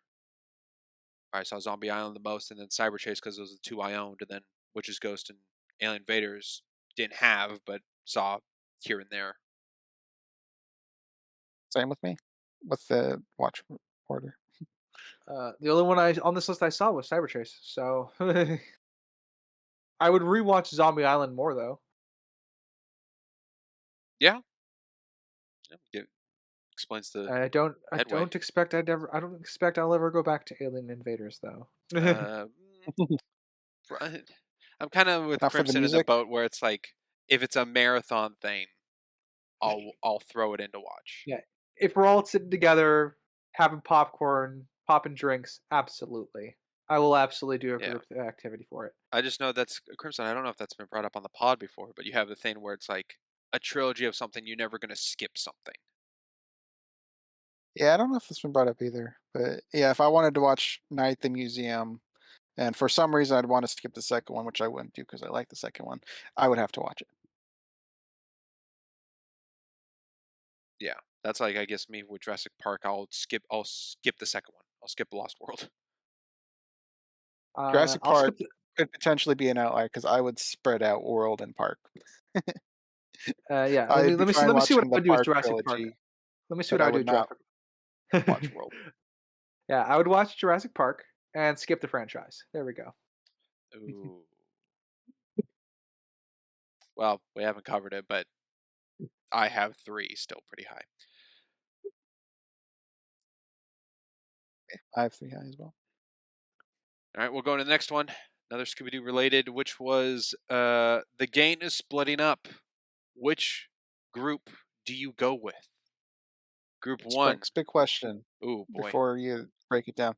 I saw Zombie Island the most, and then Cyber Chase because those are the two I owned, and then Witches, Ghost, and Alien Invaders didn't have, but saw here and there. Same with me with the watch order. The only one I on this list I saw was Cyber Chase. So I would rewatch Zombie Island more though. Yeah, explains the I headway. don't expect I don't expect I'll ever go back to Alien Invaders though. Uh, I'm kind of with Not for the Crimson in the music. boat where it's like if it's a marathon thing, I'll throw it in to watch. Yeah. If we're all sitting together, having popcorn, popping drinks, absolutely. I will absolutely do a Yeah. group activity for it. I just know that's Crimson. I don't know if that's been brought up on the pod before, but you have the thing where it's like a trilogy of something. You're never going to skip something. Yeah, I don't know if it's been brought up either, but yeah, if I wanted to watch Night at the Museum, and for some reason I'd want to skip the second one, which I wouldn't do because I like the second one, I would have to watch it. Yeah, that's like I guess me with Jurassic Park. I'll skip the second one. I'll skip Lost World. Jurassic I'll Park skip the. could potentially be an outlier because I would spread out World and Park. Yeah, I'd be fine let me see what watching I the would do with Park Jurassic Park. trilogy, Let me see but what I I would do would with not watch Jurassic. World. Yeah, I would watch Jurassic Park and skip the franchise. There we go. Ooh, well, we haven't covered it, but I have three still pretty high. I have 3 high as well. All right, we'll go to the next one. Another Scooby Doo related, which was the gang is splitting up. Which group do you go with? Group one. Sparks, big question Oh boy. before you break it down.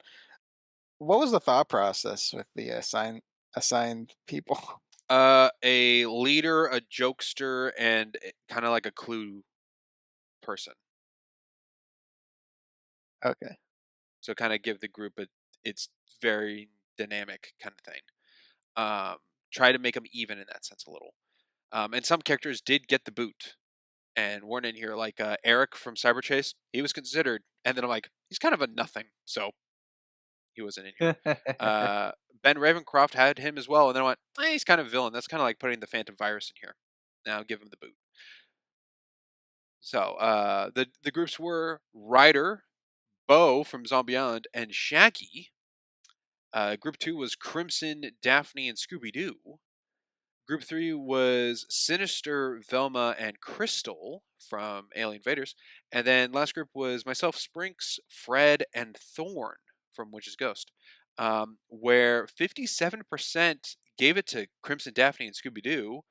What was the thought process with the assigned people? A leader, a jokester, and kind of like a clue person. Okay. So kind of give the group it's very dynamic kind of thing. Um, Try to make them even in that sense a little. And some characters did get the boot and weren't in here, like Eric from Cyber Chase. He was considered, and then I'm like, he's kind of a nothing, so he wasn't in here. Uh, Ben Ravencroft had him as well, and then I went, he's kind of a villain. That's kind of like putting the Phantom Virus in here. Now give him the boot. So the groups were Ryder, Bo from Zombieland, and Shaggy. Group 2 was Crimson, Daphne, and Scooby Doo. Group 3 was Sinister, Velma, and Crystal from Alien Invaders. And then last group was myself, Sprinks, Fred, and Thorn from Witch's Ghost, where 57% gave it to Crimson, Daphne, and Scooby Doo,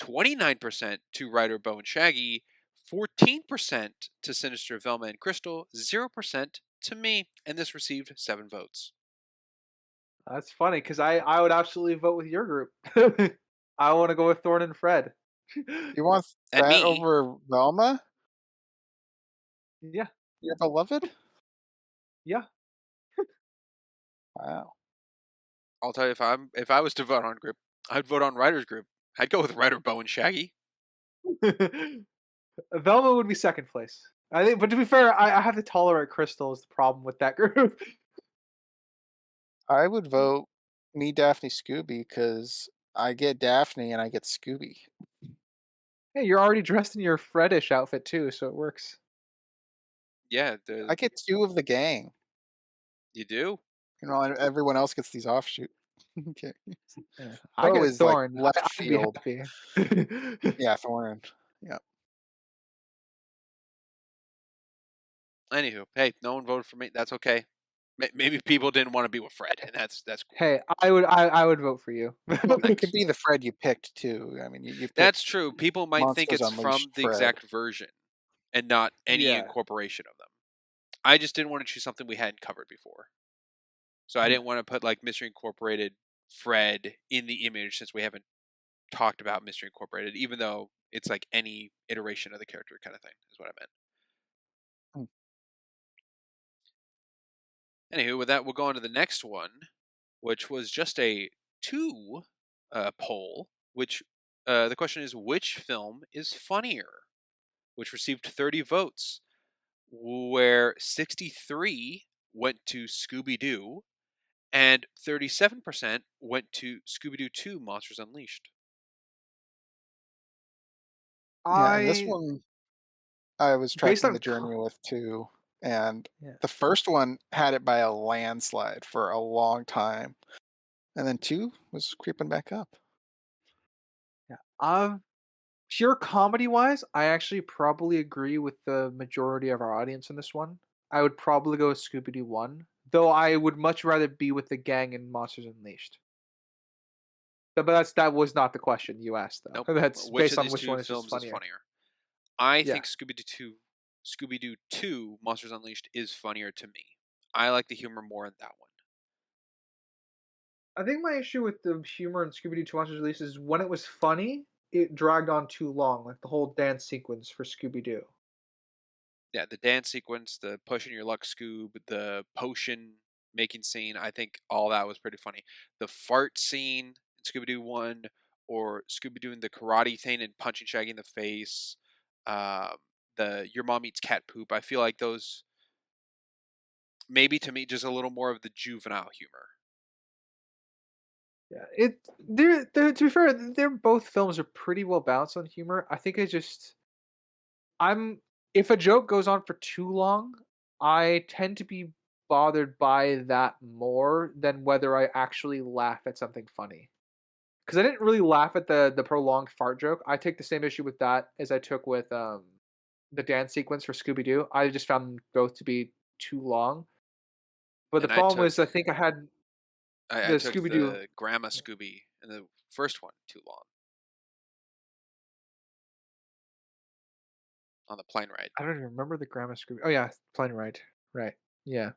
29% to Ryder, Bo, and Shaggy, 14% to Sinister, Velma, and Crystal, 0% to me, and this received 7 votes. That's funny because I would absolutely vote with your group. I want to go with Thorn and Fred. You want And that me, over Velma? Yeah, Your beloved? yeah. Wow. I'll tell you if I was to vote on a group, I'd vote on Ryder's group. I'd go with Ryder, Bo, and Shaggy. Velma would be second place. I think, but to be fair, I have to tolerate Crystal is the problem with that group. I would vote me, Daphne, Scooby because I get Daphne and I get Scooby. Hey, you're already dressed in your Fredish outfit too, so it works. Yeah, I get 2 of the gang. you do. You know, and everyone else gets these offshoot. Okay. Yeah. I Bo get is like Thorn. left I'd be field. happy. Yeah, Thorn. Yeah. Anywho, hey, no one voted for me. That's okay. Maybe people didn't want to be with Fred, and that's cool. Hey, I would vote for you. Well, it could be the Fred you picked too. I mean, you That's picked true. People might think Monsters it's Unleashed from the Fred. exact version and not any Yeah. incorporation of them. I just didn't want to choose something we hadn't covered before. So I Yeah. didn't want to put like Mystery Incorporated Fred in the image since we haven't talked about Mystery Incorporated, even though it's like any iteration of the character kind of thing, is what I meant. Hmm. Anywho, with that, we'll go on to the next one, which was just a two poll, which the question is which film is funnier, which received 30 votes, where 63 went to Scooby Doo and 37% went to Scooby Doo 2 Monsters Unleashed. Yeah, and this I one I was based tracking the on journey with too, and yeah. the first one had it by a landslide for a long time, and then 2 was creeping back up. Yeah. Pure comedy wise, I actually probably agree with the majority of our audience in this one. I would probably go with Scooby Doo 1, though I would much rather be with the gang in Monsters Unleashed. But that was not the question you asked though. Nope. That's Which based of on these which two one is just films is funnier. funnier? I Yeah. think Scooby Doo 2 Monsters Unleashed is funnier to me. I like the humor more in that one. I think my issue with the humor in Scooby Doo 2 Monsters Unleashed is when it was funny, it dragged on too long, like the whole dance sequence for Scooby Doo. Yeah, the dance sequence, the pushing your luck Scoob, the potion making scene, I think all that was pretty funny. The fart scene in Scooby Doo 1, or Scooby doing the karate thing and punching Shaggy in the face, um, the your mom eats cat poop. I feel like those, maybe to me, just a little more of the juvenile humor. Yeah, they're to be fair, they're both films are pretty well balanced on humor. I think I'm if a joke goes on for too long, I tend to be bothered by that more than whether I actually laugh at something funny. Because I didn't really laugh at the prolonged fart joke. I take the same issue with that as I took with the dance sequence for Scooby Doo. I just found them both to be too long. But the And I problem took was I think I had I the took Scooby Doo. the Grandma Scooby in the first one too long on the plane ride. I don't even remember the Grandma Scooby. Oh yeah, Plane Ride. Right. Yeah.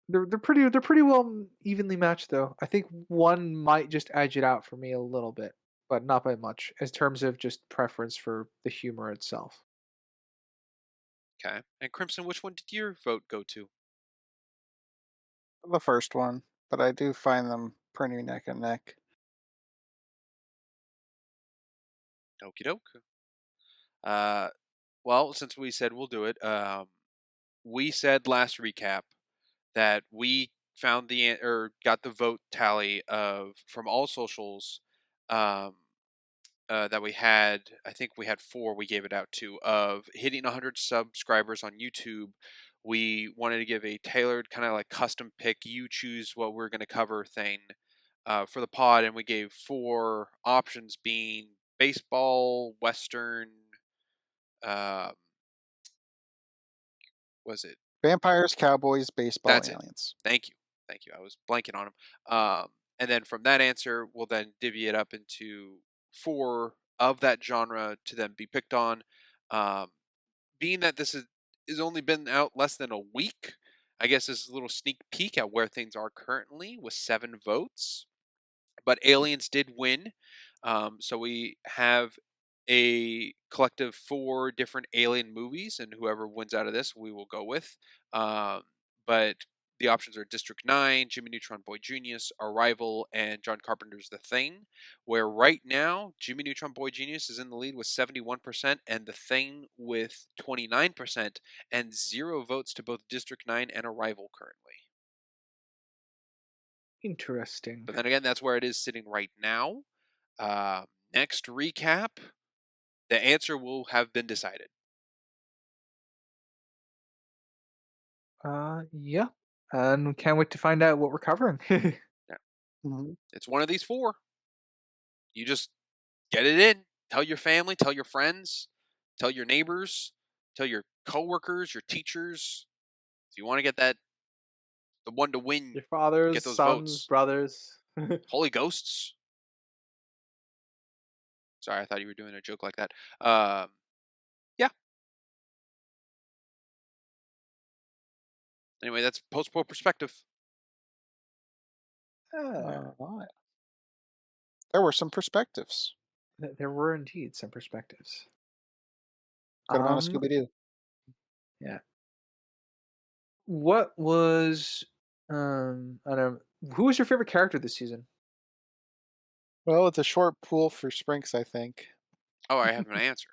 They're pretty well evenly matched though. I think one might just edge it out for me a little bit, but not by much, as terms of just preference for the humor itself. Okay. And Crimson, which one did your vote go to? The first one, but I do find them pretty neck and neck. Okie doke. Uh, well, since we said we'll do it, we said last recap that we found or got the vote tally of from all socials, um, that we had. I think we had four. We gave it out to of hitting 100 subscribers on YouTube. We wanted to give a tailored kind of like custom pick. You choose what we're going to cover thing for the pod, and we gave four options, being baseball, western. Um, was it Vampires, cowboys, baseball, That's it. aliens. Thank you. Thank you. I was blanking on them. And then from that answer, we'll then divvy it up into four of that genre to then be picked on. Um, being that this is only been out less than a week, I guess this is a little sneak peek at where things are currently with 7 votes. But Aliens did win. So we have a collective 4 different Alien movies, and whoever wins out of this, we will go with. Um, but the options are District 9, Jimmy Neutron Boy Genius, Arrival, and John Carpenter's The Thing. Where right now, Jimmy Neutron Boy Genius is in the lead with 71%, and The Thing with 29%, and 0 votes to both District 9 and Arrival currently. Interesting. But then again, that's where it is sitting right now. Uh, Next recap, the answer will have been decided. Yeah. And can't wait to find out what we're covering. Yeah. Mhm. It's one of these four. You just get it in. Tell your family, tell your friends, tell your neighbors, tell your coworkers, your teachers. If you want to get the one to win, Your fathers, get those sons, votes. brothers. Holy ghosts. Sorry, I thought you were doing a joke like that. Yeah. Anyway, that's post-pro perspective. Alright. There were some perspectives. There were indeed some perspectives. Good amount of Um, Scooby Doo. yeah. What was I don't know, who was your favorite character this season? Well, it's a short pool for Sprinks, I think. Oh, I have an answer.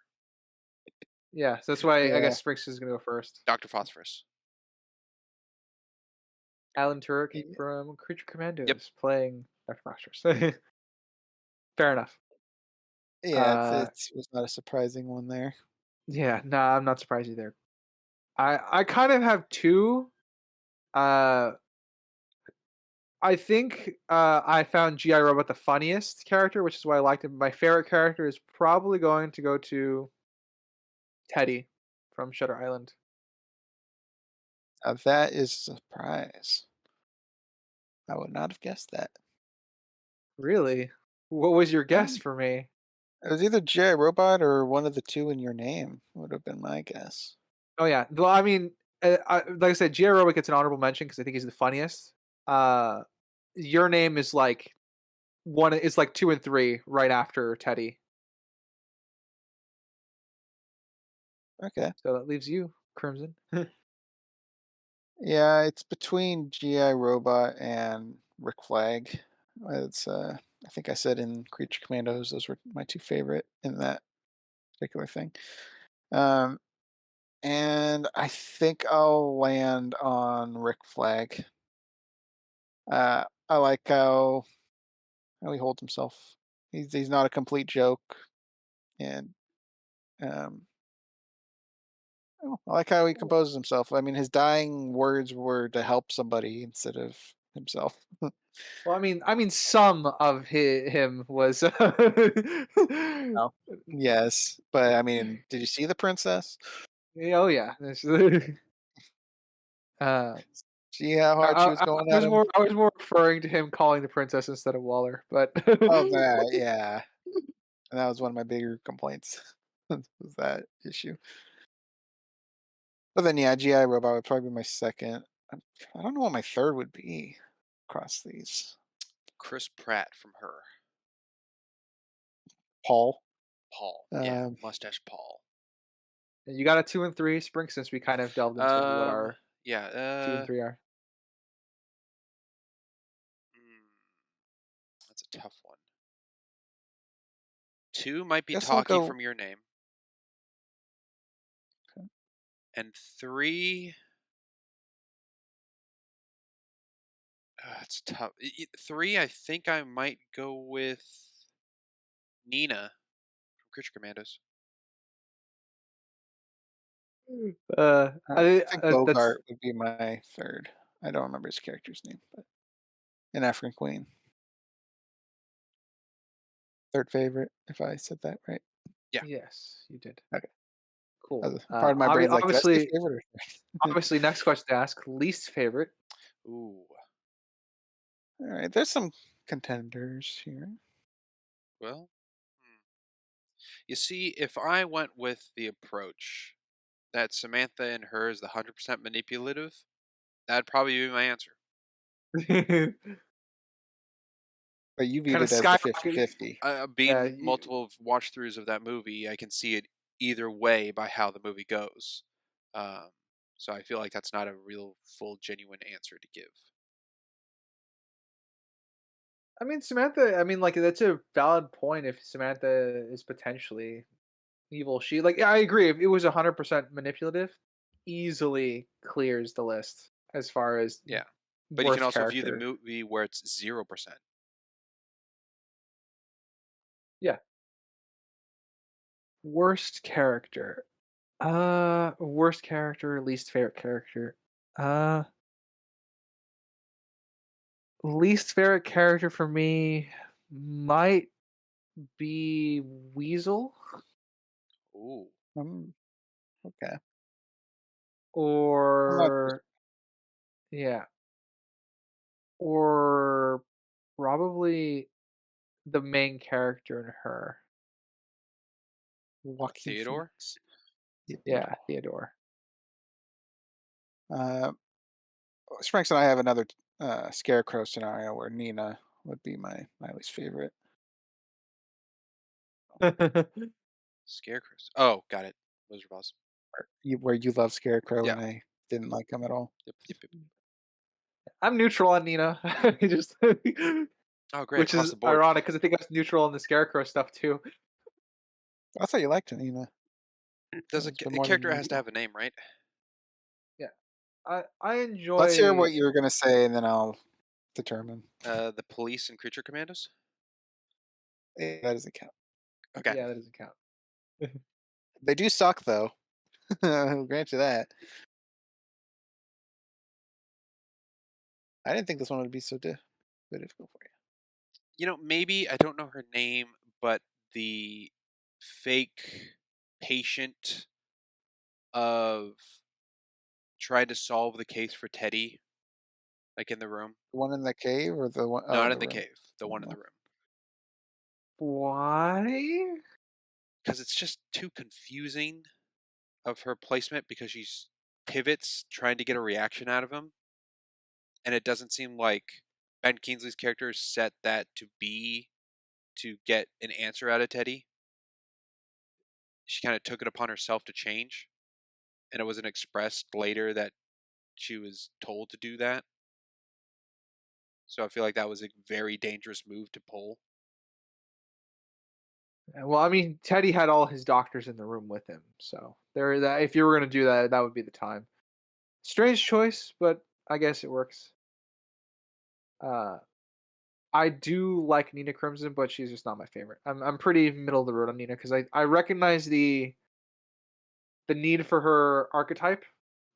Yeah, so that's why I Yeah. guess Springs is gonna go first. Dr. Phosphorus. Alan Turek Y- from Creature Yep. Commandos playing Dr. Foxtrot. Fair enough. Yeah, Uh, it was not a surprising one there. yeah, nah, I'm not surprised either. I kind of have two. Uh, I think I found GI Robot the funniest character, which is why I liked him. My favorite character is probably going to go to Teddy from Shutter Island. Now that is a surprise. I would not have guessed that. Really? What was your guess Um, for me? it was either J.I. Robot or one of the two in your name, would have been my guess. Oh yeah. Well, I mean, like I said, GI Robot gets an honorable mention because I think he's the funniest. Uh, your name is like one. It's like two and three right after Teddy. Okay. So that leaves you, Crimson. Yeah, it's between GI Robot and Rick Flag. It's I think I said in Creature Commandos those were my two favorite in that particular thing. Um, and I think I'll land on Rick Flag. I like how he holds himself. He's not a complete joke, and um, I like how he composes himself. I mean, his dying words were to help somebody instead of himself. Well, I mean, some of him was. Oh, yes, but I mean, did you see the princess? Yeah, oh yeah. uh, See how hard she was going I at was him? more referring to him calling the princess instead of Waller, but Oh, that, yeah. And that was one of my bigger complaints was that issue. But then, yeah, GI Robot would probably be my second. I don't know what my third would be across these. Chris Pratt from Her. Paul. Paul. Yeah, Um, mustache Paul. you got a 2 and 3 Spring since we kind of delved into what Um, our yeah. 2 and 3 are. Mm, that's a tough one. 2 might be guess I'll Talkie go. from Your Name, and 3. It's tough. 3, I think I might go with Nina from Creature Commandos. I think That's Bogart would be my third. I don't remember his character's name, but an African Queen. Third favorite, if I said that right. Yeah. yes, you did. Okay. Cool. Part of my brain's like, did I say Obviously, favorite or obviously, next question to ask: least favorite. Ooh. All right, there's some contenders here. Well, you see, if I went with the approach that Samantha and her is the 100% manipulative, that'd probably be my answer. Kind But you viewed of it as the skyrocketed. 50-50. Yeah, Being multiple watch throughs of that movie, I can see it either way by how the movie goes. Um, so I feel like that's not a real, full, genuine answer to give. I mean, Samantha. I mean, like that's a valid point. If Samantha is potentially evil, yeah, I agree. If it was 100% manipulative, easily clears the list as far as Yeah, but you can worst also view the character. movie where it's 0%. Yeah, worst character. Worst character, least favorite character. Uh, Least favorite character for me might be Weasel Ooh, Mm, okay. I'm not too or yeah, or probably the main character in Her. Joaquin Theodore? Phoenix. Yeah, Yeah, Theodore. Theodore. Uh, Spanx and I have another scarecrow scenario where Nina would be my least favorite. Scarecrows. Oh, got it. Wizard of Oz. Where you love Scarecrow Yeah. and I didn't like him at all. Yep, yep, yep. I'm neutral on Nina. Just Oh, great. which Across is the board. ironic because I think I was neutral on the Scarecrow stuff too. I thought you liked Nina. Does It's been a more than character you has to do. have a name, right? Yeah, I Let's hear enjoy. what you were gonna say, and then I'll determine. The police and creature commandos? That doesn't count. Okay. Yeah, that doesn't count. They do suck, though. I'll grant you that. I didn't think this one would be so difficult for you. Maybe I don't know her name, but the fake patient of trying to solve the case for Teddy, like in the room. The one in the cave or the one oh, Not in in the the room? cave, the one in the No. room. Why? Because it's just too confusing of her placement because she's pivots trying to get a reaction out of him. And it doesn't seem like Ben Kingsley's character set that to get an answer out of Teddy. She kind of took it upon herself to change. and it wasn't expressed later that she was told to do that. So I feel like that was a very dangerous move to pull. Well, I mean, Teddy had all his doctors in the room with him, so there. That if you were gonna do that, that would be the time. Strange choice, but I guess it works. Uh, I do like Nina Crimson, but she's just not my favorite. I'm pretty middle of the road on Nina because I recognize the need for her archetype.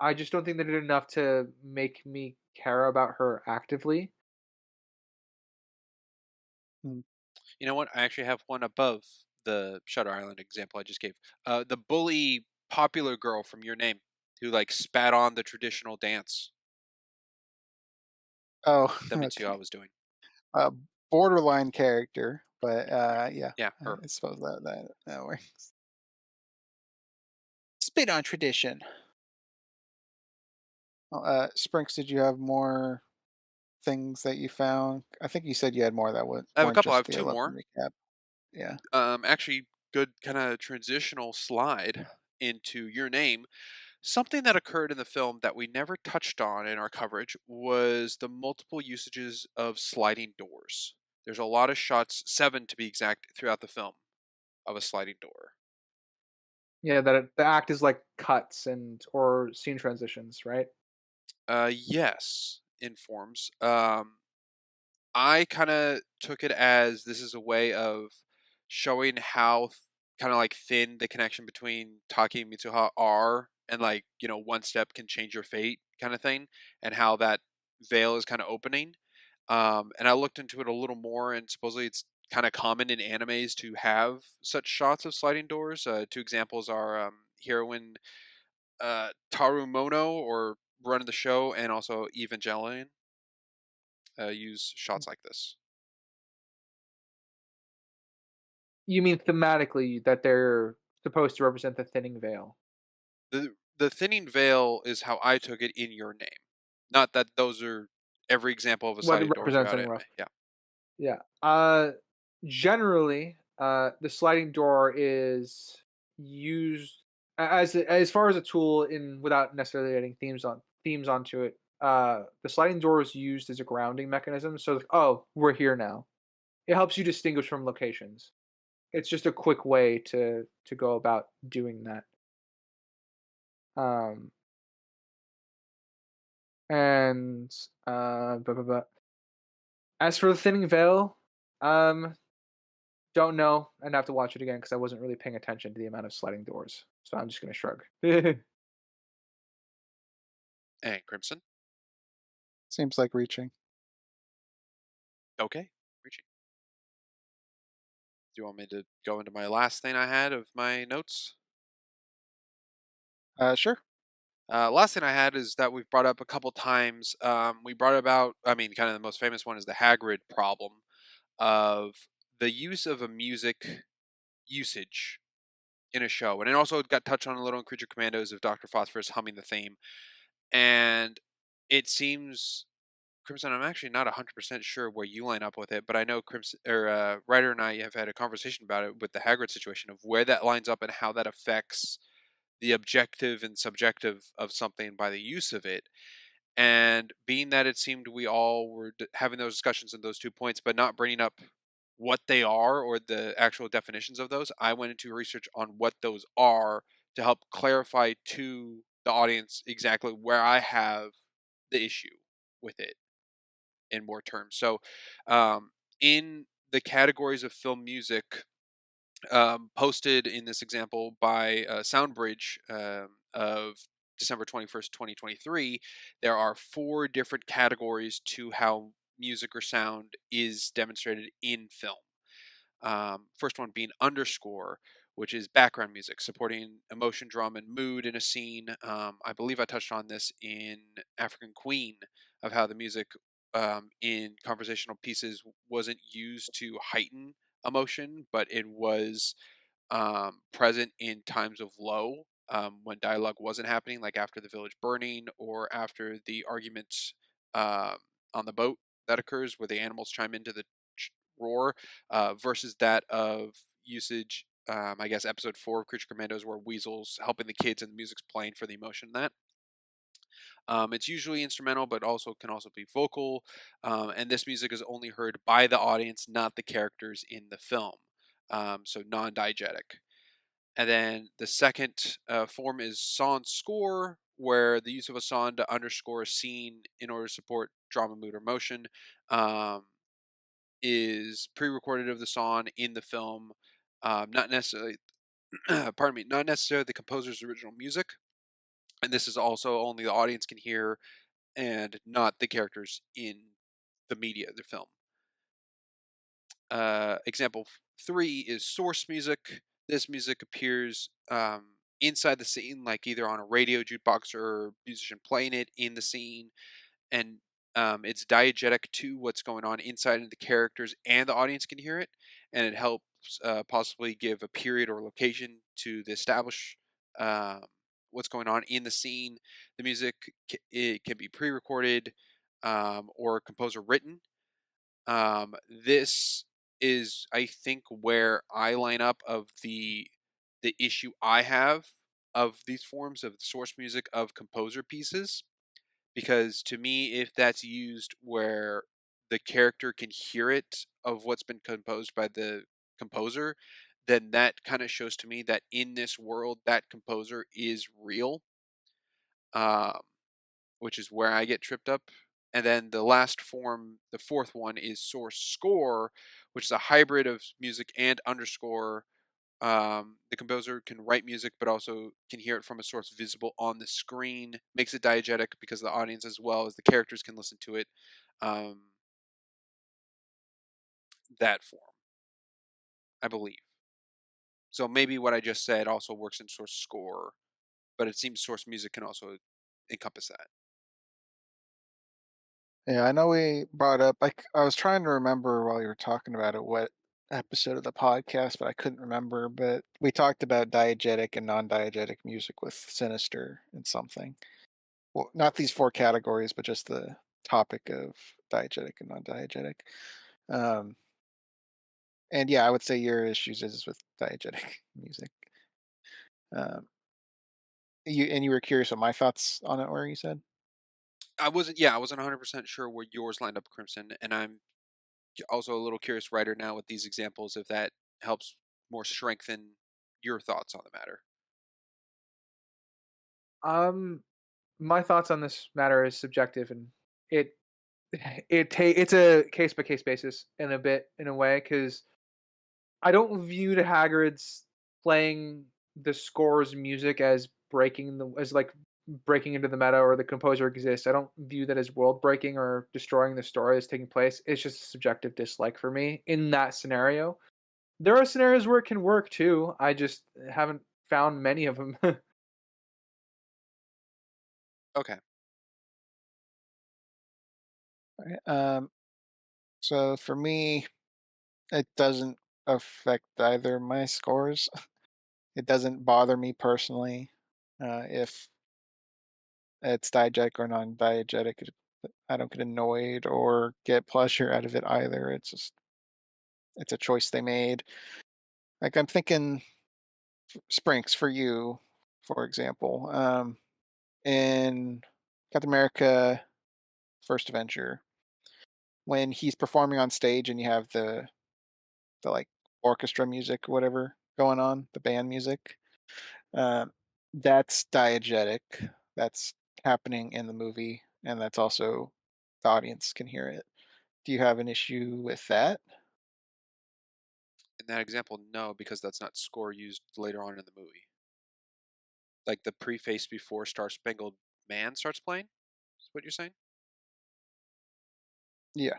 I just don't think they did enough to make me care about her actively. Mm. You know what? I actually have one above the Shutter Island example I just gave. The bully popular girl from Your Name who like spat on the traditional dance Oh, that Mitsuyo okay. was doing. A borderline character, but yeah, Yeah, her. I suppose that works. Spit on tradition. Sprinks, did you have more things that you found? I think you said you had more that I have a weren't couple. I just have the two 11 more. recap. Yeah. Actually, good kind of transitional slide into Your Name. Something that occurred in the film that we never touched on in our coverage was the multiple usages of sliding doors. There's a lot of shots, 7 to be exact, throughout the film of a sliding door. Yeah, the act is like cuts and or scene transitions, right? Yes, in forms. I kind of took it as this is a way of showing how kind of like thin the connection between Taki and Mitsuha are, and like one step can change your fate, kind of thing, and how that veil is kind of opening. And I looked into it a little more, and supposedly it's kind of common in animes to have such shots of sliding doors. Two examples are Heroine Tarumono or Run of the Show, and also Evangelion use shots like this. You mean thematically that they're supposed to represent the thinning veil? The thinning veil is how I took it in Your Name. Not that those are every example of a What it sliding door represents throughout anyway. anime. Yeah. Yeah. Generally, the sliding door is used as far as a tool in without necessarily adding themes onto it. The sliding door is used as a grounding mechanism. So, like, oh, we're here now. It helps you distinguish from locations. It's just a quick way to go about doing that. Um, and blah, blah, blah. As for the thinning veil, um, don't know. I'd have to watch it again because I wasn't really paying attention to the amount of sliding doors. So I'm just gonna shrug. And Crimson. Seems like reaching. Okay. Reaching. Do you want me to go into my last thing I had of my notes? Sure. Last thing I had is that we've brought up a couple times. We brought about, I mean, kind of the most famous one is the Hagrid problem of the use of a music usage in a show. And it also got touched on a little in Creature Commandos of Dr. Phosphorus humming the theme. And it seems, Crimson, I'm actually not 100% sure where you line up with it, but I know Crimson or Ryder and I have had a conversation about it with the Hagrid situation of where that lines up and how that affects the objective and subjective of something by the use of it. And being that it seemed we all were having those discussions in those 2 points, but not bringing up what they are or the actual definitions of those, I went into research on what those are to help clarify to the audience exactly where I have the issue with it in more terms. So, in the categories of film music, posted in this example by Soundbridge of December 21st, 2023, there are 4 different categories to how music or sound is demonstrated in film. First one being underscore, which is background music supporting emotion, drama, and mood in a scene. I believe I touched on this in African Queen of how the music in conversational pieces wasn't used to heighten emotion, but it was present in times of low when dialogue wasn't happening, like after the village burning or after the arguments um, on the boat that occurs where the animals chime into the roar versus that of usage I guess episode 4 of Creature Commandos, where Weasel's helping the kids and the music's playing for the emotion in that. It's usually instrumental, but also can also be vocal. And this music is only heard by the audience, not the characters in the film. So non-diegetic. And then the second form is song score, where the use of a song to underscore a scene in order to support drama, mood, or motion is pre-recorded of the song in the film, not necessarily, pardon me, not necessarily the composer's original music. And this is also only the audience can hear and not the characters in the media of the film. Example 3 is source music. This music appears inside the scene, like either on a radio jukebox or musician playing it in the scene, and it's diegetic to what's going on inside of the characters, and the audience can hear it, and it helps possibly give a period or location to the establish um, what's going on in the scene. The music it can be pre-recorded or composer written. This is, I think, where I line up of the issue I have of these forms of source music of composer pieces, because to me, if that's used where the character can hear it of what's been composed by the composer, then that kind of shows to me that in this world, that composer is real. Um, which is where I get tripped up. And then the last form, the fourth one, is source score, which is a hybrid of music and underscore. The composer can write music, but also can hear it from a source visible on the screen. Makes it diegetic because the audience, as well as the characters, can listen to it. Um, that form, I believe. So maybe what I just said also works in source score, but it seems source music can also encompass that. Yeah, I know we brought up. I was trying to remember while you were talking about it what episode of the podcast, but I couldn't remember. But we talked about diegetic and non-diegetic music with Sinister and something. Well, not these four categories, but just the topic of diegetic and non-diegetic. Um, and yeah, I would say your issues is with diegetic music. Um, you were curious what my thoughts on it were. You said. I wasn't 100% sure where yours lined up, Crimson, and I'm also a little curious writer now with these examples if that helps more strengthen your thoughts on the matter. Um, my thoughts on this matter is subjective, and it it's a case by case basis in a way because I don't view the Hagrids playing the score's music as breaking into the meta or the composer exists. I don't view that as world breaking or destroying the story that's taking place. It's just a subjective dislike for me in that scenario. There are scenarios where it can work too. I just haven't found many of them. Okay. Right. So for me, it doesn't affect either of my scores. It doesn't bother me personally if it's diegetic or non-diegetic. I don't get annoyed or get pleasure out of it either. It's a choice they made. Like I'm thinking Sprinks for you, for example. In Captain America: First Avenger, when he's performing on stage and you have the like orchestra music or whatever going on, the band music. Um, that's diegetic. That's happening in the movie, and that's also the audience can hear it. Do you have an issue with that? In that example, no, because that's not score used later on in the movie. Like the preface before Star Spangled Man starts playing? Is what you're saying? Yeah.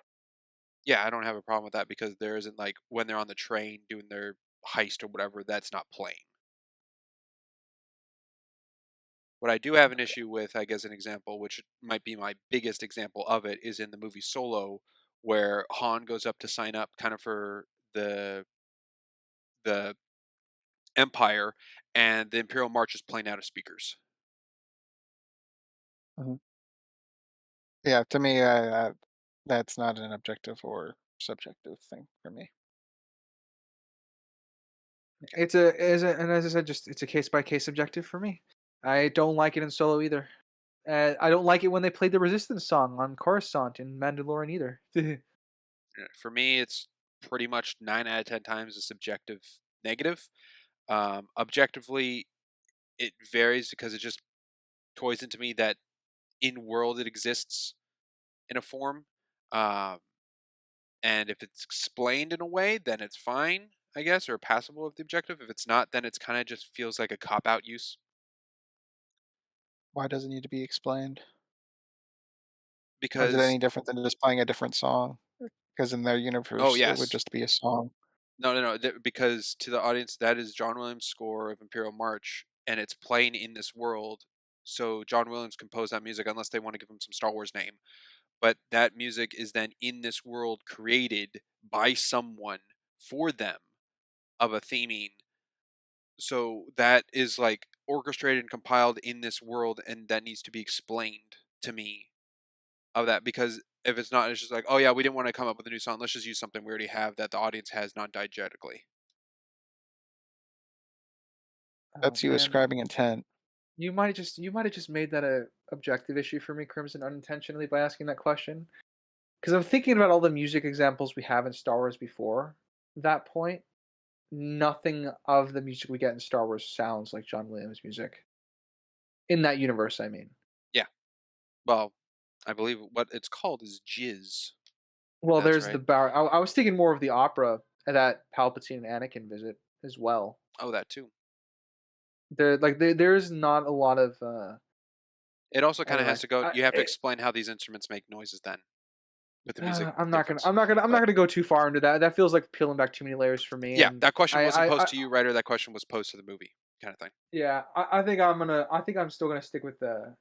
Yeah, I don't have a problem with that because there isn't like when they're on the train doing their heist or whatever, that's not playing. What I do have an issue with, I guess, an example, which might be my biggest example of it, is in the movie Solo, where Han goes up to sign up kind of for the Empire, and the Imperial March is playing out of speakers. Mhm. Yeah. To me, that's not an objective or subjective thing for me. And as I said, just it's a case by case objective for me. I don't like it in solo either. I don't like it when they played the Resistance song on Coruscant in Mandalorian either. For me, it's pretty much 9 out of 10 times a subjective negative. Objectively, it varies because it just toys into me that in world it exists in a form. Um, and if it's explained in a way, then it's fine, I guess, or passable of the objective. If it's not, then it's kind of just feels like a cop out use Why does it need to be explained? Or is it because any different than just playing a different song? Because in their oh universe, it would yes, just be a song. no, because to the audience that is John Williams' score of Imperial March, and it's playing in this world. So John Williams composed that music unless they want to give him some Star Wars name. But that music is then in this world created by someone for them of a theming. So that is like orchestrated and compiled in this world, and that needs to be explained to me of that because if it's not, it's just like, oh yeah, we didn't want to come up with a new song. Let's just use something we already have that the audience has non-diegetically. Oh That's you man, ascribing intent. you might have just made that a objective issue for me, Crimson, unintentionally by asking that question. Because I'm thinking about all the music examples we have in Star Wars before that point. Nothing of the music we get in Star Wars sounds like John Williams music in that universe. I mean, Yeah. Well, I believe what it's called is jizz. well, That's there's the right. bar. I was thinking more of the opera that Palpatine and Anakin visit as well. Oh, that too. There's not a lot of It also kind of has like to go. You have to explain how these instruments make noises then with the music difference. I'm not But gonna go too far into that. That feels like peeling back too many layers for me. yeah, And that question wasn't I posed to you, right? Or that question was posed to the movie, kind of thing. yeah, I think I'm still gonna stick with the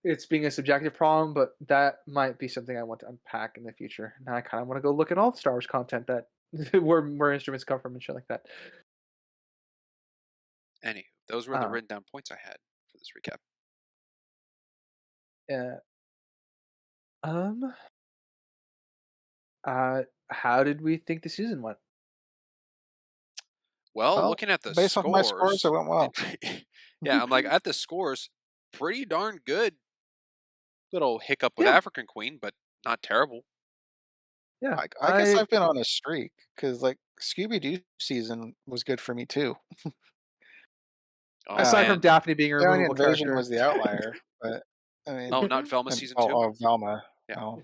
it's being a subjective problem, but that might be something I want to unpack in the future. Now I kind of want to go look at all the Star Wars content that where instruments come from and shit like that. Anywho, those were the Uh, written down points I had for this recap. yeah. Um. How did we think the season went? Well, Well, looking at the based off my scores, it scores, went well. yeah, I'm like at the scores, pretty darn good. Little hiccup with Yeah. African Queen, but not terrible. Yeah. I guess I've been on a streak because like Scooby Doo season was good for me too. Oh Aside from Um, man, Daphne being a Alien removable Invasion character. was the outlier, but I mean, oh, not Velma season two. Velma. Yeah, Oh,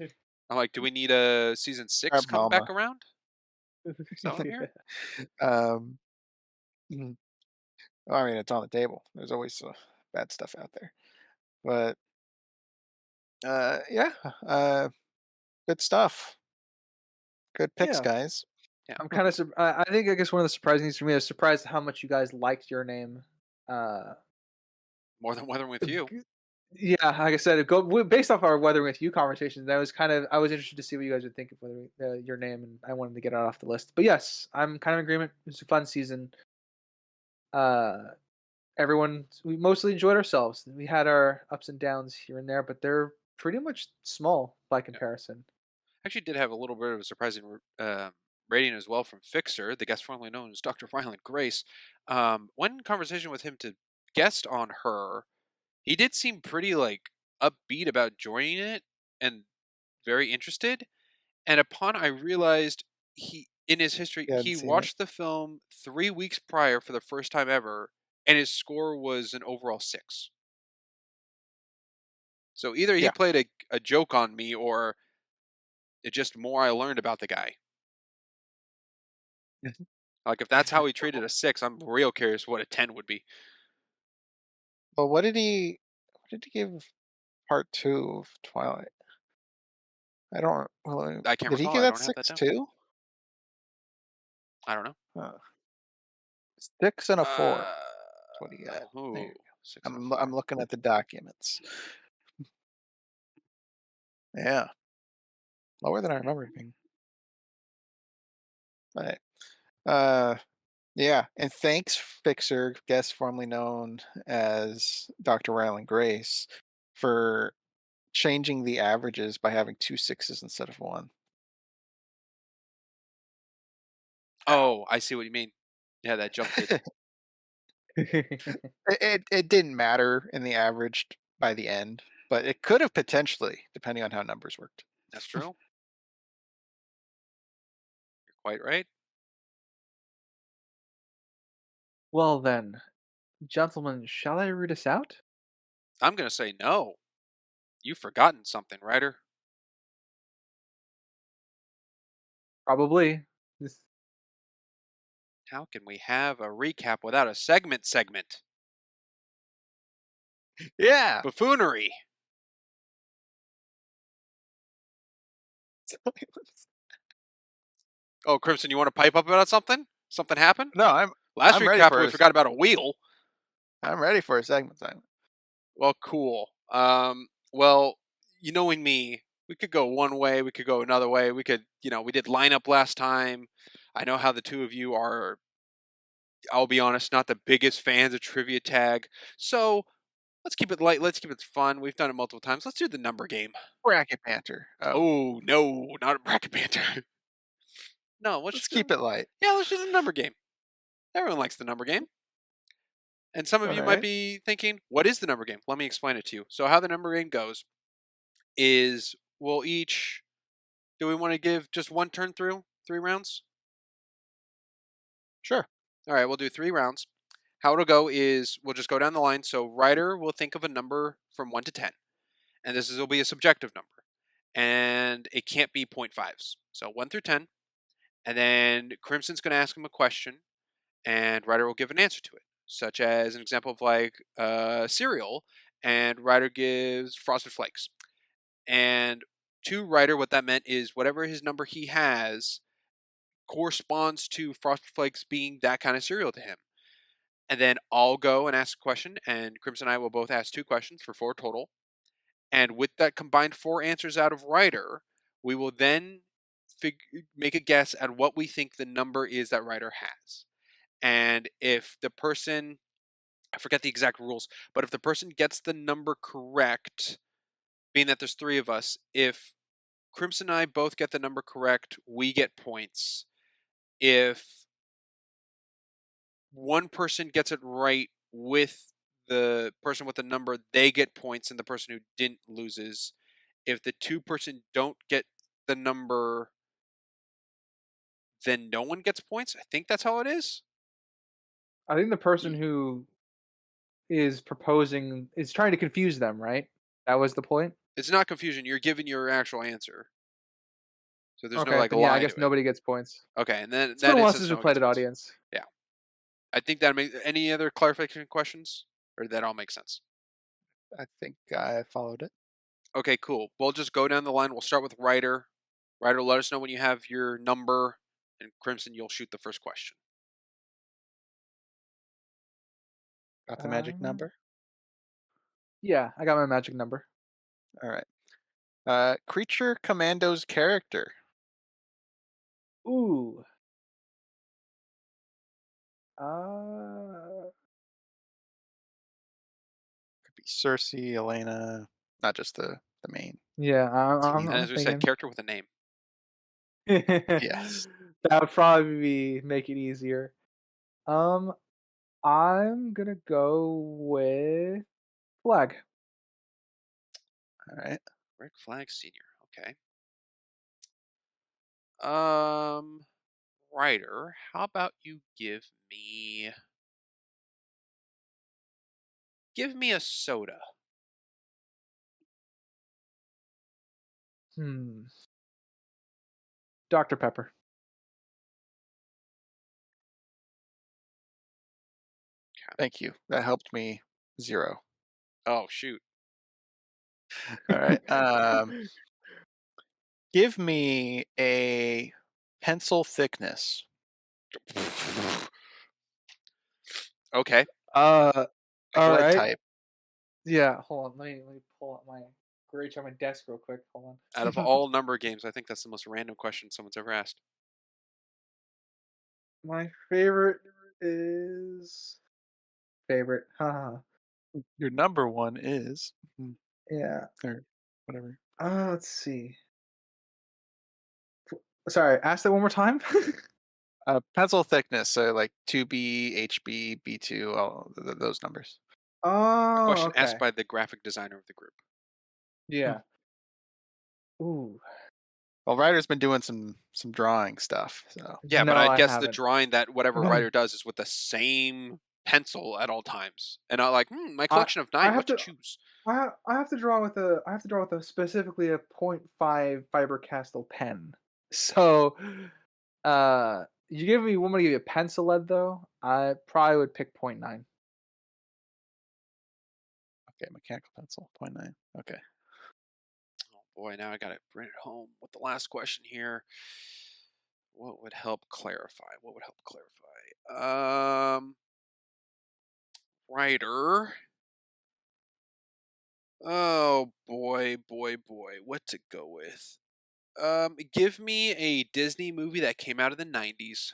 I'm like, do we need a season six grab coming back Velma. around? Is that what I'm hearing? Um, mm, well, I mean, it's on the table. There's always bad stuff out there, but yeah, uh, good stuff. Good picks, Yeah. guys. Yeah, I'm kind of. I think I guess one of the surprising things for me, I was surprised how much you guys liked your name. Uh, more than weathering with you. g- yeah, like I said, based off our Weathering with You conversations. That was kind of. I was interested to see what you guys would think of your name, and I wanted to get it off the list. But yes, I'm kind of in agreement. It was a fun season. Uh, we mostly enjoyed ourselves. We had our ups and downs here and there, but they're pretty much small by Yeah. comparison. Actually, did have a little bit of a surprising rating as well from Fixer, the guest formerly known as Dr. Violent Grace. One conversation with him to guest on her, he did seem pretty like upbeat about joining it and very interested. And upon I realized he in his history You hadn't he seen it. watched the film 3 weeks prior for the first time ever, and his score was an overall 6. So either he Yeah. played a joke on me, or it just more I learned about the guy. Like if that's how he treated a 6, I'm real curious what a 10 would be. Well, what did he give part 2 of Twilight? I don't really I can't did he recall. give I that don't have that 6 down. too? I don't know. Huh. 6 and a 4 Uh, is what he got. There you ooh, go. 6 and a I'm 4. looking at the documents. Yeah, lower than I remember it being. But, uh, yeah, and thanks, Fixer, guest formerly known as Dr. Ryland Grace, for changing the averages by having 2 sixes instead of 1. Oh, I see what you mean. Yeah, that jump did. It didn't matter in the averaged by the end, but it could have potentially, depending on how numbers worked. That's true. You're quite right. Well then, gentlemen, shall I read us out? I'm gonna say no. You've forgotten something, Ryder. Probably. How can we have a recap without a segment? Yeah. Buffoonery. Oh, Crimson, you want to pipe up about something? Something happened? No, Last I'm ready recap, for we forgot about a wheel. I'm ready for a segment. Well, cool. Well, you knowing me, we could go one way, we could go another way. We could, we did lineup last time. I know how the two of you are, I'll be honest, not the biggest fans of Trivia Tag. So let's keep it light. Let's keep it fun. We've done it multiple times. Let's do the number game. Bracket banter. Oh, Oh, no, not a bracket banter. No, let's let's just do, keep it light. yeah, let's do the number game. Everyone likes the number game. And some of All you might right. be thinking, what is the number game? Let me explain it to you. So, how the number game goes is we'll each. Do we want to give just one turn through 3 rounds? Sure. All right, we'll do 3 rounds. How it'll go is we'll just go down the line. So, Ryder will think of a number from 1 to 10. And will be a subjective number. And it can't be 0.5s. So, 1 through 10. And then Crimson's going to ask him a question, and Ryder will give an answer to it, such as an example of like cereal, and Ryder gives Frosted Flakes. And to Ryder, what that meant is whatever his number he has corresponds to Frosted Flakes being that kind of cereal to him. And then I'll go and ask a question, and Crimson and I will both ask 2 questions for 4 total. And with that combined 4 answers out of Ryder, we will then make a guess at what we think the number is that Ryder has. And if the person, I forget the exact rules, but if the person gets the number correct, being that there's 3 of us, if Crimson and I both get the number correct, we get points. If one person gets it right with the person with the number, they get points, and the person who didn't loses. If the 2 person don't get the number, then no one gets points. I think that's how it is. I think the person who is proposing is trying to confuse them, right? That was the point? It's not confusion. You're giving your actual answer. So there's no Okay, like then yeah, I lie to guess it. nobody gets points. Okay, and then It's been that a while instance, since no we one played gets at points. audience. Yeah, I think that makes. Any other clarification questions, or that all makes sense? I think I followed it. Okay, cool. We'll just go down the line. We'll start with Ryder. Ryder, let us know when you have your number, and Crimson, you'll shoot the first question. Got the magic Uh, number. yeah, I got my magic number. All right. Creature Commando's character. Ooh. Uh, Could be Cersei, Elena, not just the main yeah, team. And I'm as we said, thinking. character with a name. Yes. That would probably make it easier. Um, I'm gonna go with flag. All right. Red Flag Senior. Okay. Um, Ryder, how about you give me a soda. Hmm. Dr. Pepper. Thank you. That helped me 0. Oh shoot. All right. Give me a pencil thickness. Okay. Uh, Like all lead right. type. Yeah, hold on. Let me pull up my reach on my desk real quick. Hold Out of on. all number games, I think that's the most random question someone's ever asked. My favorite is favorite. Haha. Your number one is Yeah. or whatever. Let's see. Sorry, ask that one more time. Pencil thickness, so like 2B, HB, B2, all those numbers. A Oh, question asked okay. by the graphic designer of the group. Hmm. Yeah. Ooh. Well, Ryder's been doing some drawing stuff, so Yeah, but No, I I guess the haven't. drawing that whatever writer does is with the same pencil at all times. And I like, my I collection of I 9, have what to to choose? I have to draw with a specifically a .5 Faber Castell pen. So, you want me to give you a pencil lead though? I probably would pick .9. okay, mechanical pencil, point 0.9. Okay. Oh boy, now I gotta bring it home with the last question here. What would help clarify? What would help clarify? Writer. Oh boy, boy, boy. What to go with? Give me a Disney movie that came out in the 90s.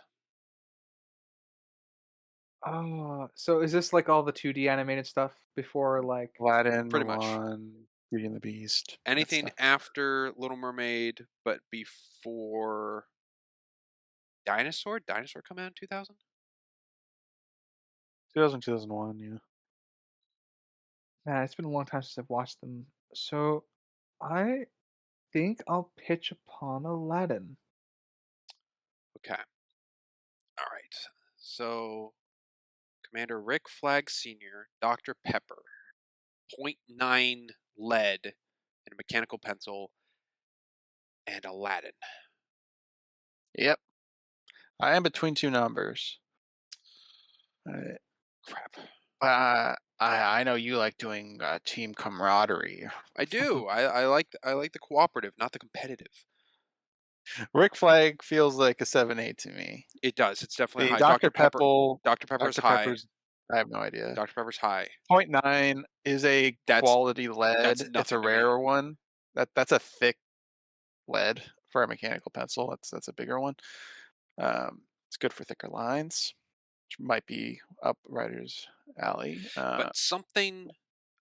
Oh, so is this like all the 2D animated stuff before like Aladdin, Pretty much. Mulan, Beauty and the Beast, that Anything stuff. after Little Mermaid, but before Dinosaur? Dinosaur come out in 2000? 2000, 2001, yeah. man, it's been a long time since I've watched them. So I think I'll pitch upon Aladdin. Okay. All right. So Commander Rick Flag Sr., Dr. Pepper, .9 lead, and a mechanical pencil, and Aladdin. Yep. I am between two numbers. Uh, Crap. I know you like doing team camaraderie. I do. I like the cooperative, not the competitive. Rick Flag feels like a 7-8 to me. It does. It's definitely The high. Dr. Pepper, Dr. Pepper's Dr. high. Pepper's, I have no idea. Dr. Pepper's high. Point 0.9 is a That's quality that's lead. It's a nothing to me. rarer one. That's a thick lead for a mechanical pencil. That's a bigger one. It's good for thicker lines, which might be up writer's alley. But something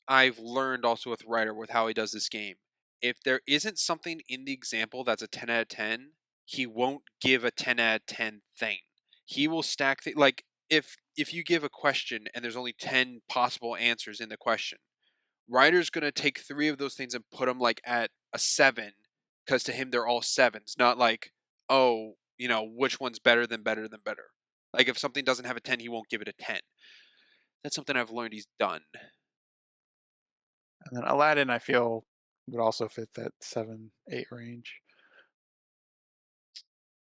I've learned also with Ryder with how he does this game. If there isn't something in the example that's a 10 out of 10, he won't give a 10 out of 10 thing. He will stack like if you give a question and there's only 10 possible answers in the question, Ryder's going to take 3 of those things and put them like at a 7 cuz to him they're all sevens, not like, oh, which one's better than better than better. Like if something doesn't have a 10, he won't give it a 10. That's something I've learned he's done. And then Aladdin, I feel, would also fit that 7-8 range.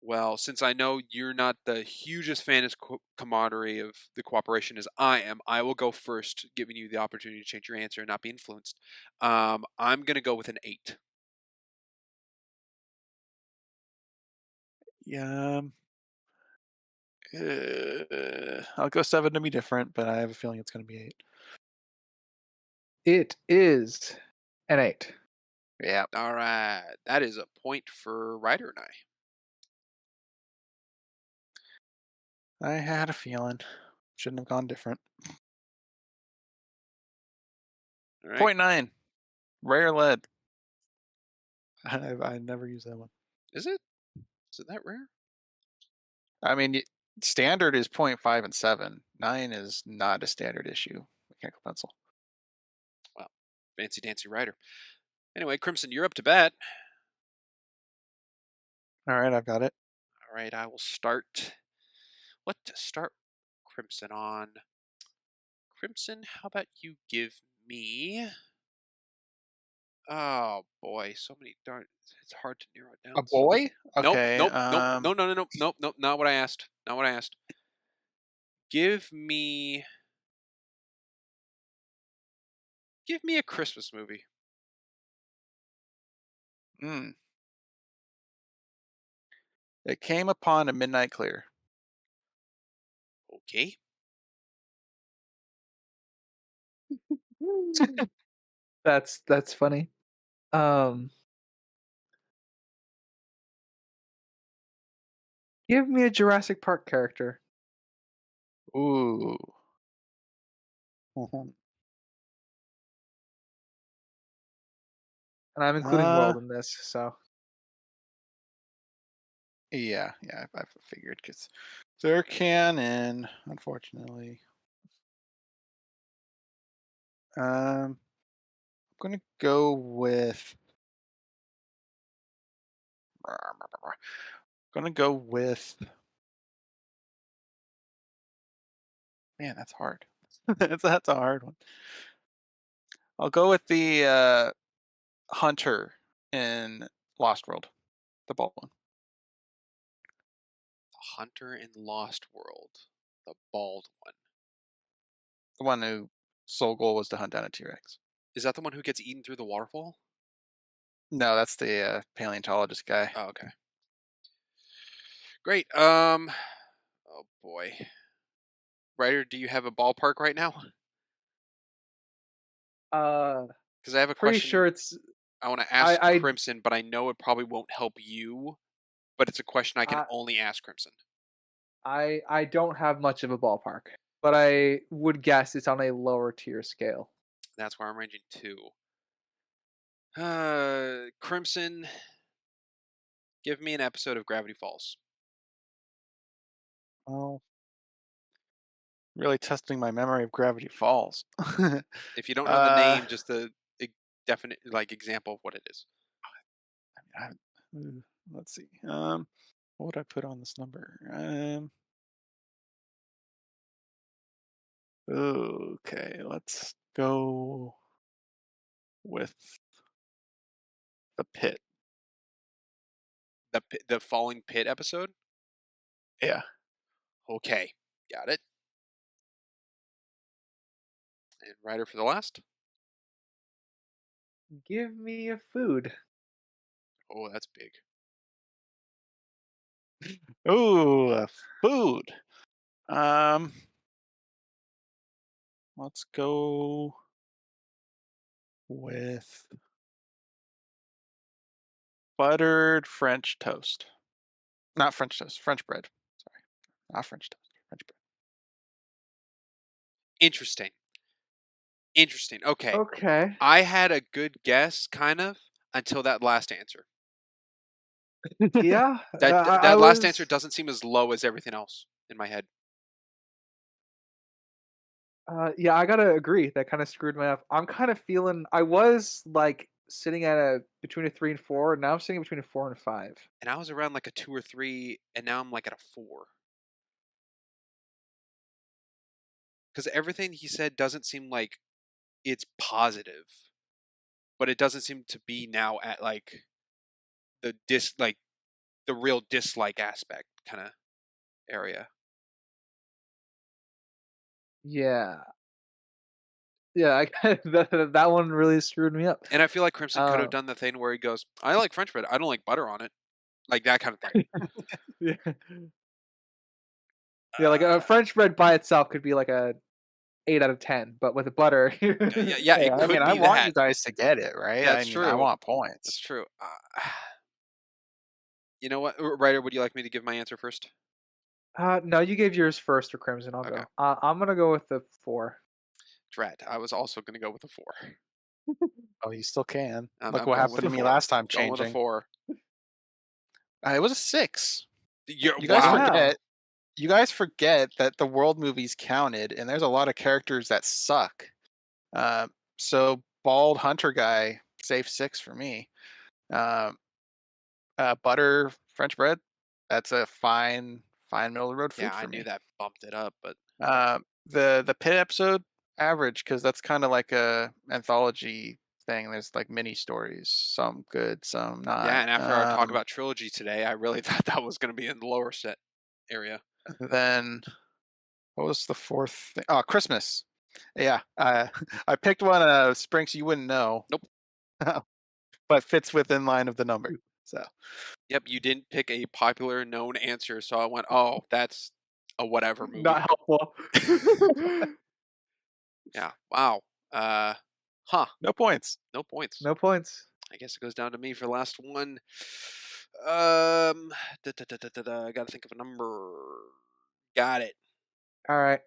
Well, since I know you're not the hugest fan of camaraderie of the cooperation as I am, I will go first, giving you the opportunity to change your answer and not be influenced. I'm going to go with an 8. Yeah, I'll go 7 to be different, but I have a feeling it's going to be 8. It is an 8. Yeah, All right. That is a point for Ryder and I. I had a feeling. Shouldn't have gone different. All right. Point 0.9, rare lead. I never use that one. Is it? Is it that rare? I mean, standard is point 0.5 and 7. 9 is not a standard issue mechanical pencil. Well, fancy dancy Ryder. Anyway, Crimson, you're up to bat. All right, I've got it. All right, I will start. What to start Crimson on? Crimson, how about you give me. Oh boy, so many darn. It's hard to narrow it A down. boy? Nope, Okay. nope, nope, no, no, no, no, nope, nope. Not what I asked. Not what I asked. Give me, give me a Christmas movie. Mm. It came upon a midnight clear. Okay. That's funny. Um, give me a Jurassic Park character. Ooh. Mhm. And I'm including Uh, World in this, so Yeah, yeah, I figured because they're canon, unfortunately. I'm gonna go with. Gonna go with. Man, that's hard. That's a hard one. I'll go with the hunter in Lost World, the bald one, Hunter in Lost World, the bald one. the one who sole goal was to hunt down a T-Rex. Is that the one who gets eaten through the waterfall? No, that's the paleontologist guy. Oh, okay. Great. Oh boy. Writer, do you have a ballpark right now? Uh, Because I have a pretty question sure it's I want to ask I Crimson, but I know it probably won't help you. But it's a question I can I only ask Crimson. I don't have much of a ballpark, but I would guess it's on a lower tier scale. That's where I'm ranging to. Crimson, give me an episode of Gravity Falls. Well, really testing my memory of Gravity Falls. If you don't know the uh, name, just the definite like example of what it is. I, let's see. What would I put on this number? Okay, let's go with the pit. The Falling Pit episode. Yeah. Okay, got it. And writer for the last. Give me a food. Oh, that's big. Ooh, food. Um, let's go with buttered French toast. Not French toast, French bread. Sorry, not French toast, French bread. Interesting. Interesting. Okay, Okay. I had a good guess, kind of, until that last answer. Yeah, That I that last answer was. doesn't seem as low as everything else in my head. Yeah, I gotta agree. That kind of screwed me up. I'm kind of feeling. I was like sitting at a between a 3 and 4. Now I'm sitting between a 4 and 5. And I was around like a 2 or 3, and now I'm like at a 4. Because everything he said doesn't seem like it's positive, but it doesn't seem to be now at like like the real dislike aspect kind of area. Yeah, yeah. That one really screwed me up. And I feel like Crimson could have Uh, done the thing where he goes, "I like French bread. I don't like butter on it." Like that kind of thing. yeah, yeah. Like a French bread by itself could be like a 8 out of 10, but with a butter. Yeah, yeah, Hey, it I mean, could I be want you that. guys to get it, right? I That's mean, I true. want That's points. true. You know what, writer? Would you like me to give my answer first? No, you gave yours first for Crimson. I'll Okay. go. I'm gonna go with the 4. Drat. I was also going to go with a 4. Oh, you still can. Look I'm what going with happened a to me 4. last time Going with a changing. 4. It was a 6. You're, You guys wow. Wow. forget. You guys forget that the world movies counted, and there's a lot of characters that suck. Uh, so bald hunter guy, safe 6 for me. Um, butter French bread, that's a fine middle of the road Yeah, food I for knew me. that bumped it up, but The pit episode, average, because that's kind of like a anthology thing. There's like mini stories, some good, some yeah. not. And after our talk about trilogy today, I really thought that was going to be in the lower set area. Then what was the fourth thing? Oh, Christmas. Yeah, I picked one Sprinks you wouldn't know, Nope. but fits within line of the number. So Yep, you didn't pick a popular known answer, so I went, "Oh, that's a whatever movie." Not helpful. Yeah. Wow. Uh, huh. no points. No points. No points. I guess it goes down to me for last one. I gotta think of a number. Got it. All right.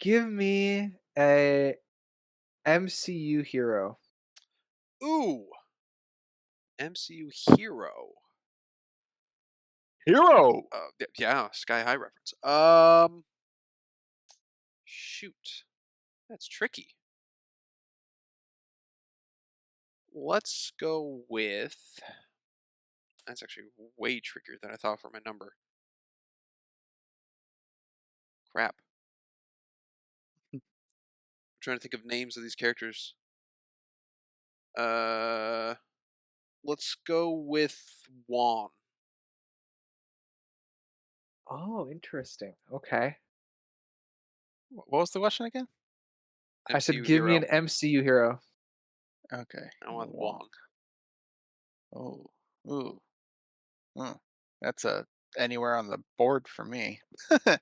Give me a MCU hero. Ooh, MCU hero. Hero. Yeah, Sky High reference. Shoot, that's tricky. Let's go with. That's actually way trickier than I thought for my number. Crap. I'm trying to think of names of these characters. Uh, let's go with Juan. Oh, interesting. Okay. What was the question again? I said, MCU give me hero. an MCU hero. Okay. I want Wong. Wong. Oh. Ooh. That's a anywhere on the board for me. Could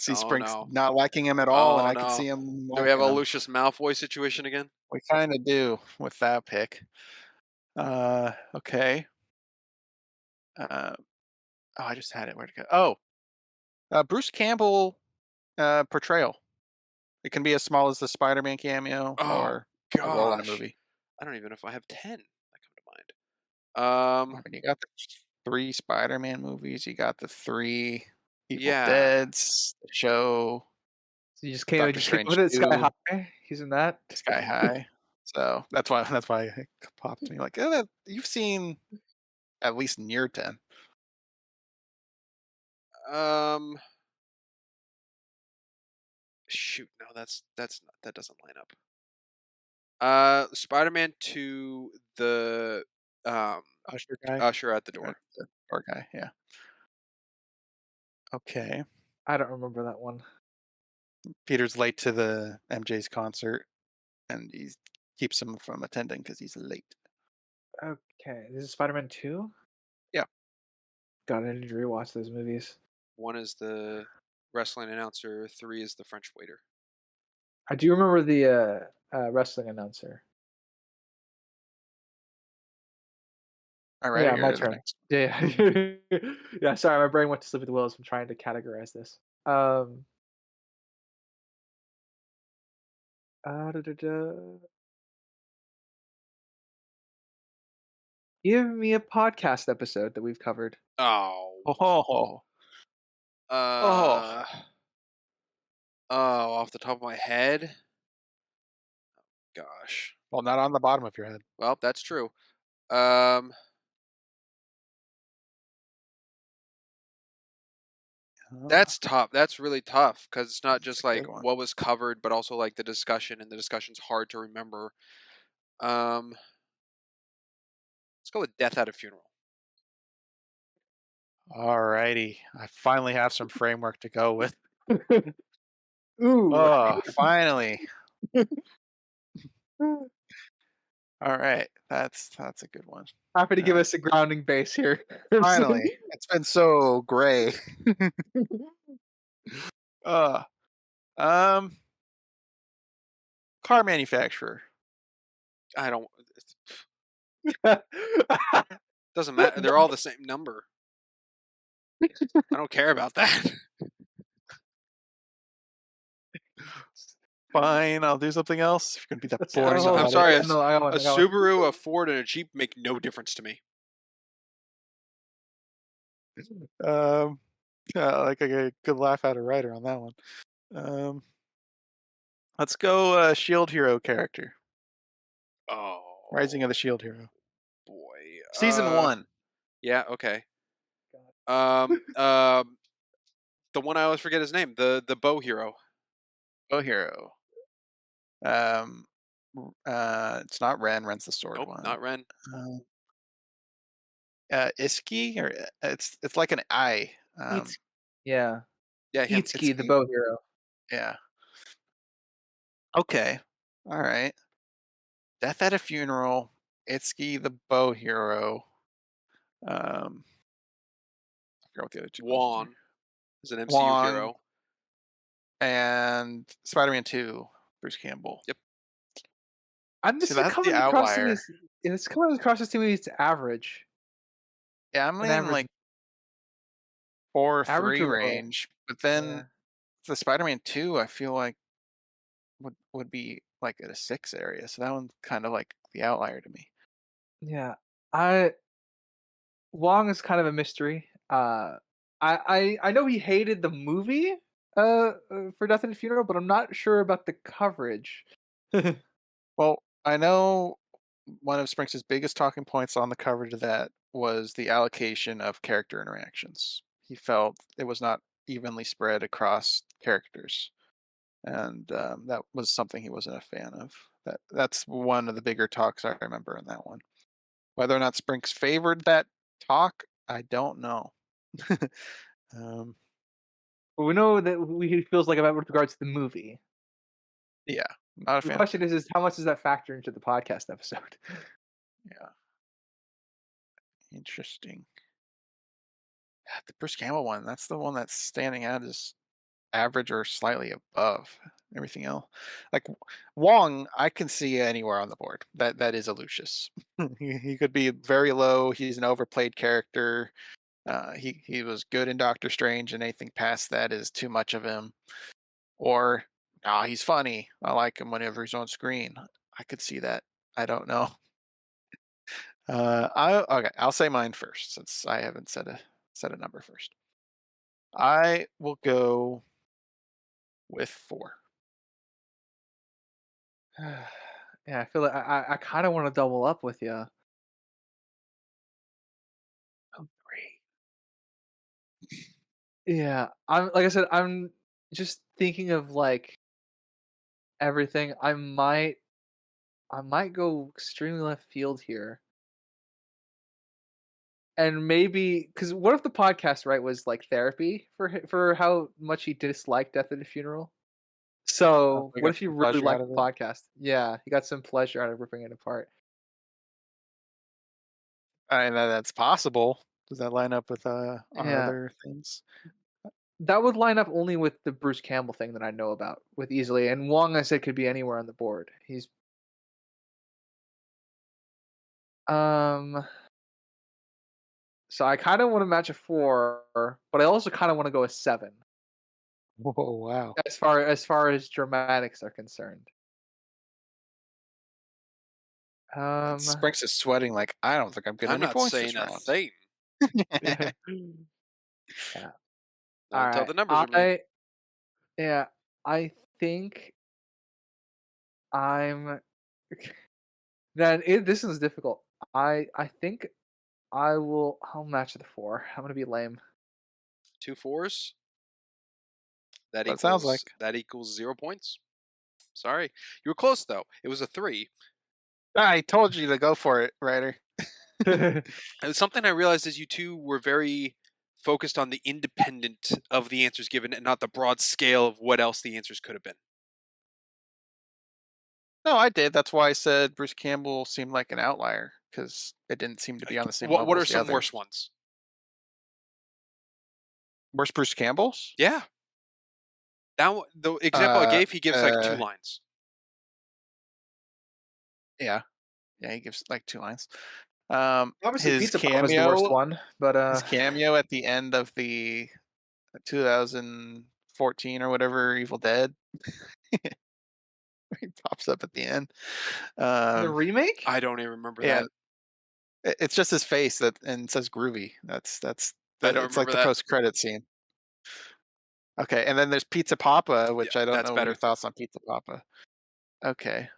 see Oh Sprinks no. not liking him at all, and Oh I could no. see him Do we have liking a him. Lucius Malfoy situation again? We kind of do with that pick. Okay. Uh, oh, I just had it. Where'd it go? Oh, Bruce Campbell portrayal. It can be as small as the Spider-Man cameo Oh or a role in a gosh. movie. I don't even know if I have 10 that come to mind. I mean, you got the three Spider-Man movies. You got the three Evil Yeah. Dead's, the show, So you Doctor just came Strange with it, Sky 2, High. He's in that. Sky High. So that's why it popped to me like, oh, you've seen at least near 10. Um shoot, no, that's not that doesn't line up. Spider-Man 2, the um Usher guy, usher at the or door. the door guy. Yeah. Okay. I don't remember that one. Peter's late to the MJ's concert, and he keeps him from attending because he's late. Okay, this is Spider-Man 2? Yeah. God, I need to rewatch those movies. 1 is the wrestling announcer, 3 is the French waiter. I do remember the wrestling announcer. All right, Yeah, my you're the turn. next. Yeah, Mhm. yeah. Yeah, sorry, my brain went to sleep at the wheels. I'm trying to categorize this. Da, da, da. Give me a podcast episode that we've covered. Oh. Oh, oh. Uh oh, off the top of my head. Gosh. Well, not on the bottom of your head. Well, that's true. Um That's tough. That's really tough because it's not That's just a like good one. what was covered, but also like the discussion, and the discussion's hard to remember. Um, let's go with Death at a Funeral. All righty. I finally have some framework to go with. Ooh. Oh, finally. All right. That's a good one. Happy to give Uh, us a grounding base here. finally. It's been so gray. Uh, um, car manufacturer. I don't. It doesn't matter. They're all the same number. I don't care about that. Fine, I'll do something else. If you're gonna be that Let's see. boring Hold I'm on. about it. sorry. Yeah, no, I got one. A I got one. Subaru, a Ford, and a Jeep make no difference to me. Um, yeah, like I get a good laugh out of writer on that one. Um, let's go. Shield hero character. Rising of Oh the Shield Hero. boy. Season one. Yeah. Okay. God. Um. Um. The one I always forget his name. The bow hero. Go hero. Um, it's not Ren. Ren's the sword Nope. one. Not Ren. Uh, Iski, or it's like an I. Eats. Yeah. Yeah. Him. Itsuki, the Itsuki. bow hero. Yeah. Okay. All right. Death at a funeral. Itsuki, the bow hero. I forgot what the other two questions are. Juan is an MCU Wong hero. and Spider-Man 2. Bruce Campbell. Yep. I'm See, This is that's the coming across to me outlier. as it's coming across as to me as average. Yeah, I'm An in average like 4 or average 3 or low. range, but then Yeah. the Spider-Man 2, I feel like would be like at a 6 area. So that one's kind of like the outlier to me. Yeah. I Wong is kind of a mystery. Uh, I know he hated the movie for Death and Funeral, but I'm not sure about the coverage. Well, I know one of Sprinks' biggest talking points on the coverage of that was the allocation of character interactions. He felt it was not evenly spread across characters, and that was something he wasn't a fan of. That's one of the bigger talks I remember in that one. Whether or not Sprinks favored that talk, I don't know. um, But we know that he feels like about with regards to the movie. yeah, not a The fan of the question movie. is how much does that factor into the podcast episode? Yeah, interesting. The Bruce Campbell one, that's the one that's standing out as average or slightly above everything else. Like Wong, I can see anywhere on the board. That is a Lucius. He could be very low. He's an overplayed character. He was good in Doctor Strange, and anything past that is too much of him. Or he's funny. I like him whenever he's on screen. I could see that. I don't know. Okay. I'll say mine first since I haven't set a number first. I will go with 4. Yeah, I feel like I kind of want to double up with you. Oh, 3. Yeah, I'm like I said, I'm just thinking of like everything. I might go extremely left field here. And maybe because what if the podcast right was like therapy for how much he disliked Death at a Funeral? So I what got if you some really pleasure out liked of the it. podcast? Yeah, he got some pleasure out of ripping it apart. And that's possible. Does that line up with our Yeah, other things? that would line up only with the Bruce Campbell thing that I know about with easily. And Wong, I said, could be anywhere on the board. He's um. So I kind of want to match a 4, but I also kind of want to go a 7 Whoa, wow. as far as dramatics are concerned. Um. Sprinks is sweating like I don't think I'm getting I'm any not points saying this a round. thing. Yeah. Yeah. Not All until right. the numbers are made. Yeah. I think I'm. This is difficult. I think I'll match the 4. I'm gonna be lame. 2 fours. That That sounds equals like that equals 0 points. Sorry, you were close though. It was a 3. I told you to go for it, Ryder. And something I realized is you two were very focused on the independent of the answers given and not the broad scale of what else the answers could have been. No, I did. That's why I said Bruce Campbell seemed like an outlier because it didn't seem to be on the same What level are as the some others. worse ones? Where's Bruce Campbell's? Yeah, the example I Uh, gave, he gives like 2 uh, lines. yeah, yeah, he gives like 2 lines. Obviously, His Pizza Pop is the worst cameo, one, but his cameo at the end of the 2014 or whatever Evil Dead, he pops up at the end. the Um, remake. I don't even remember yeah, that. it's just his face that and it says groovy. That's I the don't it's like remember the that. post credit scene. Okay, and then there's Pizza Papa, Yeah, which I don't that's know your better. thoughts on Pizza Papa. Okay.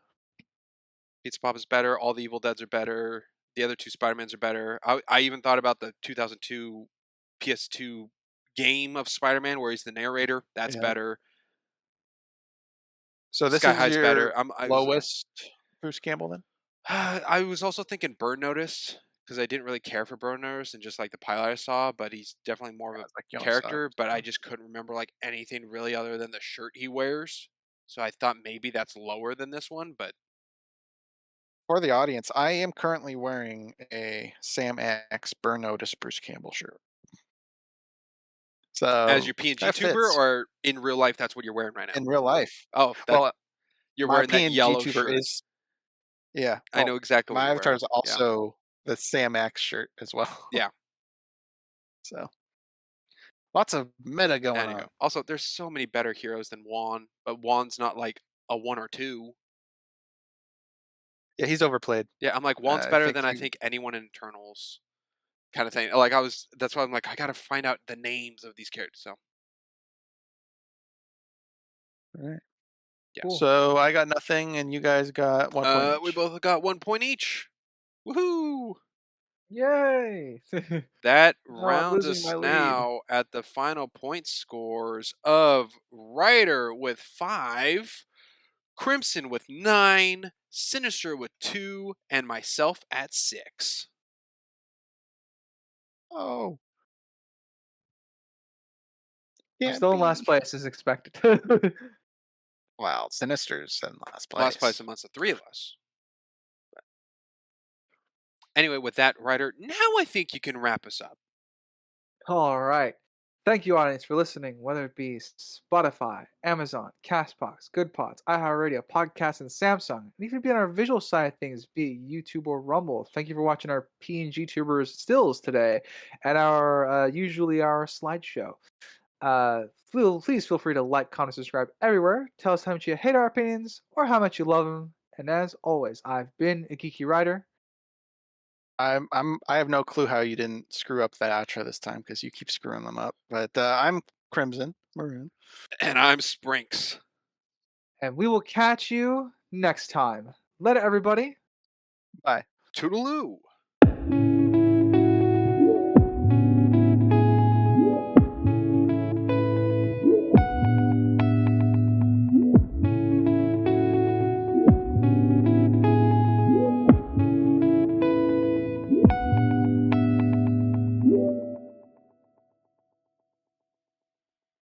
Pizza Pop is better. All the Evil Deads are better. The other 2 Spider-Mans are better. I even thought about the 2002 PS2 game of Spider-Man where he's the narrator. That's Yeah. better. So this Sky is High's better. your lowest Bruce Campbell then? I was also thinking Burn Notice because I didn't really care for Burn Notice and just like the pilot I saw, but he's definitely more of Yeah, a it's like you only saw it. character. But I just couldn't remember like anything really other than the shirt he wears. So I thought maybe that's lower than this one, but For the audience, I am currently wearing a Sam X Burn Notice Bruce Campbell shirt. as So your PNG that tuber fits or in real life, that's what you're wearing right now. in real life. Oh, that Well, you're my wearing that PNG yellow tuber shirt. is yeah. I know Well, exactly what my you're avatar wearing. is Yeah, also the Sam X shirt as well. yeah. So lots of meta going Anyway, on. also there's so many better heroes than Juan, but Juan's not like a 1 or 2. Yeah, he's overplayed. Yeah, I'm like Juan's I better think than I he think anyone in Eternals. kind of thing. That's why I'm like, I gotta find out the names of these characters. So All right. yeah, Cool. So I got nothing, and you guys got 1 point we each. both got 1 point each. Woohoo! Yay! That Oh, I'm rounds losing us my lead. now at the final point scores of Ryder with 5, Crimson with 9, Sinister with 2, and myself at 6. Oh, I'm can't still in last be. place as expected. Wow, Sinister's in last Last place place. amongst the three of us. Anyway, with that, Ryder, now I think you can wrap us up. All right. Thank you, audience, for listening, whether it be Spotify, Amazon, Castbox, Good Pods, iHeartRadio, Podcast, and Samsung, and even be on our visual side of things, be it YouTube or Rumble. Thank you for watching our PNG tubers stills today, and our usually our slideshow. Please feel free to like, comment, subscribe everywhere. Tell us how much you hate our opinions or how much you love them. And as always, I've been a geeky writer. I have no clue how you didn't screw up that outro this time because you keep screwing them up. But I'm Crimson Maroon. And I'm Sprinks. And we will catch you next time. Later, everybody. Bye. Toodaloo.